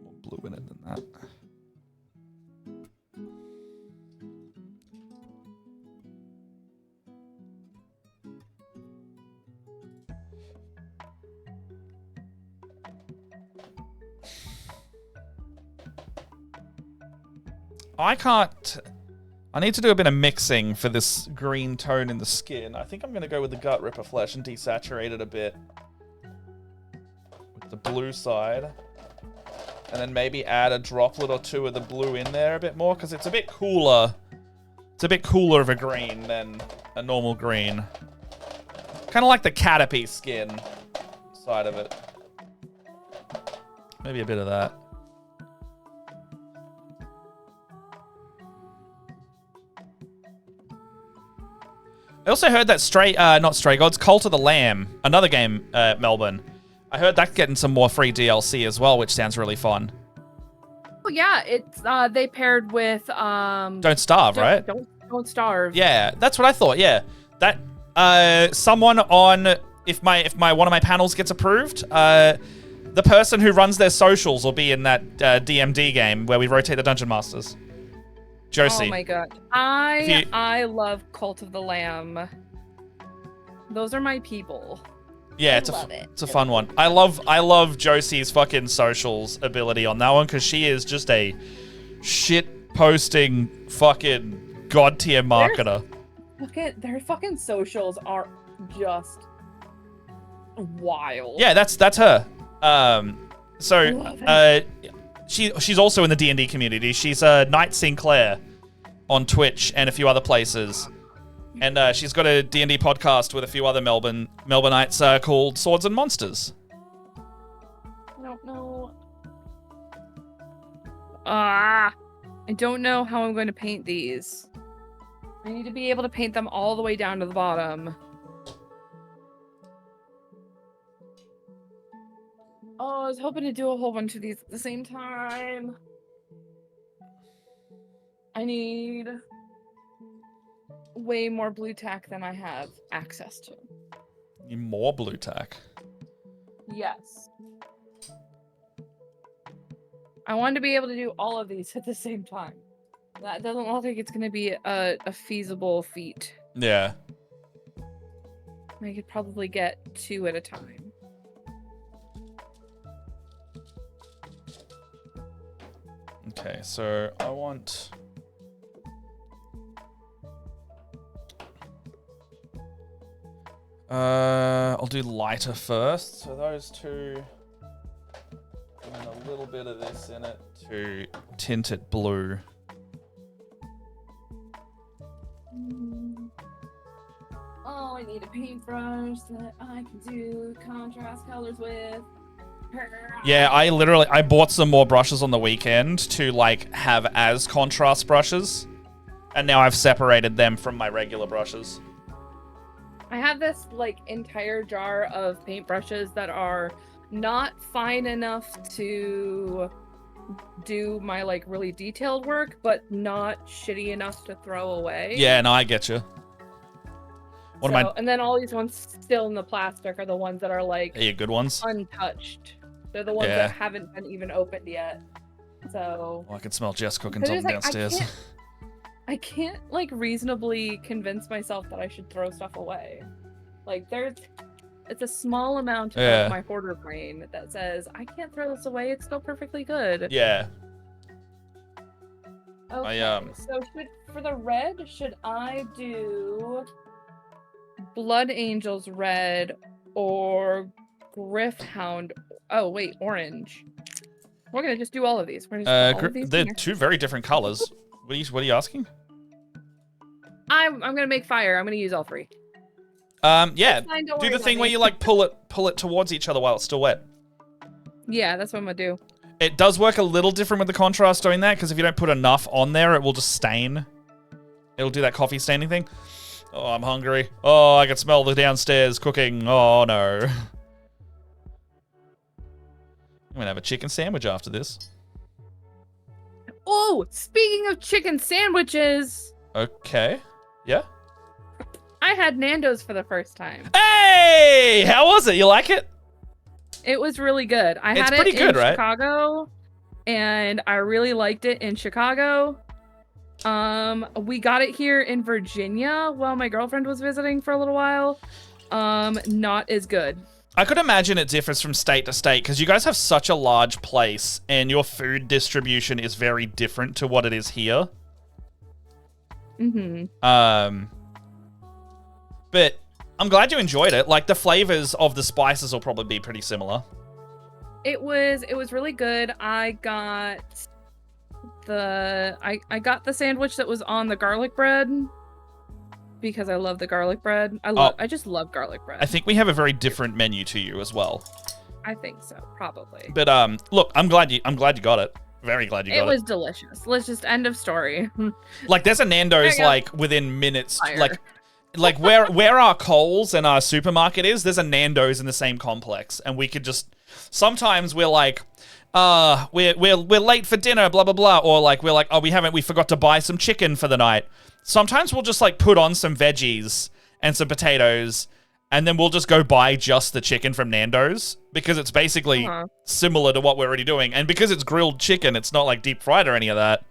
More blue in it than that. I need to do a bit of mixing for this green tone in the skin. I think I'm going to go with the Gut Ripper Flesh and desaturate it a bit with the blue side. And then maybe add a droplet or two of the blue in there a bit more, because it's a bit cooler. It's a bit cooler of a green than a normal green. Kind of like the Caterpie skin side of it. Maybe a bit of that. I also heard that not Stray Gods, Cult of the Lamb, another game, Melbourne. I heard that's getting some more free DLC as well, which sounds really fun. Oh yeah, it's they paired with Don't Starve, right? Don't Starve. Yeah, that's what I thought. Yeah, that someone on if one of my panels gets approved, the person who runs their socials will be in that DMD game where we rotate the Dungeon Masters. Josie. Oh my god. I love Cult of the Lamb. Those are my people. Yeah, it's a fun one. I love Josie's fucking socials ability on that one, because she is just a shit posting fucking god tier marketer. Their fucking socials are just wild. Yeah, that's her. She's also in the D&D community. She's Knight Sinclair on Twitch and a few other places. And she's got a D&D podcast with a few other Melbourneites called Swords and Monsters. I don't know. I don't know how I'm going to paint these. I need to be able to paint them all the way down to the bottom. Oh, I was hoping to do a whole bunch of these at the same time. I need way more blue tack than I have access to. You need more blue tack? Yes. I wanted to be able to do all of these at the same time. That doesn't look like it's going to be a feasible feat. Yeah. I could probably get 2 at a time. Okay, so I want... I'll do lighter first. So those two... And a little bit of this in it to tint it blue. Oh, I need a paintbrush that I can do contrast colors with. Yeah, I bought some more brushes on the weekend to like have as contrast brushes. And now I've separated them from my regular brushes. I have this like entire jar of paintbrushes that are not fine enough to do my like really detailed work, but not shitty enough to throw away. Yeah, no, I get you. And then all these ones still in the plastic are the ones that are like good ones, untouched. They're the ones that haven't been even opened yet. So I can smell Jess cooking something downstairs. I can't like reasonably convince myself that I should throw stuff away. Like it's a small amount of my hoarder brain that says I can't throw this away. It's still perfectly good. Yeah. Okay. So for the red, should I do Blood Angels red or Griffhound? Oh wait, orange. We're gonna just do all of these. We're gonna all of these they're two very different colors. What are you asking? I'm gonna make fire. I'm gonna use all 3. Yeah. Do the thing where you like pull it towards each other while it's still wet. Yeah, that's what I'm gonna do. It does work a little different with the contrast doing that, because if you don't put enough on there, it will just stain. It'll do that coffee staining thing. Oh, I'm hungry. Oh, I can smell the downstairs cooking. Oh no. I'm gonna have a chicken sandwich after this. Oh, speaking of chicken sandwiches. Okay. Yeah? I had Nando's for the first time. Hey! How was it? You like it? It was really good. I had it in Chicago, and I really liked it in Chicago. We got it here in Virginia while my girlfriend was visiting for a little while. Not as good. I could imagine it differs from state to state, because you guys have such a large place, and your food distribution is very different to what it is here. Mm-hmm. But I'm glad you enjoyed it. Like, the flavors of the spices will probably be pretty similar. It was really good. I got the sandwich that was on the garlic bread because I love the garlic bread. I just love garlic bread. I think we have a very different menu to you as well. I think so, probably. But look, I'm glad you got it. Very glad you got it. It was delicious. Let's just end of story. Like, there's a Nando's like within minutes. Fire. Like where our Coles and our supermarket is, there's a Nando's in the same complex, and we could just sometimes we're like, we're late for dinner, blah blah blah, or like we're like, oh, we forgot to buy some chicken for the night. Sometimes we'll just like put on some veggies and some potatoes, and then we'll just go buy just the chicken from Nando's because it's basically similar to what we're already doing, and because it's grilled chicken, it's not like deep fried or any of that.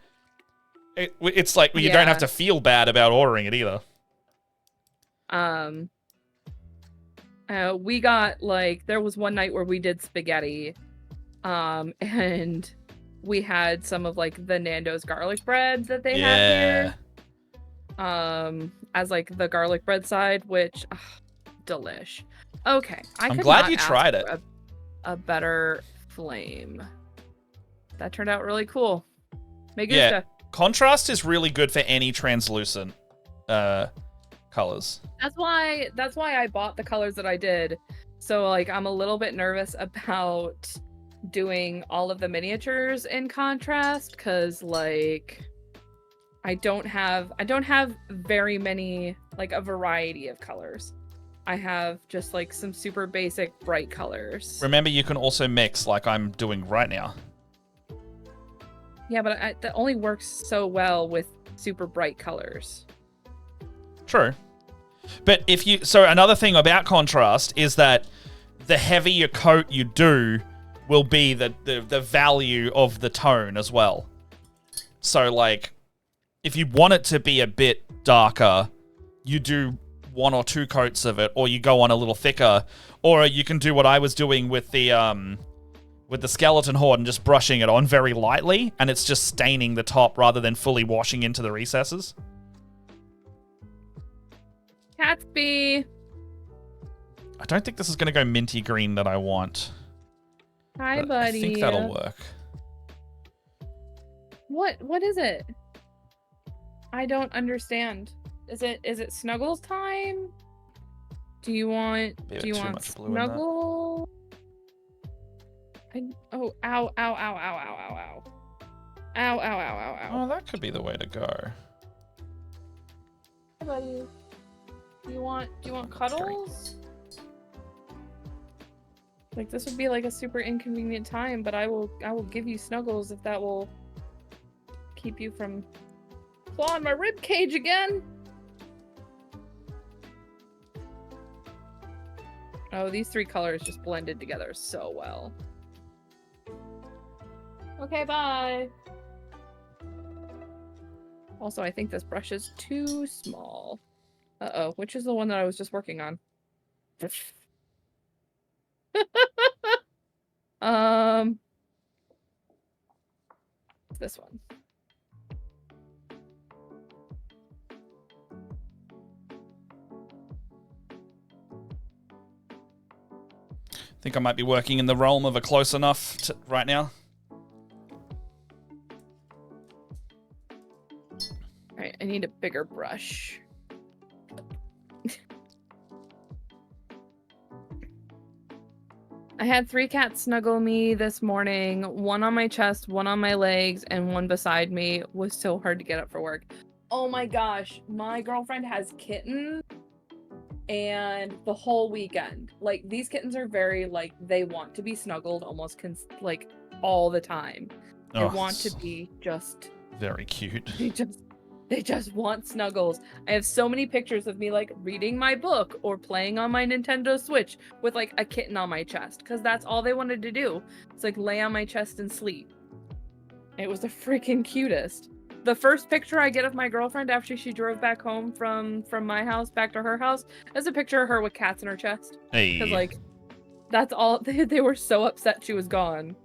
It's like you don't have to feel bad about ordering it either. We got there was one night where we did spaghetti, and we had some of the Nando's garlic bread that they have here, as the garlic bread side, which delish. Okay, I'm glad you tried it. A better flame. That turned out really cool. Me gusta. Yeah, contrast is really good for any translucent colors. That's why I bought the colors that I did. So I'm a little bit nervous about doing all of the miniatures in contrast, because I don't have very many, like a variety of colors. I have just like some super basic bright colors. Remember, you can also mix like I'm doing right now. Yeah, but that only works so well with super bright colors. True. But so another thing about contrast is that the heavier coat you do will be the value of the tone as well. So like, if you want it to be a bit darker, you do 1 or 2 coats of it, or you go on a little thicker, or you can do what I was doing with the skeleton horde and just brushing it on very lightly, and it's just staining the top rather than fully washing into the recesses. Catsby. I don't think this is going to go minty green that I want. Hi, buddy. I think that'll work. What is it? I don't understand. Is it Snuggles time? Do you want Snuggle? Oh, ow, ow, ow, ow, ow, ow, ow. Ow, ow, ow, ow, ow. Oh, that could be the way to go. Hey, buddy. Do you want cuddles? Like, this would be like a super inconvenient time, but I will give you snuggles if that will keep you from clawing my rib cage again. Oh, these 3 colors just blended together so well. Okay, bye. Also, I think this brush is too small. Uh-oh, which is the one that I was just working on? This one. I think I might be working in the realm of a close enough right now. Alright, I need a bigger brush. I had 3 cats snuggle me this morning. 1 on my chest, 1 on my legs, and 1 beside me. It was so hard to get up for work. Oh my gosh, my girlfriend has kittens, and the whole weekend, like, these kittens are very, like, they want to be snuggled almost like all the time. They want to be just very cute. They just want snuggles. I have so many pictures of me like reading my book or playing on my Nintendo Switch with like a kitten on my chest, because that's all they wanted to do. It's like lay on my chest and sleep. It was the freaking cutest. The first picture I get of my girlfriend after she drove back home from my house back to her house is a picture of her with cats in her chest. Hey. Because like, that's all. They were so upset she was gone.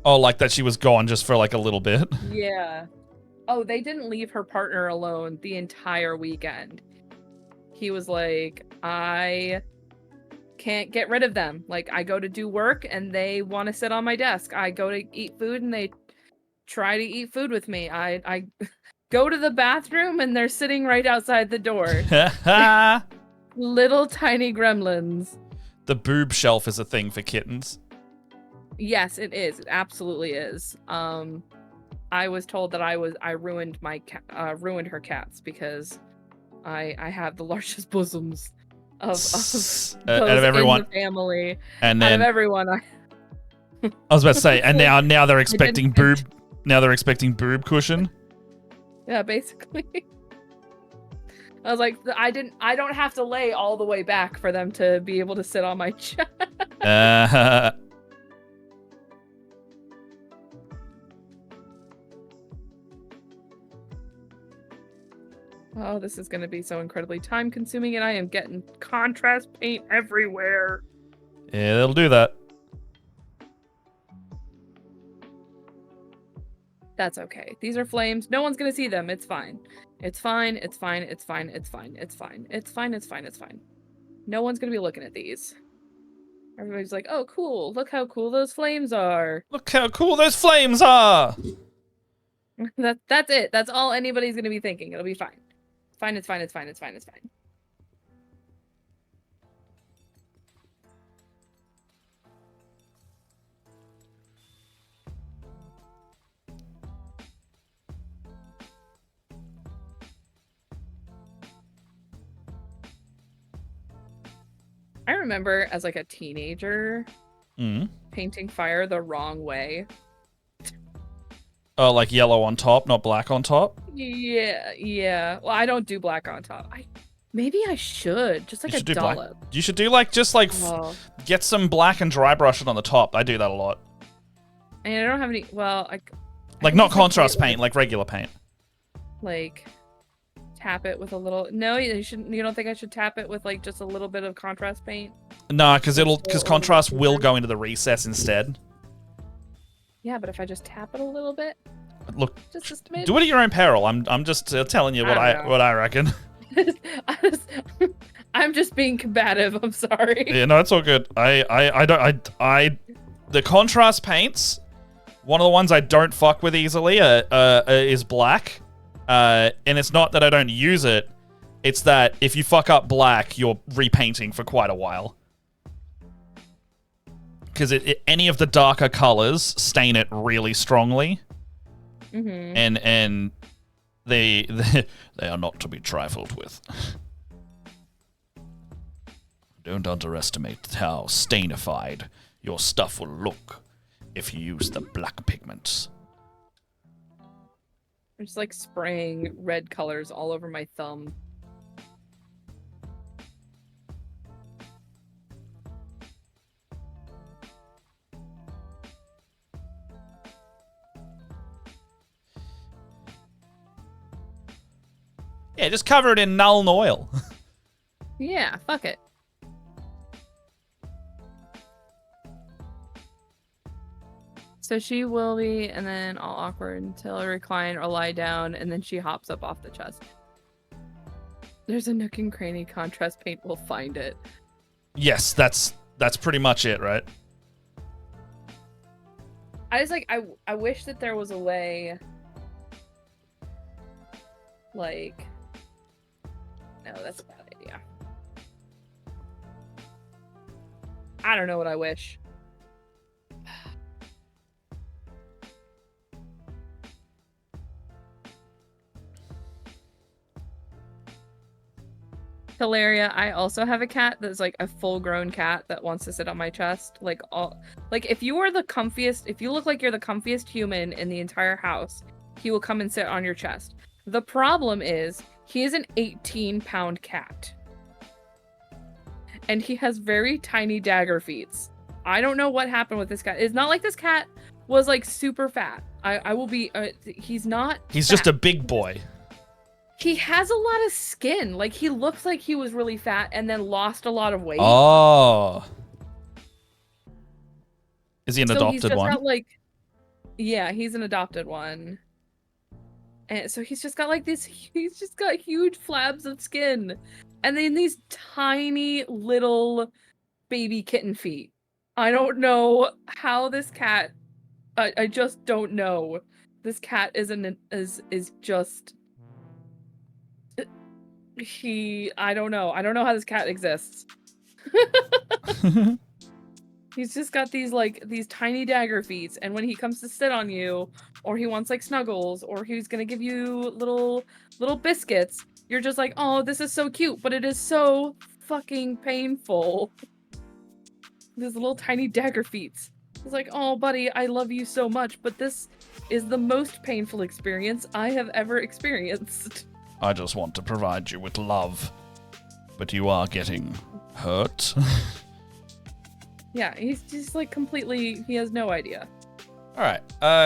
Oh, like that she was gone just for like a little bit. Yeah. Oh, they didn't leave her partner alone the entire weekend. He was like, I can't get rid of them. Like, I go to do work and they want to sit on my desk. I go to eat food and they try to eat food with me. I go to the bathroom and they're sitting right outside the door. Little tiny gremlins. The boob shelf is a thing for kittens. Yes, it is. It absolutely is. I was told that I ruined ruined her cats because I have the largest bosoms of out of everyone in the family. and then out of everyone. I was about to say, and now they're expecting boob. Now they're expecting boob cushion. Yeah, basically. I was like, I don't have to lay all the way back for them to be able to sit on my chest. Oh, this is going to be so incredibly time consuming, and I am getting contrast paint everywhere. Yeah, they'll do that. That's okay. These are flames. No one's going to see them. It's fine. It's fine. It's fine. It's fine. It's fine. It's fine. It's fine. It's fine. It's fine. No one's going to be looking at these. Everybody's like, oh, cool. Look how cool those flames are. Look how cool those flames are. That's it. That's all anybody's going to be thinking. It'll be fine. Fine, it's fine, it's fine, it's fine, it's fine. I remember as like a teenager painting fire the wrong way. Oh, like yellow on top, not black on top? Yeah. Well, I don't do black on top. Maybe I should. Just like a dollop. You should do like, just like, get some black and dry brush it on the top. I do that a lot. And I don't have any, well, like not contrast paint, like regular paint. Like, tap it with a little, no, you don't think I should tap it with like just a little bit of contrast paint? No, because contrast will go into the recess instead. Yeah, but if I just tap it a little bit, look, just a smidge. Do it at your own peril. I'm just telling you what I reckon. I'm just being combative. I'm sorry. Yeah, no, it's all good. The contrast paints, one of the ones I don't fuck with easily is black. And it's not that I don't use it. It's that if you fuck up black, you're repainting for quite a while. Because any of the darker colors stain it really strongly. And they are not to be trifled with. Don't underestimate how stainified your stuff will look if you use the black pigments. I'm just like spraying red colors all over my thumb. Yeah, just cover it in Nuln oil. Yeah, fuck it. So she will be, and then all awkward until I recline or lie down, and then she hops up off the chest. There's a nook and cranny contrast paint. We'll find it. Yes, that's pretty much it, right? I just like I wish that there was a way. Like, no, that's a bad idea. I don't know what I wish. Hilaria, I also have a cat that's like a full-grown cat that wants to sit on my chest. Like if you are the comfiest, if you look like you're the comfiest human in the entire house, he will come and sit on your chest. The problem is he is an 18-pound cat. And he has very tiny dagger feet. I don't know what happened with this cat. It's not like this cat was like super fat. I will be he's not He's fat. Just a big boy. He has a lot of skin. Like, he looks like he was really fat and then lost a lot of weight. Oh. Is he an adopted he's just one? Got, like, yeah, he's an adopted one. And so he's just got like this, he's just got huge flabs of skin. And then these tiny little baby kitten feet. I don't know how this cat, I just don't know. This cat is just... I don't know how this cat exists. He's just got these tiny dagger feet, and when he comes to sit on you, or he wants like snuggles, or he's gonna give you little biscuits, you're just like, oh, this is so cute, but it is so fucking painful. These little tiny dagger feet. It's like, oh buddy, I love you so much, but this is the most painful experience I have ever experienced. I just want to provide you with love, but you are getting hurt. Yeah, he's just like completely, he has no idea. All right,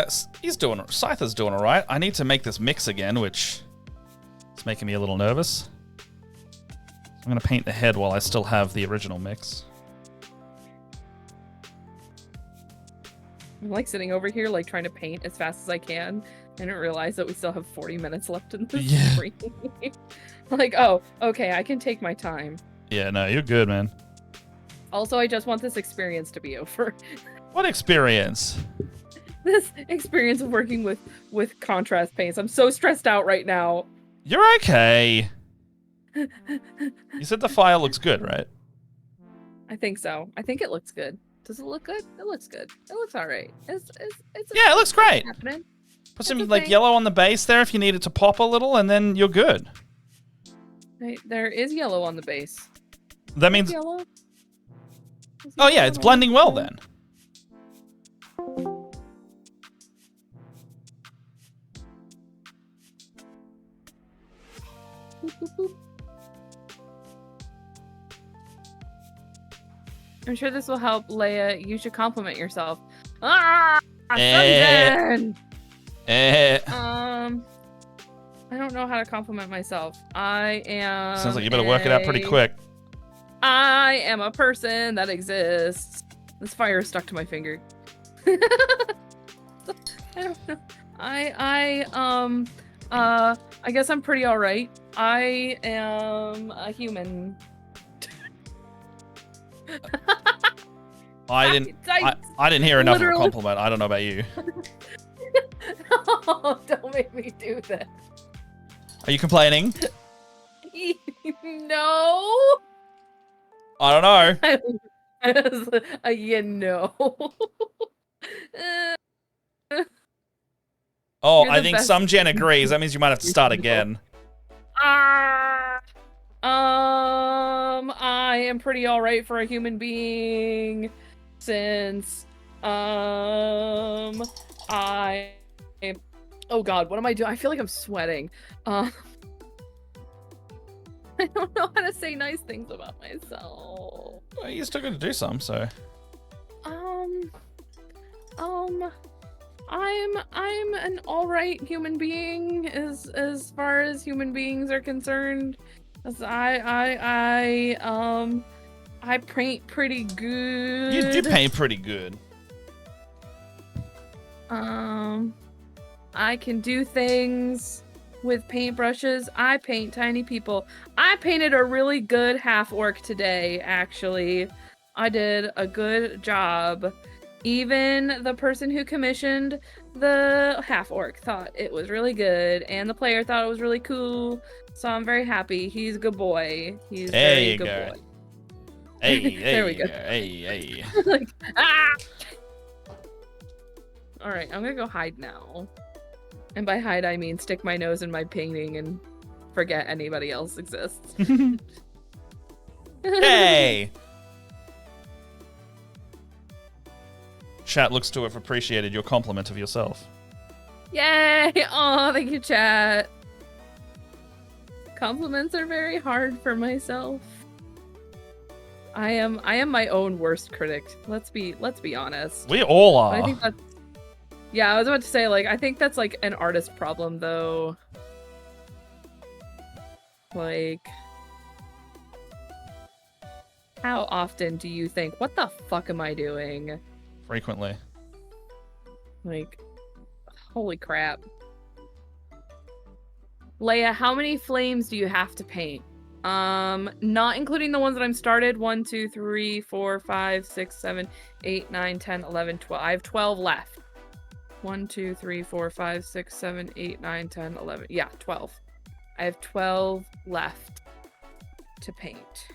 Scyther's doing all right. I need to make this mix again, which is making me a little nervous. I'm gonna paint the head while I still have the original mix. I'm like sitting over here, like trying to paint as fast as I can. I didn't realize that we still have 40 minutes left in this stream. Like, oh, okay, I can take my time. Yeah, no, you're good, man. Also, I just want this experience to be over. What experience? This experience of working with contrast paints. I'm so stressed out right now. You're okay. You said the file looks good, right? I think so. I think it looks good. Does it look good? It looks good. It looks all right. It's yeah, it looks great. Happening. Put some like yellow on the base there if you need it to pop a little, and then you're good. There is yellow on the base. That means yellow. Oh yeah, it's blending well then. I'm sure this will help, Leia. You should compliment yourself. Ah, Sunzen! I don't know how to compliment myself. I am. Sounds like you better work it out pretty quick. I am a person that exists. This fire is stuck to my finger. I don't know. I guess I'm pretty alright. I am a human. I didn't hear enough of a compliment. I don't know about you. Oh, don't make me do that. Are you complaining? No. I don't know. You know. Oh, I think some Gen agrees. That means you might have to start again. I am pretty alright for a human being since oh god, what am I doing? I feel like I'm sweating. I don't know how to say nice things about myself. Well, you're still gonna do some, so. I'm an alright human being as far as human beings are concerned. I paint pretty good. You do paint pretty good. I can do things with paintbrushes. I paint tiny people. I painted a really good half-orc today, actually. I did a good job. Even the person who commissioned the half-orc thought it was really good, and the player thought it was really cool, so I'm very happy. He's a good boy. He's a very good boy. Hey, there we go. Hey. Like, ah! Alright, I'm gonna go hide now. And by hide, I mean stick my nose in my painting and forget anybody else exists. Hey! Chat looks to have appreciated your compliment of yourself. Yay! Oh, thank you, chat. Compliments are very hard for myself. I am my own worst critic. Let's be honest. We all are. But I think that's, yeah, I was about to say, like, I think that's like an artist problem though. Like, how often do you think, what the fuck am I doing? Frequently. Like, holy crap. Leia, how many flames do you have to paint? Not including the ones that I'm started. 1, 2, 3, 4, 5, 6, 7, 8, 9, 10, 11, 12. I have 12 left. 1, 2, 3, 4, 5, 6, 7, 8, 9, 10, 11. Yeah, 12. I have 12 left to paint.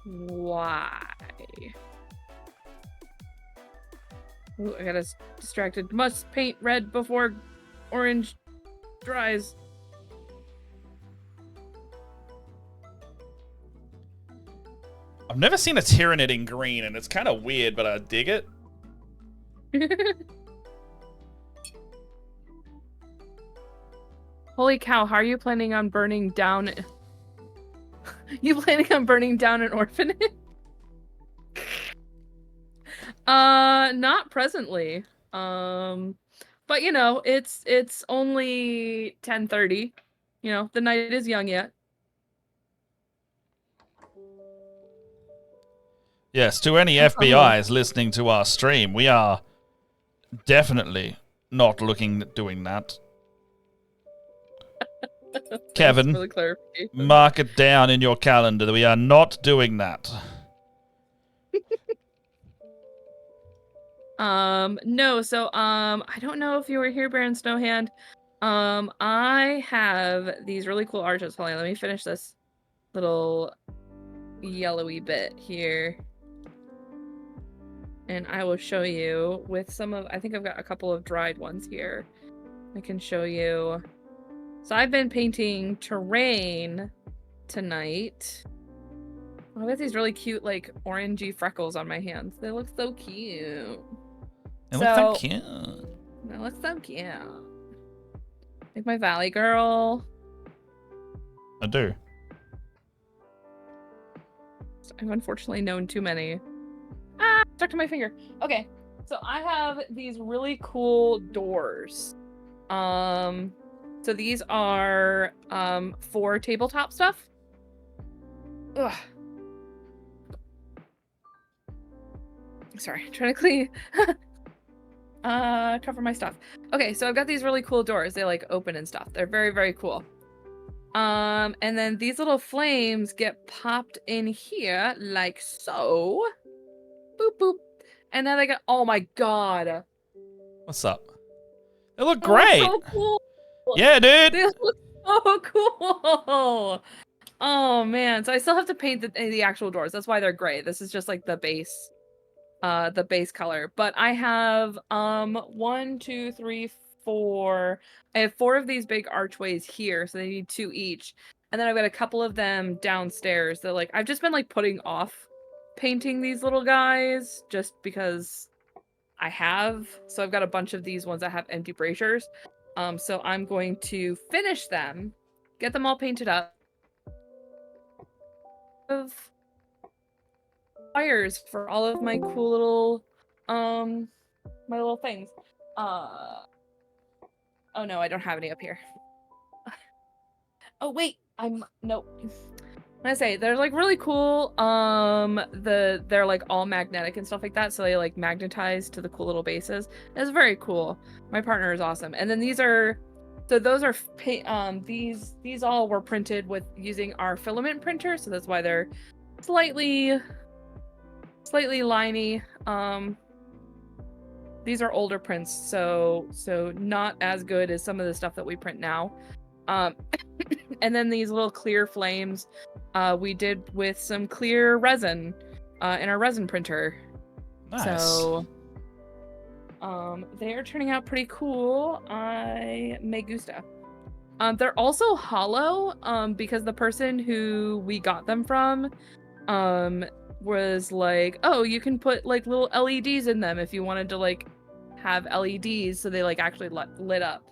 Why? Ooh, I got us distracted. Must paint red before orange dries. I've never seen a Tyranid in green, and it's kind of weird, but I dig it. Holy cow, how are you planning on burning down... You planning on burning down an orphanage? Not presently. But you know, it's only 10:30. You know, the night is young yet. Yes, to any FBIs listening to our stream, we are definitely not looking at doing that. Kevin, mark it down in your calendar that we are not doing that. No, so, I don't know if you were here, Baron Snowhand. I have these really cool arches. Hold on, let me finish this little yellowy bit here. And I will show you with some of, I think I've got a couple of dried ones here. I can show you. So I've been painting terrain tonight. I got these really cute, like, orangey freckles on my hands. They look so cute. They look so cute. They look so cute. Like my Valley girl. I do. I've unfortunately known too many. Stuck to my finger. Okay, so I have these really cool doors. So these are for tabletop stuff. Ugh. Sorry, trying to clean. Cover my stuff. Okay, so I've got these really cool doors. They like open and stuff. They're very, very cool. And then these little flames get popped in here like so. Boop boop. And then they get, oh my god. What's up? They look great. So cool. Yeah, dude. They look so cool. Oh man. So I still have to paint the actual doors. That's why they're gray. This is just like the base color. But I have 1, 2, 3, 4. I have 4 of these big archways here, so they need 2 each. And then I've got a couple of them downstairs that like I've just been like putting off painting these little guys just because I have. So I've got a bunch of these ones that have empty braziers. So I'm going to finish them, get them all painted up. Fires for all of my cool little my little things. Oh no, I don't have any up here. Oh wait, nope. I say they're like really cool. They're like all magnetic and stuff like that, so they like magnetize to the cool little bases. It's very cool. My partner is awesome. And then these are, so those are these all were printed with using our filament printer, so that's why they're slightly liney. These are older prints, so not as good as some of the stuff that we print now. And then these little clear flames we did with some clear resin in our resin printer. Nice. So they are turning out pretty cool. Me gusta. They're also hollow because the person who we got them from was like, oh, you can put like little LEDs in them if you wanted to like have LEDs so they like actually lit up,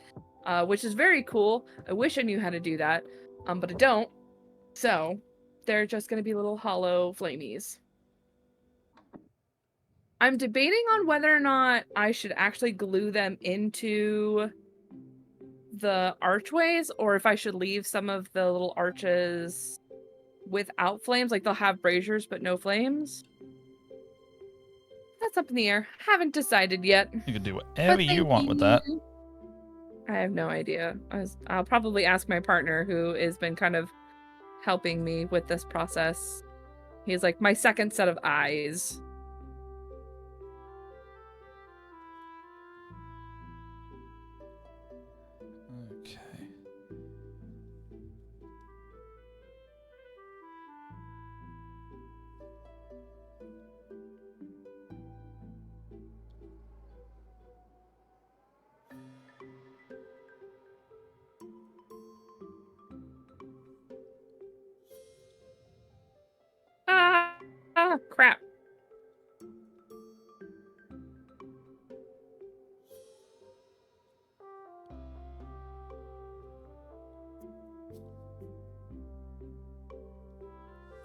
which is very cool. I wish I knew how to do that, but I don't. So they're just going to be little hollow flamies. I'm debating on whether or not I should actually glue them into the archways or if I should leave some of the little arches without flames. Like they'll have braziers but no flames. That's up in the air. Haven't decided yet. You can do whatever you want with that. I have no idea. I'll probably ask my partner, who has been kind of helping me with this process. He's like my second set of eyes. Okay. Crap.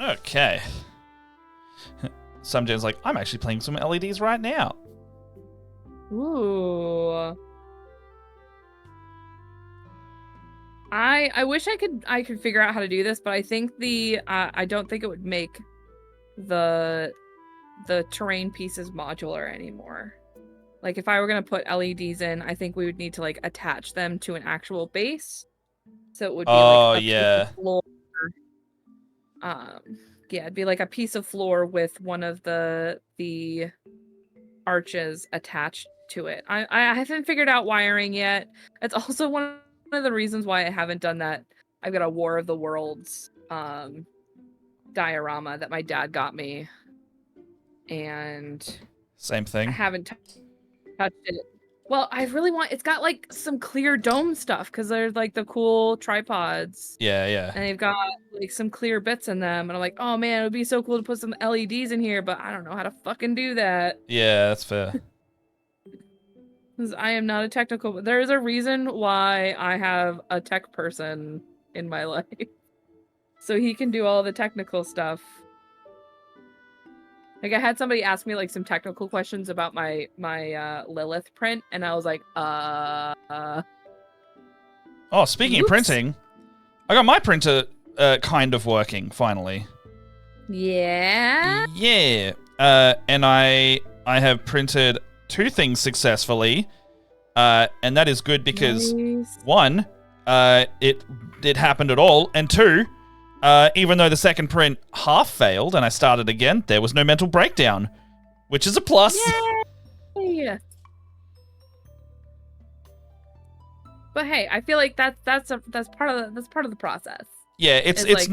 Okay. Samjan's like, I'm actually playing some LEDs right now. Ooh. I wish I could figure out how to do this, but I think I don't think it would make the terrain pieces modular anymore. Like if I were gonna put LEDs in, I think we would need to like attach them to an actual base. So it would be like a piece of floor. Yeah, it'd be like a piece of floor with one of the arches attached to it. I haven't figured out wiring yet. It's also one of the reasons why I haven't done that. I've got a War of the Worlds diorama that my dad got me, and same thing. I haven't touched it. Well, I really want. It's got like some clear dome stuff because there's like the cool tripods. Yeah, yeah. And they've got like some clear bits in them, and I'm like, oh man, it would be so cool to put some LEDs in here, but I don't know how to fucking do that. Yeah, that's fair. Because I am not a technical. There's a reason why I have a tech person in my life, so he can do all the technical stuff. Like I had somebody ask me like some technical questions about my Lilith print, and I was like, Oh, speaking of printing, I got my printer kind of working finally. Yeah. Yeah. And I have printed 2 things successfully, and that is good because nice. 1, it happened at all, and 2. Even though the second print half failed and I started again, there was no mental breakdown, which is a plus. Yay! But hey, I feel like that's part of the process. Yeah, it's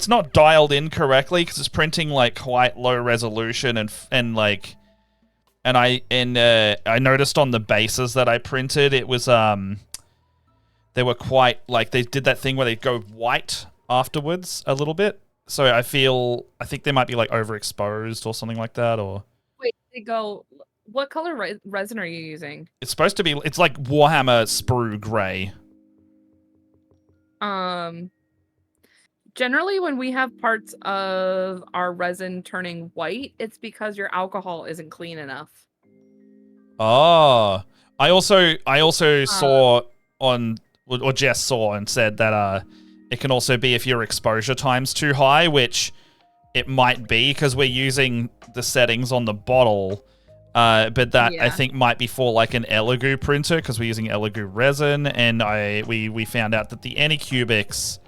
not dialed in correctly because it's printing like quite low resolution and I noticed on the bases that I printed it was they were quite like they did that thing where they go white afterwards a little bit. So I think they might be like overexposed or something like that. Or wait, they go. What color resin are you using? It's supposed to be. It's like Warhammer sprue gray. Generally, when we have parts of our resin turning white, it's because your alcohol isn't clean enough. Oh, I also saw on, or Jess saw and said that it can also be if your exposure time's too high, which it might be because we're using the settings on the bottle. But that I think might be for like an Elegoo printer because we're using Elegoo resin, and we found out that the Anycubics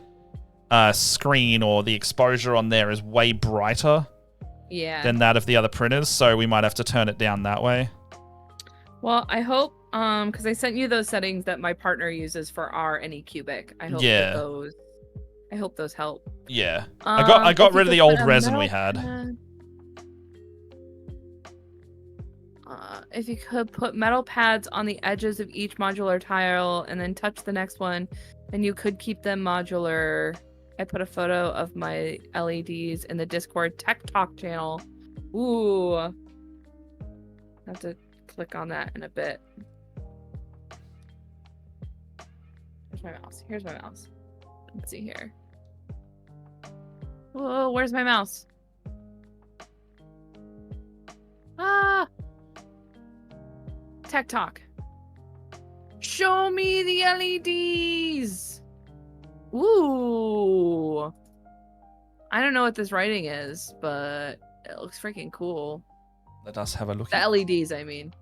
screen or the exposure on there is way brighter than that of the other printers, so we might have to turn it down that way. Well, I hope because I sent you those settings that my partner uses for our Anycubic. I hope those help. Yeah. I got rid of the old resin we had. If you could put metal pads on the edges of each modular tile and then touch the next one, and you could keep them modular. I put a photo of my LEDs in the Discord Tech Talk channel. Ooh. I have to click on that in a bit. Here's my mouse. Let's see here. Whoa, where's my mouse? Ah! Tech Talk. Show me the LEDs! Ooh. I don't know what this writing is, but it looks freaking cool. Let us have a look. The LEDs, I mean.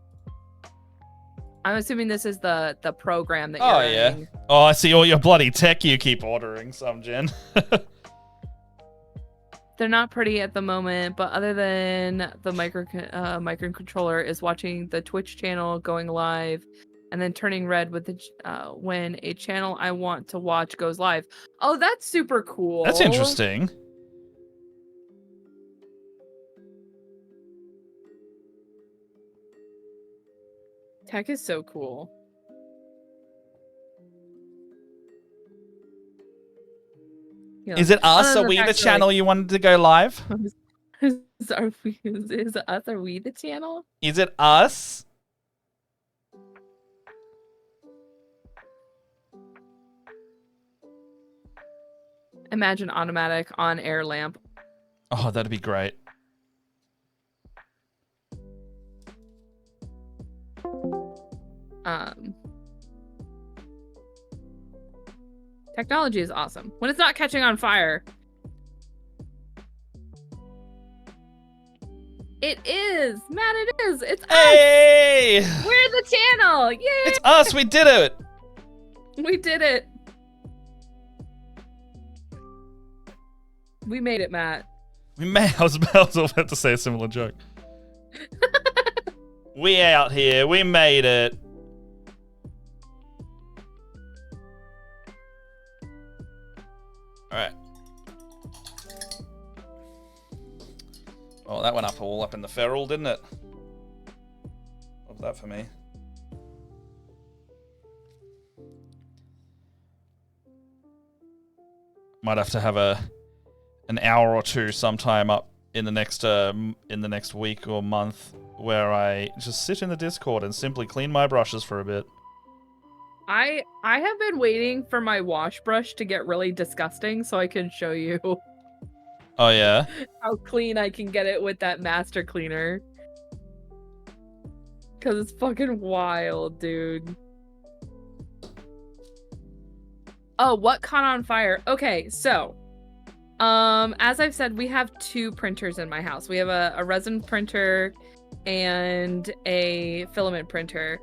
I'm assuming this is the program that you're running. Yeah. Oh, I see all your bloody tech you keep ordering, some Jen. They're not pretty at the moment, but other than the microcontroller is watching the Twitch channel going live and then turning red with the when a channel I want to watch goes live. Oh, that's super cool. That's interesting. Tech is so cool. You know, is it us? Are we the channel you wanted to go live? Is it us? Are we the channel? Is it us? Imagine automatic on-air lamp. Oh, that'd be great. Technology is awesome. When it's not catching on fire. It is! Matt, it is! It's us! Hey! We're the channel! Yay! It's us! We did it! We did it! We made it, Matt. I was about to say a similar joke. We out here. We made it. Alright. Oh, that went all up in the feral, didn't it? Love that for me. Might have to have an hour or two sometime up in the next week or month where I just sit in the Discord and simply clean my brushes for a bit. I have been waiting for my wash brush to get really disgusting so I can show you. Oh yeah? How clean I can get it with that master cleaner. Cause it's fucking wild, dude. Oh, what caught on fire? Okay, so as I've said, we have 2 printers in my house. We have a resin printer and a filament printer.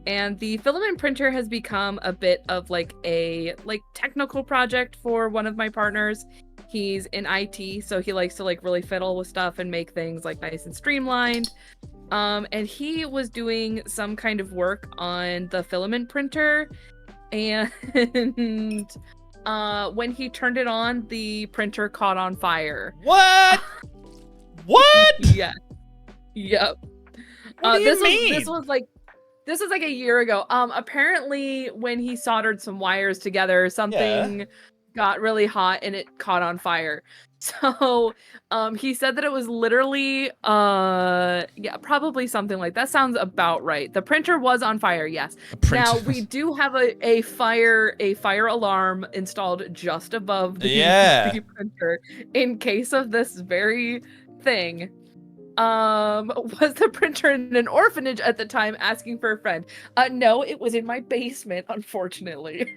And the filament printer has become a bit of like a technical project for one of my partners. He's in IT, so he likes to like really fiddle with stuff and make things like nice and streamlined. And he was doing some kind of work on the filament printer, and when he turned it on, the printer caught on fire. What? What? Yeah. Yep. What do you mean? This was like a year ago. Apparently when he soldered some wires together, something got really hot and it caught on fire. So, he said that it was literally, probably something like that. Sounds about right. The printer was on fire, yes. Now we do have a fire alarm installed just above the printer in case of this very thing. Was the printer in an orphanage at the time asking for a friend? No, it was in my basement, unfortunately.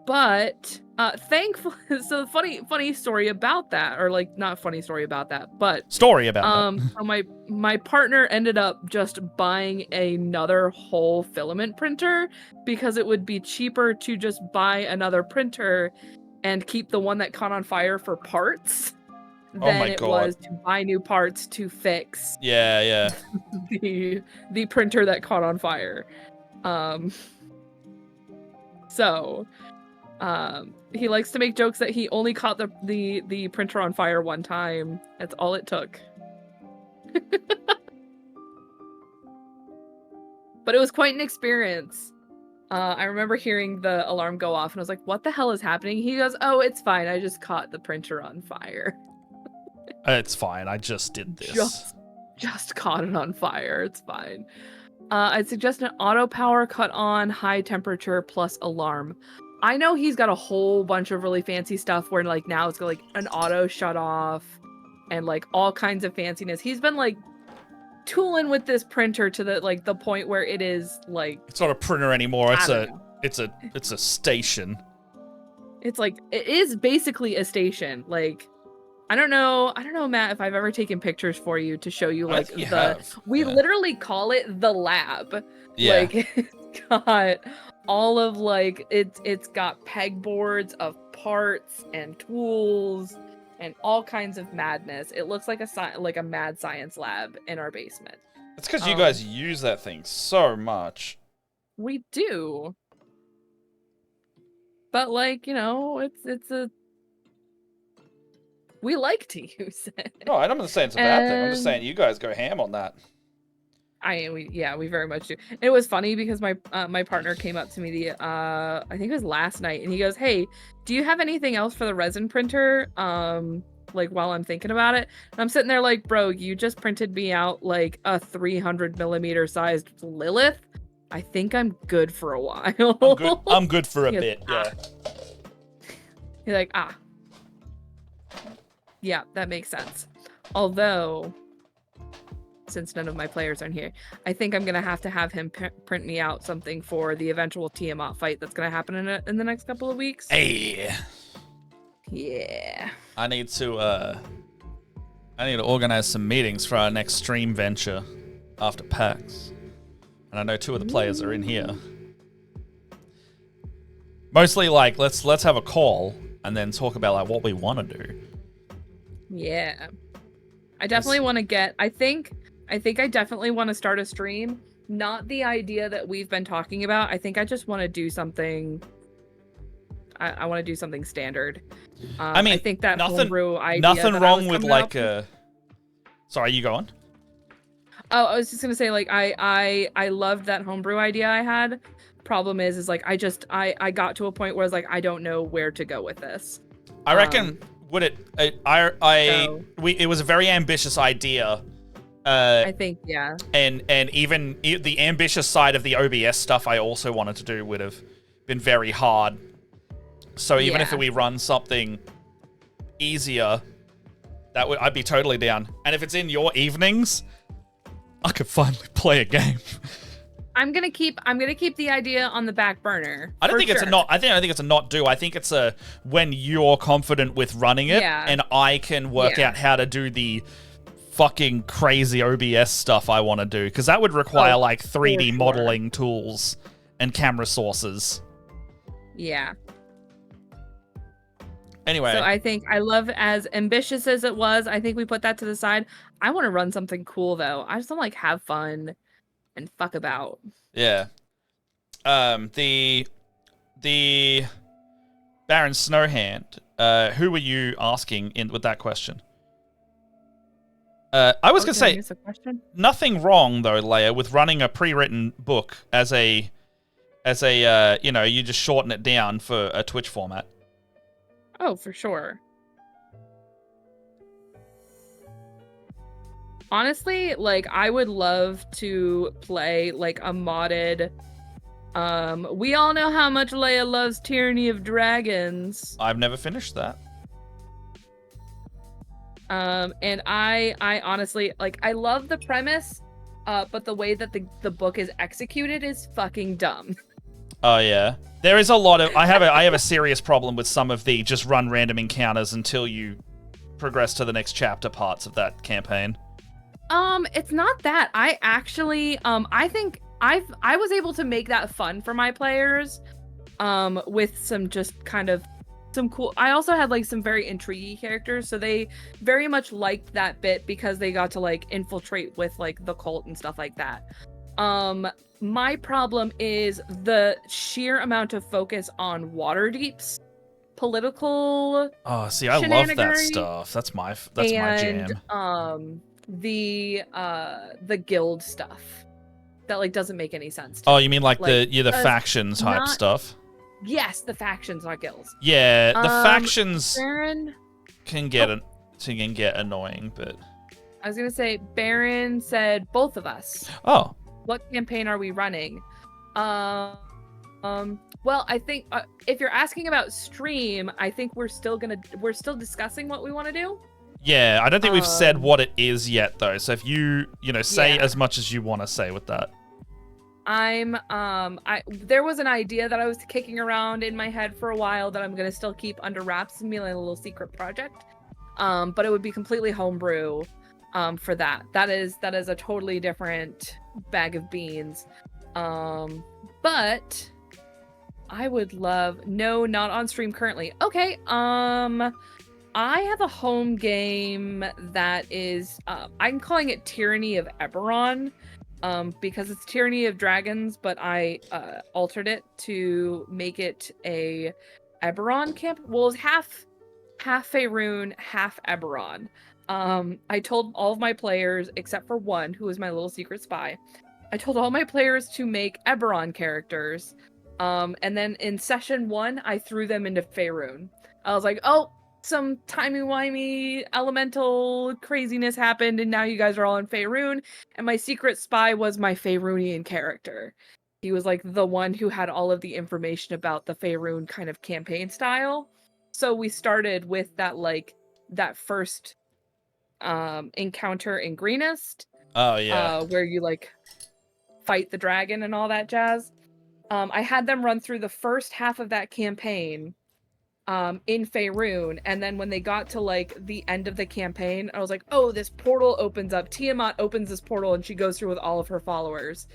But thankfully, so funny story about that, or like not funny story about that, but story about that. So my partner ended up just buying another whole filament printer because it would be cheaper to just buy another printer and keep the one that caught on fire for parts than it was to buy new parts to fix the printer that caught on fire. So he likes to make jokes that he only caught the printer on fire one time. That's all it took. But it was quite an experience. I remember hearing the alarm go off and I was like, what the hell is happening? He goes, oh, it's fine. I just caught the printer on fire. It's fine. I just did this. Just caught it on fire. It's fine. I'd suggest an auto power cut on, high temperature plus alarm. I know he's got a whole bunch of really fancy stuff where like now it's got like an auto shut off and like all kinds of fanciness. He's been like tooling with this printer to the point where it is like, it's not a printer anymore. It's a station. It's like, it is basically a station. Like, I don't know, Matt, if I've ever taken pictures for you to show you like we literally call it the lab. Yeah. Like it's got all of like it's got pegboards of parts and tools and all kinds of madness. It looks like a mad science lab in our basement. It's because you guys use that thing so much. We do. But like, you know, it's a we like to use it. No, I'm not saying it's a bad thing. I'm just saying you guys go ham on that. We very much do. It was funny because my partner came up to me I think it was last night, and he goes, "Hey, do you have anything else for the resin printer? Like while I'm thinking about it." And I'm sitting there like, "Bro, you just printed me out like a 300 millimeter sized Lilith. I think I'm good for a while." I'm good for a bit. Yeah. He's like, yeah, that makes sense. Although, since none of my players are here, I think I'm gonna have him print me out something for the eventual Tiamat fight that's gonna happen in the next couple of weeks. Hey. Yeah. I need to organize some meetings for our next stream venture after PAX, and I know 2 of the players are in here. Mostly like let's have a call and then talk about like what we want to do. Yeah. I definitely want to get, I think I definitely want to start a stream. Not the idea that we've been talking about. I think I just want to do something. I want to do something standard. I mean, I think that homebrew idea. Nothing wrong with like a. Sorry, you go on. Oh, I was just gonna say like I loved that homebrew idea I had, problem is like I got to a point where I was like, I don't know where to go with this. I reckon it was a very ambitious idea. I think, yeah. And even the ambitious side of the OBS stuff I also wanted to do would have been very hard. So even if we run something easier, I'd be totally down. And if it's in your evenings, I could finally play a game. I'm gonna keep the idea on the back burner. I don't think it's a not. I think it's a not do. I think it's a when you're confident with running it, and I can work out how to do the fucking crazy OBS stuff I want to do, because that would require like 3D modeling tools and camera sources. Yeah. Anyway. So I think as ambitious as it was, I think we put that to the side. I want to run something cool though. I just want to like have fun and fuck about. Yeah. The Baron Snowhand, who were you asking with that question? I was going to say, nothing wrong though, Leia, with running a pre-written book as a you just shorten it down for a Twitch format. Oh, for sure. Honestly, like I would love to play like a modded. We all know how much Leia loves Tyranny of Dragons. I've never finished that. And I honestly like I love the premise, but the way that the book is executed is fucking dumb. Oh yeah, there is a lot of. I have a serious problem with some of the just run random encounters until you progress to the next chapter parts of that campaign. It's not that. I actually, I think I was able to make that fun for my players, with some just kind of some cool. I also had like some very intriguing characters, so they very much liked that bit because they got to like infiltrate with like the cult and stuff like that. My problem is the sheer amount of focus on Waterdeep's political. Oh, see, I love that stuff. That's my jam. The guild stuff that like doesn't make any sense to me. Oh, you mean like the factions type stuff? Yes, the factions, not guilds. Yeah, the factions can get annoying, but I was gonna say Baron said both of us. Oh. What campaign are we running? Well, I think if you're asking about stream, I think we're still discussing what we want to do. Yeah, I don't think we've said what it is yet, though. So if you say as much as you want to say with that. There was an idea that I was kicking around in my head for a while that I'm gonna still keep under wraps and be like a little secret project. But it would be completely homebrew. For that. That is a totally different bag of beans. But I would love not on stream currently. Okay. I have a home game that is I'm calling it Tyranny of Eberron. Because it's Tyranny of Dragons, but I altered it to make it a Eberron camp. Well, it's half Faerun, half Eberron. I told all of my players, except for one, who was my little secret spy, I told all my players to make Eberron characters. And then in session 1, I threw them into Faerun. I was like, oh, some timey-wimey elemental craziness happened, and now you guys are all in Faerun. And my secret spy was my Faerunian character. He was like the one who had all of the information about the Faerun kind of campaign style. So we started with that first encounter in Greenest. Oh yeah. Where you like fight the dragon and all that jazz. I had them run through the first half of that campaign in Faerun, and then when they got to like the end of the campaign, I was like, oh, this portal opens up. Tiamat opens this portal and she goes through with all of her followers.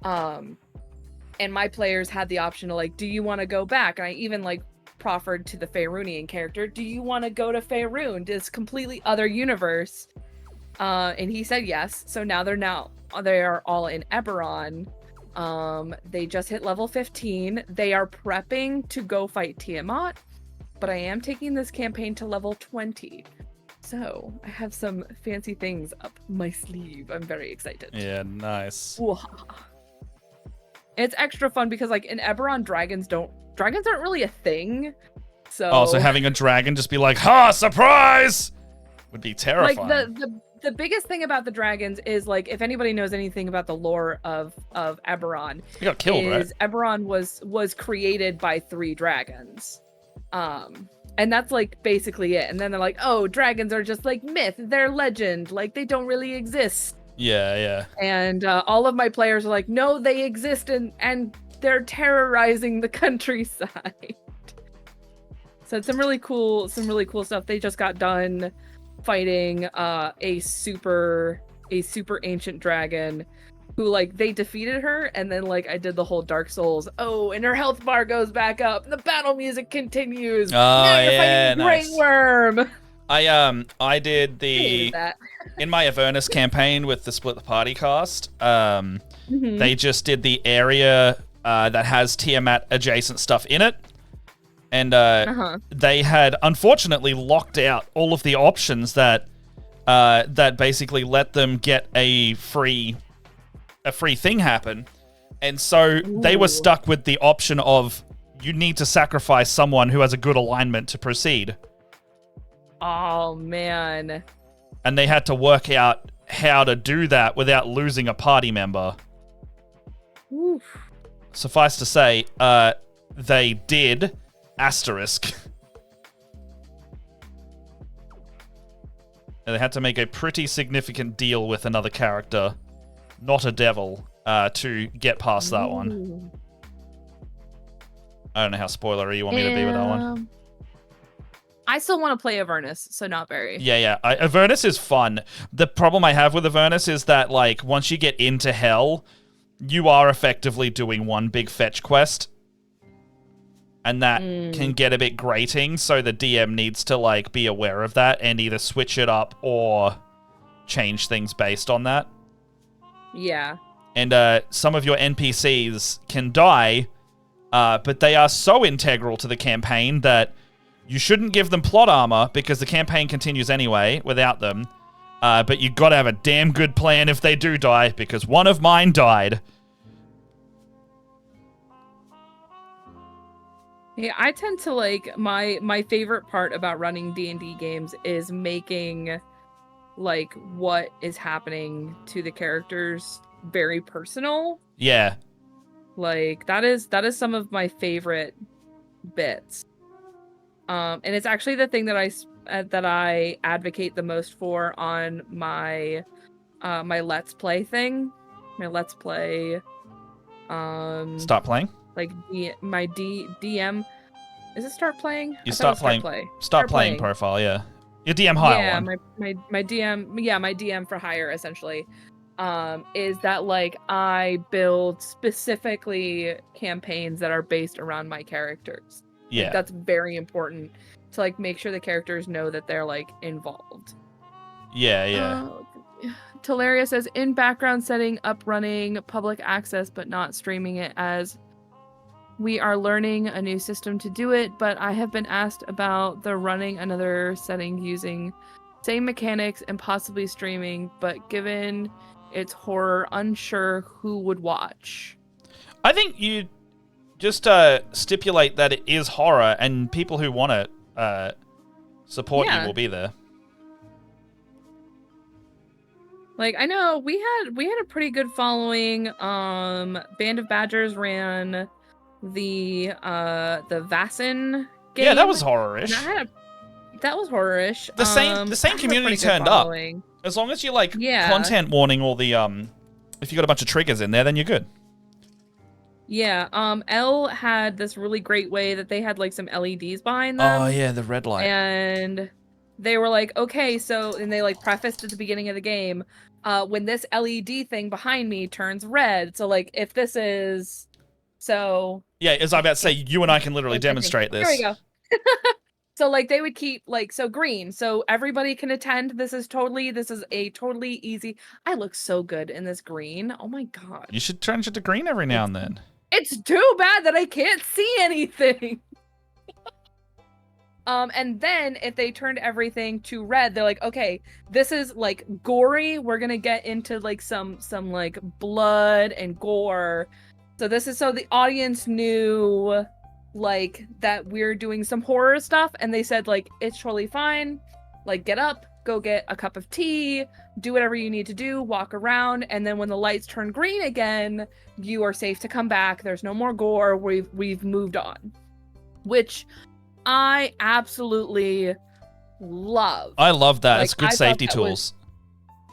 And my players had the option to like, do you want to go back? And I even like proffered to the Faerunian character, do you want to go to Faerun, this completely other universe? And he said yes. So now they are all in Eberron. They just hit level 15. They are prepping to go fight Tiamat, but I am taking this campaign to level 20. So I have some fancy things up my sleeve. I'm very excited. Yeah, nice. It's extra fun because like in Eberron, dragons aren't really a thing. So having a dragon just be like, "Ha, surprise!" would be terrifying. Like the biggest thing about the dragons is like if anybody knows anything about the lore of Eberron, he got killed, right? Eberron was created by 3 dragons. And that's like basically it. And then they're like, "Oh, dragons are just like myth. They're legend. Like they don't really exist." Yeah. And all of my players are like, "No, they exist and they're terrorizing the countryside." So it's some really cool stuff. They just got done fighting a super ancient dragon who like they defeated her, and then like I did the whole Dark Souls. Oh, and her health bar goes back up, and the battle music continues. Oh, now you're yeah, fighting the Great Worm. I did the in my Avernus campaign with the Split the Party cast. They just did the area that has Tiamat adjacent stuff in it. And they had unfortunately locked out all of the options that basically let them get a free thing happen. And so they were stuck with the option of you need to sacrifice someone who has a good alignment to proceed. Oh man. And they had to work out how to do that without losing a party member. Oof. Suffice to say, they did. Asterisk. And they had to make a pretty significant deal with another character, not a devil, to get past that one. I don't know how spoilery you want me to be with that one. I still want to play Avernus, so not very. Yeah. Avernus is fun. The problem I have with Avernus is that, like, once you get into hell, you are effectively doing one big fetch quest. And that can get a bit grating, so the DM needs to, like, be aware of that and either switch it up or change things based on that. Yeah. And some of your NPCs can die, but they are so integral to the campaign that you shouldn't give them plot armor because the campaign continues anyway without them. But you got to have a damn good plan if they do die, because one of mine died. Yeah, I tend to like my favorite part about running D&D games is making like what is happening to the characters very personal. Yeah. Like that is some of my favorite bits. And it's actually the thing that I advocate the most for on my my Let's Play thing. My Let's Play Start playing? Like my DM, is it start playing? You start playing. Start playing profile, yeah. Your DM hire one. Yeah, my DM, my DM for hire essentially, is that like I build specifically campaigns that are based around my characters. Yeah, like, that's very important to like make sure the characters know that they're like involved. Yeah. Teleria says in background setting up running public access but not streaming it, as we are learning a new system to do it, but I have been asked about the running another setting using same mechanics and possibly streaming, but given it's horror, unsure who would watch. I think you just stipulate that it is horror, and people who want it support you will be there. Like I know we had a pretty good following. Band of Badgers ran the Vassin game. Yeah, that was horror-ish. That was horror-ish. The same community turned up. As long as you like content warning all the if you got a bunch of triggers in there, then you're good. Yeah, L had this really great way that they had like some LEDs behind them. Oh yeah, the red light. And they were like, okay, so, and they like prefaced at the beginning of the game, when this LED thing behind me turns red. So like if this is so yeah, as I about to say, you and I can literally demonstrate this. There we go. So like they would keep like so green, so everybody can attend. This is a totally easy. I look so good in this green. Oh my god. You should change it to green every now and then. It's too bad that I can't see anything. And then if they turned everything to red, they're like, okay, this is like gory. We're gonna get into like some like blood and gore. So this is so the audience knew like that we're doing some horror stuff, and they said like it's totally fine. Like get up, go get a cup of tea, do whatever you need to do, walk around, and then when the lights turn green again, you are safe to come back. There's no more gore. We've moved on. Which I absolutely love. I love that. Like, it's good safety tools.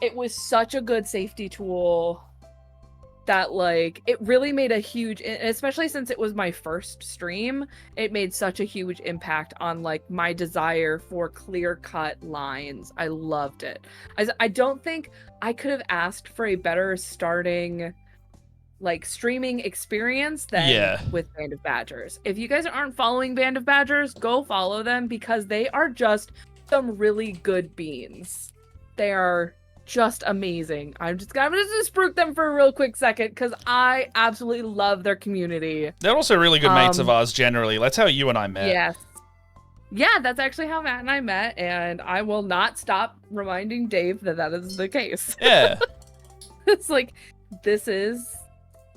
It was such a good safety tool that like it really made a huge, especially since it was my first stream, it made such a huge impact on like my desire for clear-cut lines. I loved it. I don't think I could have asked for a better starting like streaming experience than with Band of Badgers. If you guys aren't following Band of Badgers, go follow them because they are just some really good beans. They are just amazing. I'm gonna just spruik them for a real quick second because I absolutely love their community. They're also really good mates of ours generally. That's how you and I met. Yes. Yeah, that's actually how Matt and I met, and I will not stop reminding Dave that that is the case. Yeah. It's like, this is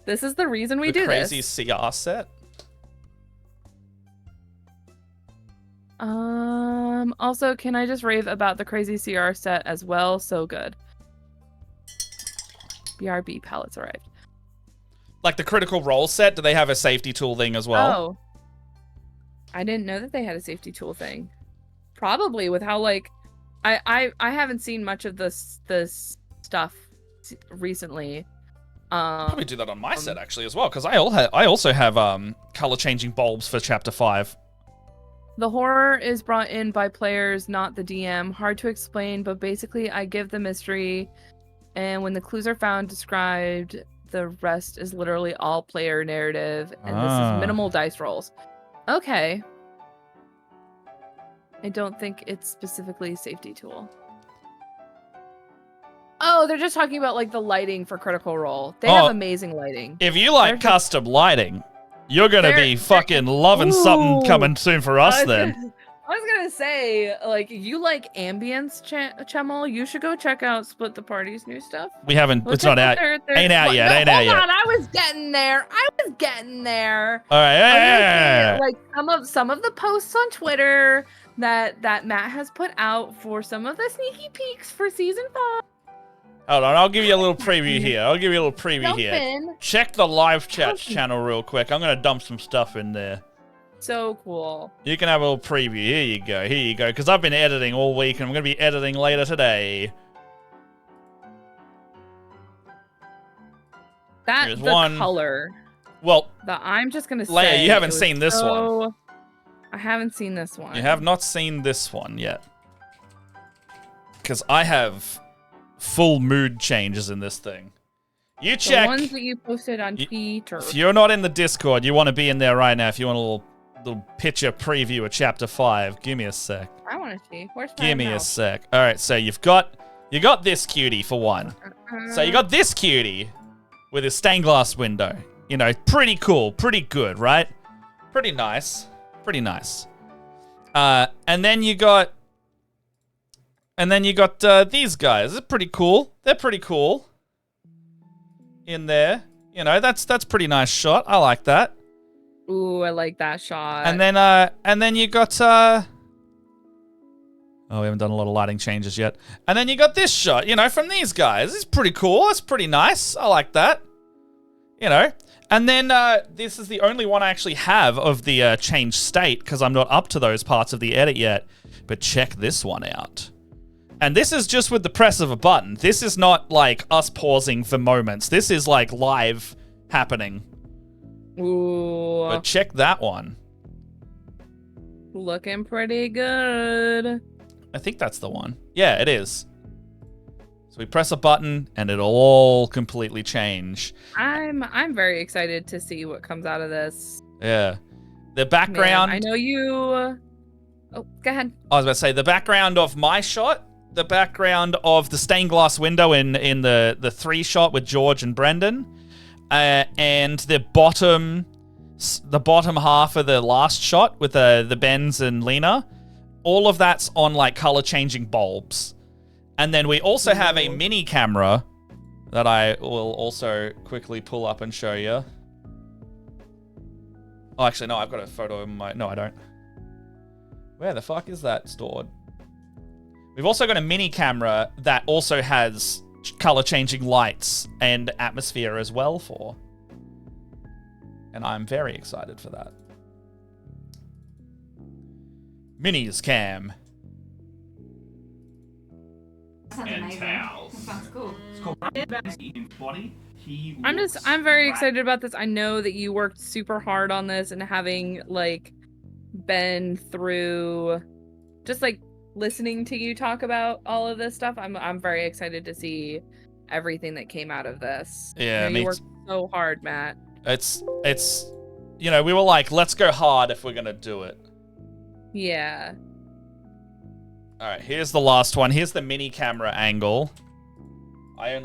the reason we do this. The crazy CR set. Also, can I just rave about the crazy CR set as well? So good. BRB pallets arrived. Like the critical role set, do they have a safety tool thing as well? Oh. I didn't know that they had a safety tool thing. Probably with how like I haven't seen much of this stuff recently. Probably do that on my set actually as well, because I also have color changing bulbs for chapter 5. The horror is brought in by players, not the DM. Hard to explain, but basically I give the mystery, and when the clues are found, described, the rest is literally all player narrative, and this is minimal dice rolls. Okay. I don't think it's specifically a safety tool. Oh, they're just talking about like the lighting for Critical Role. They have amazing lighting. If you like custom lighting, you're gonna be fucking loving something coming soon for us then. I was gonna say, like, you like ambience, Chemel, you should go check out Split the Party's new stuff. We haven't, it's not out. Ain't out yet, ain't out yet. Hold on, I was getting there. All right, yeah. Like some of the posts on Twitter that Matt has put out for some of the sneaky peeks for season 5. Hold on, I'll give you a little preview here. Check the live chat channel real quick. I'm gonna dump some stuff in there. So cool. You can have a little preview. Here you go. Because I've been editing all week, and I'm gonna be editing later today. That's the one color. Well, I'm just gonna say, Leia, you haven't seen this one. I haven't seen this one. You have not seen this one yet. Because I have full mood changes in this thing. You check the ones that you posted on Twitter. If you're not in the Discord, you want to be in there right now. If you want a little picture preview of chapter 5, give me a sec. I want to see. Where's my Give me a sec. All right, so you got this cutie for one. So you got this cutie with his stained glass window. You know, pretty cool, pretty good, right? Pretty nice. And then you got these guys. They're pretty cool. In there, you know, that's pretty nice shot. I like that. Ooh, I like that shot. And then you got oh, we haven't done a lot of lighting changes yet. And then you got this shot, you know, from these guys. It's pretty cool. It's pretty nice. I like that. You know. And then this is the only one I actually have of the changed state because I'm not up to those parts of the edit yet. But check this one out. And this is just with the press of a button. This is not like us pausing for moments. This is like live happening. Ooh. But check that one. Looking pretty good. I think that's the one. Yeah, it is. So we press a button and it'll all completely change. I'm very excited to see what comes out of this. Yeah. The background. Man, I know you. Oh, go ahead. I was about to say the background of my shot. The background of the stained glass window in the 3 shot with George and Brendan, and the bottom half of the last shot with the Benz and Lena, all of that's on like color changing bulbs, and then we also have a mini camera that I will also quickly pull up and show you. Oh, actually, no, I've got a photo of my... No, I don't. Where the fuck is that stored? We've also got a mini camera that also has color-changing lights and atmosphere as well for. And I'm very excited for that. Minis cam. And towels. That sounds cool. It's called Body. I'm very excited about this. I know that you worked super hard on this, and having like been through just like listening to you talk about all of this stuff, I'm very excited to see everything that came out of this. Yeah, you worked so hard, Matt. It's you know, we were like, let's go hard if we're gonna do it. Yeah. All right, here's the last one. Here's the mini camera angle. I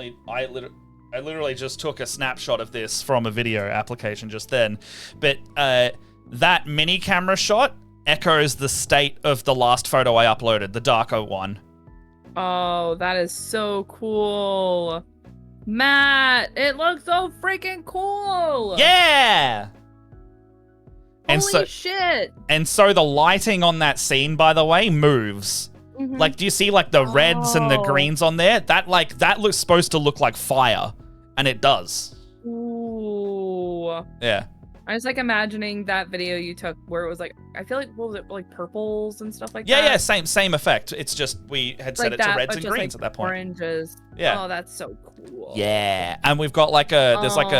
literally just took a snapshot of this from a video application just then. But that mini camera shot echoes the state of the last photo I uploaded, the darker one. Oh, that is so cool. Matt, it looks so freaking cool. Yeah! Holy shit. And so the lighting on that scene, by the way, moves. Mm-hmm. Like, do you see like the reds and the greens on there? That looks supposed to look like fire, and it does. Ooh. Yeah. I was like imagining that video you took where it was like, I feel like, what was it, like purples and stuff like that? Yeah, same effect. It's just we had set it to reds and greens at that point. Oranges. Yeah. Oh, that's so cool. Yeah, and we've got like there's like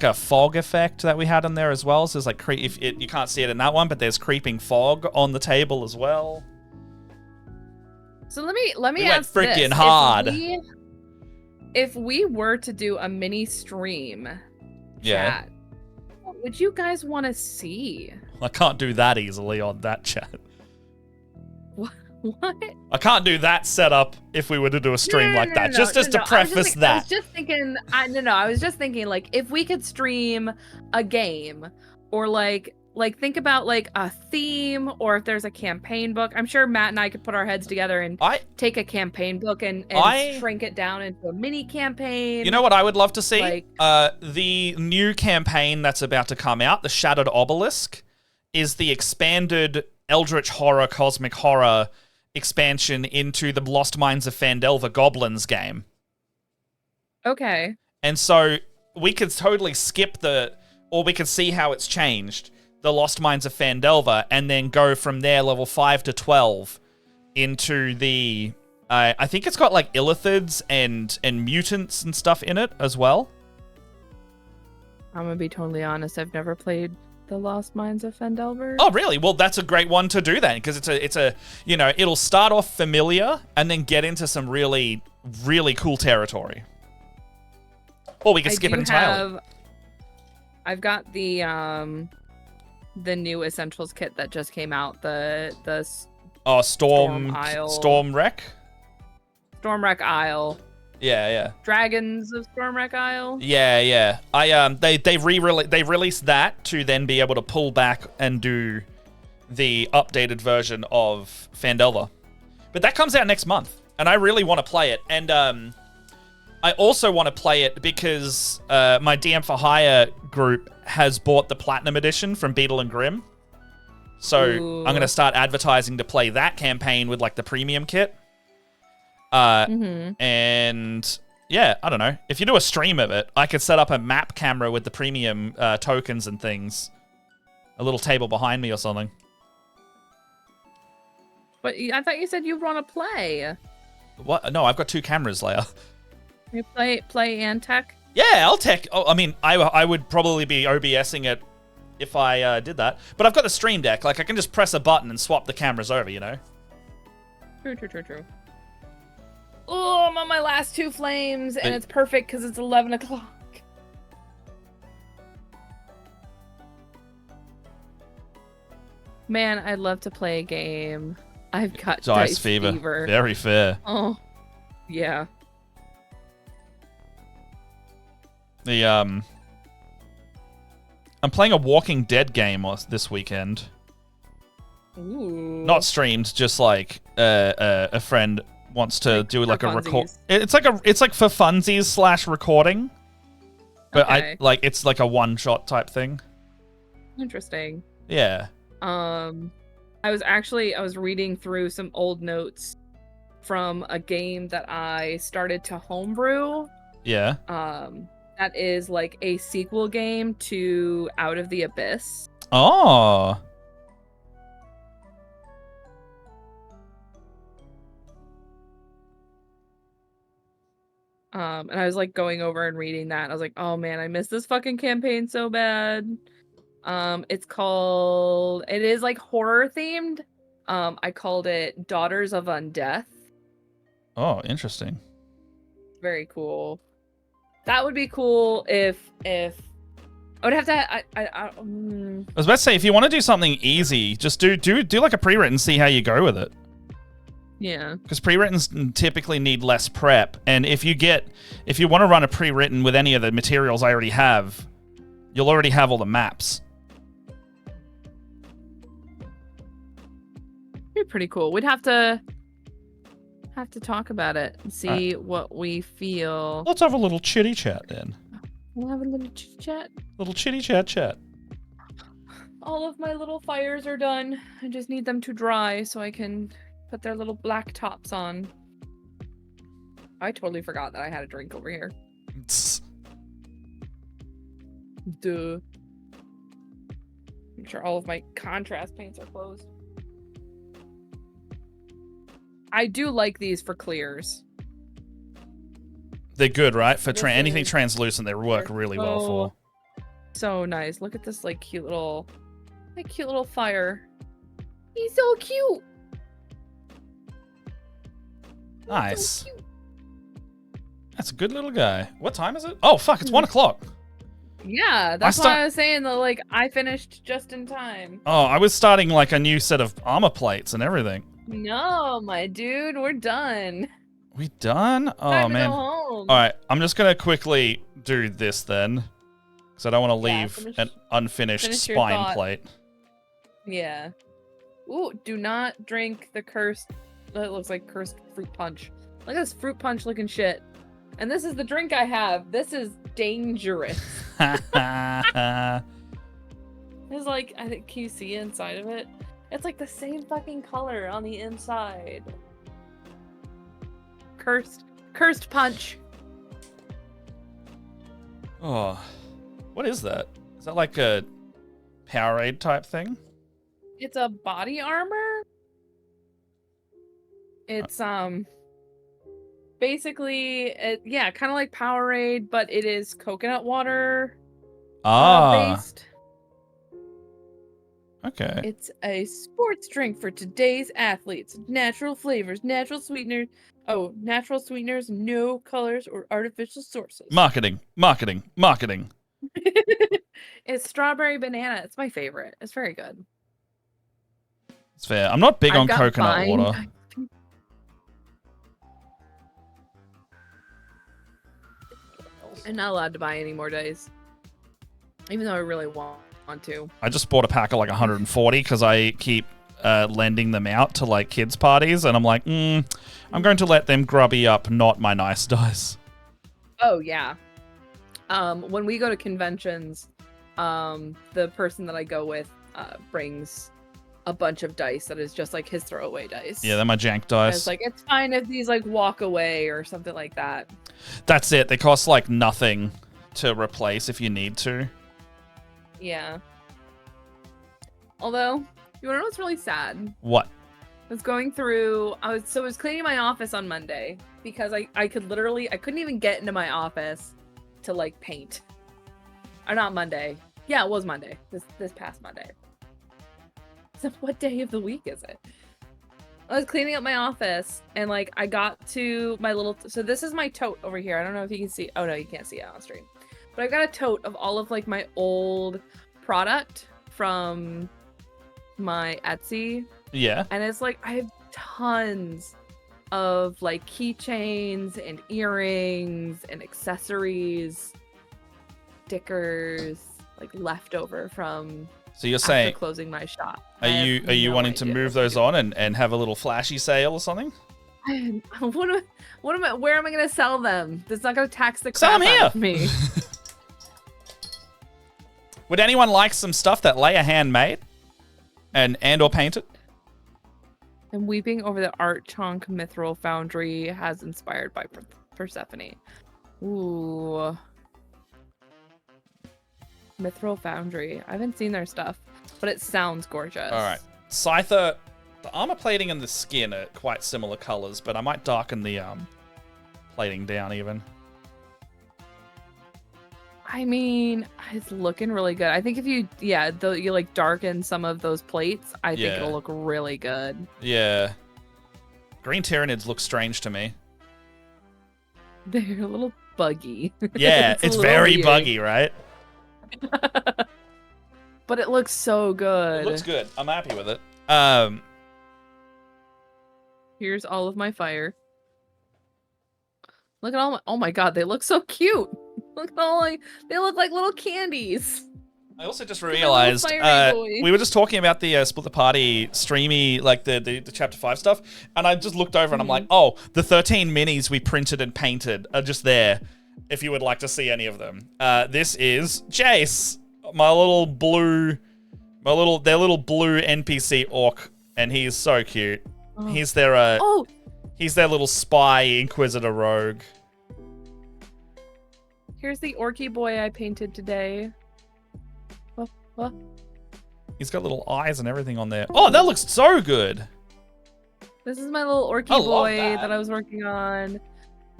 a fog effect that we had in there as well. So there's like you can't see it in that one, but there's creeping fog on the table as well. So let me we ask went freaking this. hard. If we were to do a mini stream, yeah. Chat, what would you guys want to see? I can't do that easily on that chat. What? I can't do that setup if we were to do a stream like that. Just to preface that. I was just thinking. I was just thinking like if we could stream a game or like think about like a theme, or if there's a campaign book. I'm sure Matt and I could put our heads together and take a campaign book and shrink it down into a mini campaign. You know what I would love to see? The new campaign that's about to come out, the Shattered Obelisk, is the expanded Eldritch Horror, Cosmic Horror expansion into the Lost Mines of Phandelver Goblins game. Okay. And so we could totally skip or we could see how it's changed. The Lost Mines of Phandelver, and then go from there, level 5 to 12, into the... I think it's got, like, illithids and mutants and stuff in it as well. I'm gonna be totally honest, I've never played the Lost Mines of Phandelver. Oh, really? Well, that's a great one to do then, because it's a you know, it'll start off familiar, and then get into some really, really cool territory. Or we can skip it entirely. I've got the new Essentials kit that just came out, the Storm Wreck? Stormwreck Isle. Yeah. Dragons of Stormwreck Isle. Yeah. They released that to then be able to pull back and do the updated version of Phandelver. But that comes out next month, and I really want to play it. And I also want to play it because my DM for Hire group has bought the Platinum Edition from Beetle and Grimm. So I'm going to start advertising to play that campaign with like the premium kit. And yeah, I don't know. If you do a stream of it, I could set up a map camera with the premium tokens and things. A little table behind me or something. But I thought you said you want to play. What? No, I've got 2 cameras, Leia. You play and tech? Yeah, I'll tech. Oh, I mean, I would probably be OBSing it if I did that. But I've got the Stream Deck. Like, I can just press a button and swap the cameras over, you know? True. Oh, I'm on my last 2 flames, and it's perfect because it's 11 o'clock. Man, I'd love to play a game. I've got Dice Fever. Very fair. Oh, yeah. I'm playing a Walking Dead game this weekend. Ooh. Not streamed, just like a friend wants to do like a record. It's like for funsies / recording, but okay. It's like a one-shot type thing. Interesting. Yeah. I was reading through some old notes from a game that I started to homebrew. Yeah. That is like a sequel game to Out of the Abyss. Oh. And I was like going over and reading that. I was like, oh man, I missed this fucking campaign so bad. It is like horror themed. I called it Daughters of Undeath. Oh, interesting. Very cool. That would be cool if I would have to. I was about to say, if you want to do something easy, just do like a pre-written, see how you go with it. Yeah. Because pre-writtens typically need less prep, and if you want to run a pre-written with any of the materials I already have, you'll already have all the maps. Be pretty cool. We'd have to talk about it and see what we feel. Let's have a little chitty chat then. We'll have a little chit chat. Little chitty chat. All of my little fires are done. I just need them to dry so I can put their little black tops on. I totally forgot that I had a drink over here. Duh. Make sure all of my contrast paints are closed. I do like these for clears. They're good, right? For anything translucent, they work really well for. So nice. Look at this like cute little fire. He's so cute. Nice. So cute. That's a good little guy. What time is it? Oh fuck! It's 1 o'clock. Yeah, that's why I was saying that. Like, I finished just in time. Oh, I was starting like a new set of armor plates and everything. No, my dude, we're done. We done? Oh Time man. to go home. All right, I'm just gonna quickly do this then, because I don't want to leave an unfinished spine plate. Yeah. Ooh, do not drink the cursed. That looks like cursed fruit punch. Look at this fruit punch looking shit. And this is the drink I have. This is dangerous. It's like, I think, can you see inside of it? It's like the same fucking color on the inside. Cursed punch. Oh, what is that? Is that like a Powerade type thing? It's a body armor. It's basically yeah, kind of like Powerade, but it is coconut water based. Okay. It's a sports drink for today's athletes. Natural flavors, natural sweeteners. Oh, natural sweeteners, no colors or artificial sources. Marketing. It's strawberry banana. It's my favorite. It's very good. It's fair. I'm not big on coconut water. I'm not allowed to buy any more days. Even though I really want to. I just bought a pack of like 140 because I keep lending them out to like kids parties, and I'm like, I'm going to let them grubby up, not my nice dice. Oh yeah. When we go to conventions, the person that I go with brings a bunch of dice that is just like his throwaway dice. Yeah, they're my jank dice. And it's like, it's fine if these like walk away or something like that. That's it. They cost like nothing to replace if you need to. Yeah. Although, you wanna know what's really sad? What? I was going through, I was cleaning my office on Monday because I couldn't even get into my office to like paint. Or not Monday. Yeah, it was Monday. This past Monday. So what day of the week is it? I was cleaning up my office and like I got to my little, so this is my tote over here. I don't know if you can see. Oh no, you can't see it on stream. But I've got a tote of all of like my old product from my Etsy. Yeah. And it's like I have tons of like keychains and earrings and accessories, stickers, like leftover from so you're saying closing my shop. Are you wanting to move those on and have a little flashy sale or something? Where am I gonna sell them? That's not gonna tax the crap out of me. Would anyone like some stuff that Leia handmade and or painted? I'm weeping over the art chunk Mithril Foundry has inspired by Persephone. Ooh. Mithril Foundry. I haven't seen their stuff, but it sounds gorgeous. All right. Scyther, the armor plating and the skin are quite similar colors, but I might darken the plating down even. I mean, it's looking really good. I think if you, you like darken some of those plates, I think it'll look really good. Yeah. Green Tyranids look strange to me. They're a little buggy. Yeah, it's very weird. Buggy, right? But it looks so good. It looks good. I'm happy with it. Here's all of my fire. Look at all my, oh my god, they look so cute. Look at all they look like little candies. I also just realized we were just talking about the Split the Party streamy, like the chapter 5 stuff, and I just looked over and I'm like, oh, the 13 minis we printed and painted are just there if you would like to see any of them. This is Jace, their little blue NPC orc, and he is so cute. Oh. He's their he's their little spy inquisitor rogue. Here's the orky boy I painted today. Oh. He's got little eyes and everything on there. Oh, that looks so good. This is my little orky boy that I was working on.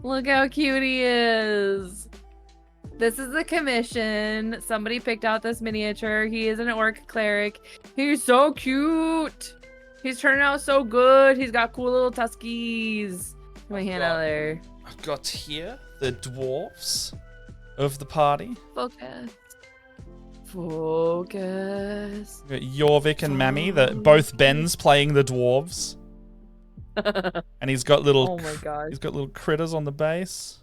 Look how cute he is. This is the commission. Somebody picked out this miniature. He is an orc cleric. He's so cute. He's turning out so good. He's got cool little tuskies. Put my hand out there. I've got here the dwarves of the party. Focus. We've got Jorvik and Mammy, both Bens playing the dwarves. And he's got little oh my god. He's got little critters on the base.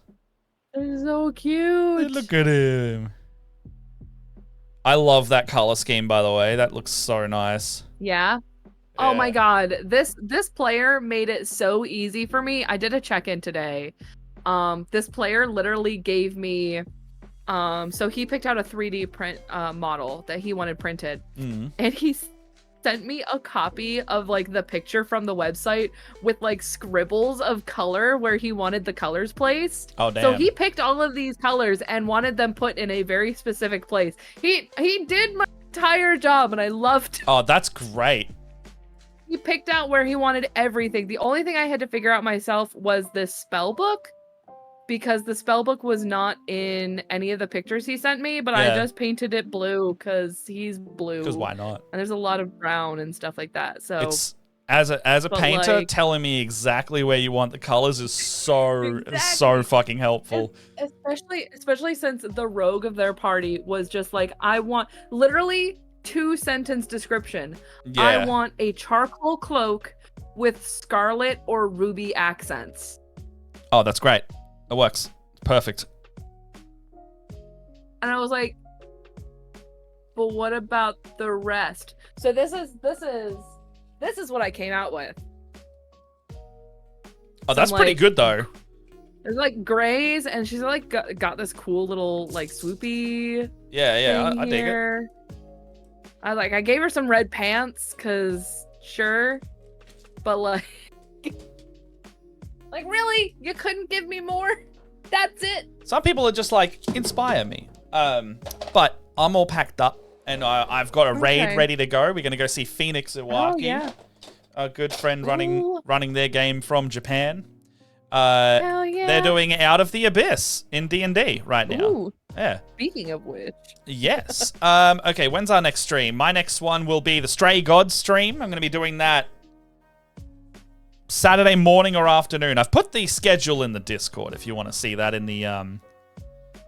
They're so cute. Hey, look at him. I love that color scheme, by the way. That looks so nice. Yeah. Oh my god. This player made it so easy for me. I did a check-in today. This player literally gave me so he picked out a 3D print model that he wanted printed. And he sent me a copy of like the picture from the website with like scribbles of color where he wanted the colors placed. Oh damn. So he picked all of these colors and wanted them put in a very specific place. He did my entire job and I loved it. Oh, that's great. He picked out where he wanted everything. The only thing I had to figure out myself was this spell book, because the spell book was not in any of the pictures he sent me, but I just painted it blue because he's blue. Because why not? And there's a lot of brown and stuff like that. So it's as a painter, like, telling me exactly where you want the colors is so fucking helpful. Especially since the rogue of their party was just like, I want literally 2-sentence description. Yeah. I want a charcoal cloak with scarlet or ruby accents. Oh, that's great. It works. Perfect. And I was like, but what about the rest? So this is what I came out with. Oh, that's pretty good though. There's like grays, and she's like got this cool little like swoopy. Yeah, I dig it. I gave her some red pants, cause sure, but like really, you couldn't give me more? That's it. Some people are just like, inspire me. But I'm all packed up, and I've got a raid ready to go. We're gonna go see Phoenix Iwaki. Oh, yeah. A good friend running their game from Japan. Hell yeah. They're doing Out of the Abyss in D&D right now. Ooh. Yeah. Speaking of which. Yes. Okay, when's our next stream? My next one will be the Stray Gods stream. I'm going to be doing that Saturday morning or afternoon. I've put the schedule in the Discord if you want to see that in the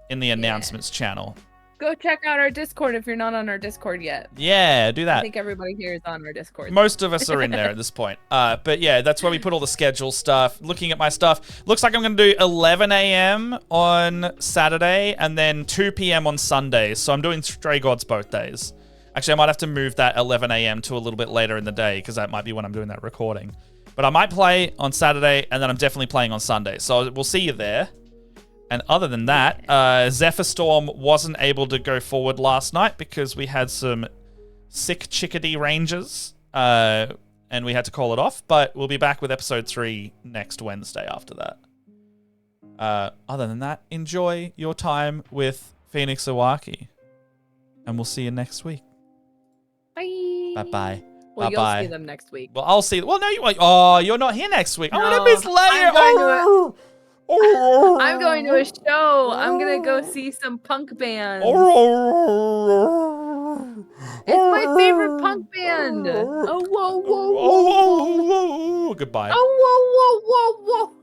announcements channel. Go check out our Discord if you're not on our Discord yet. Yeah, do that. I think everybody here is on our Discord. Most of us are in there at this point. But yeah, that's where we put all the schedule stuff. Looking at my stuff, looks like I'm going to do 11 a.m. on Saturday and then 2 p.m. on Sunday. So I'm doing Stray Gods both days. Actually, I might have to move that 11 a.m. to a little bit later in the day because that might be when I'm doing that recording. But I might play on Saturday and then I'm definitely playing on Sunday. So we'll see you there. And other than that, Zephyr Storm wasn't able to go forward last night because we had some sick chickadee rangers, and we had to call it off. But we'll be back with episode 3 next Wednesday after that. Other than that, enjoy your time with Phoenix Iwaki. And we'll see you next week. Bye. Bye-bye. Well, Bye-bye. you'll see them next week. Well, I'll see. Well, no, you won't. Oh, you're not here next week. No, I'm going to miss Leia. I'm going to a show. I'm going to go see some punk bands. It's my favorite punk band. Oh, whoa, whoa, whoa. Goodbye. Oh, whoa, whoa, whoa, whoa.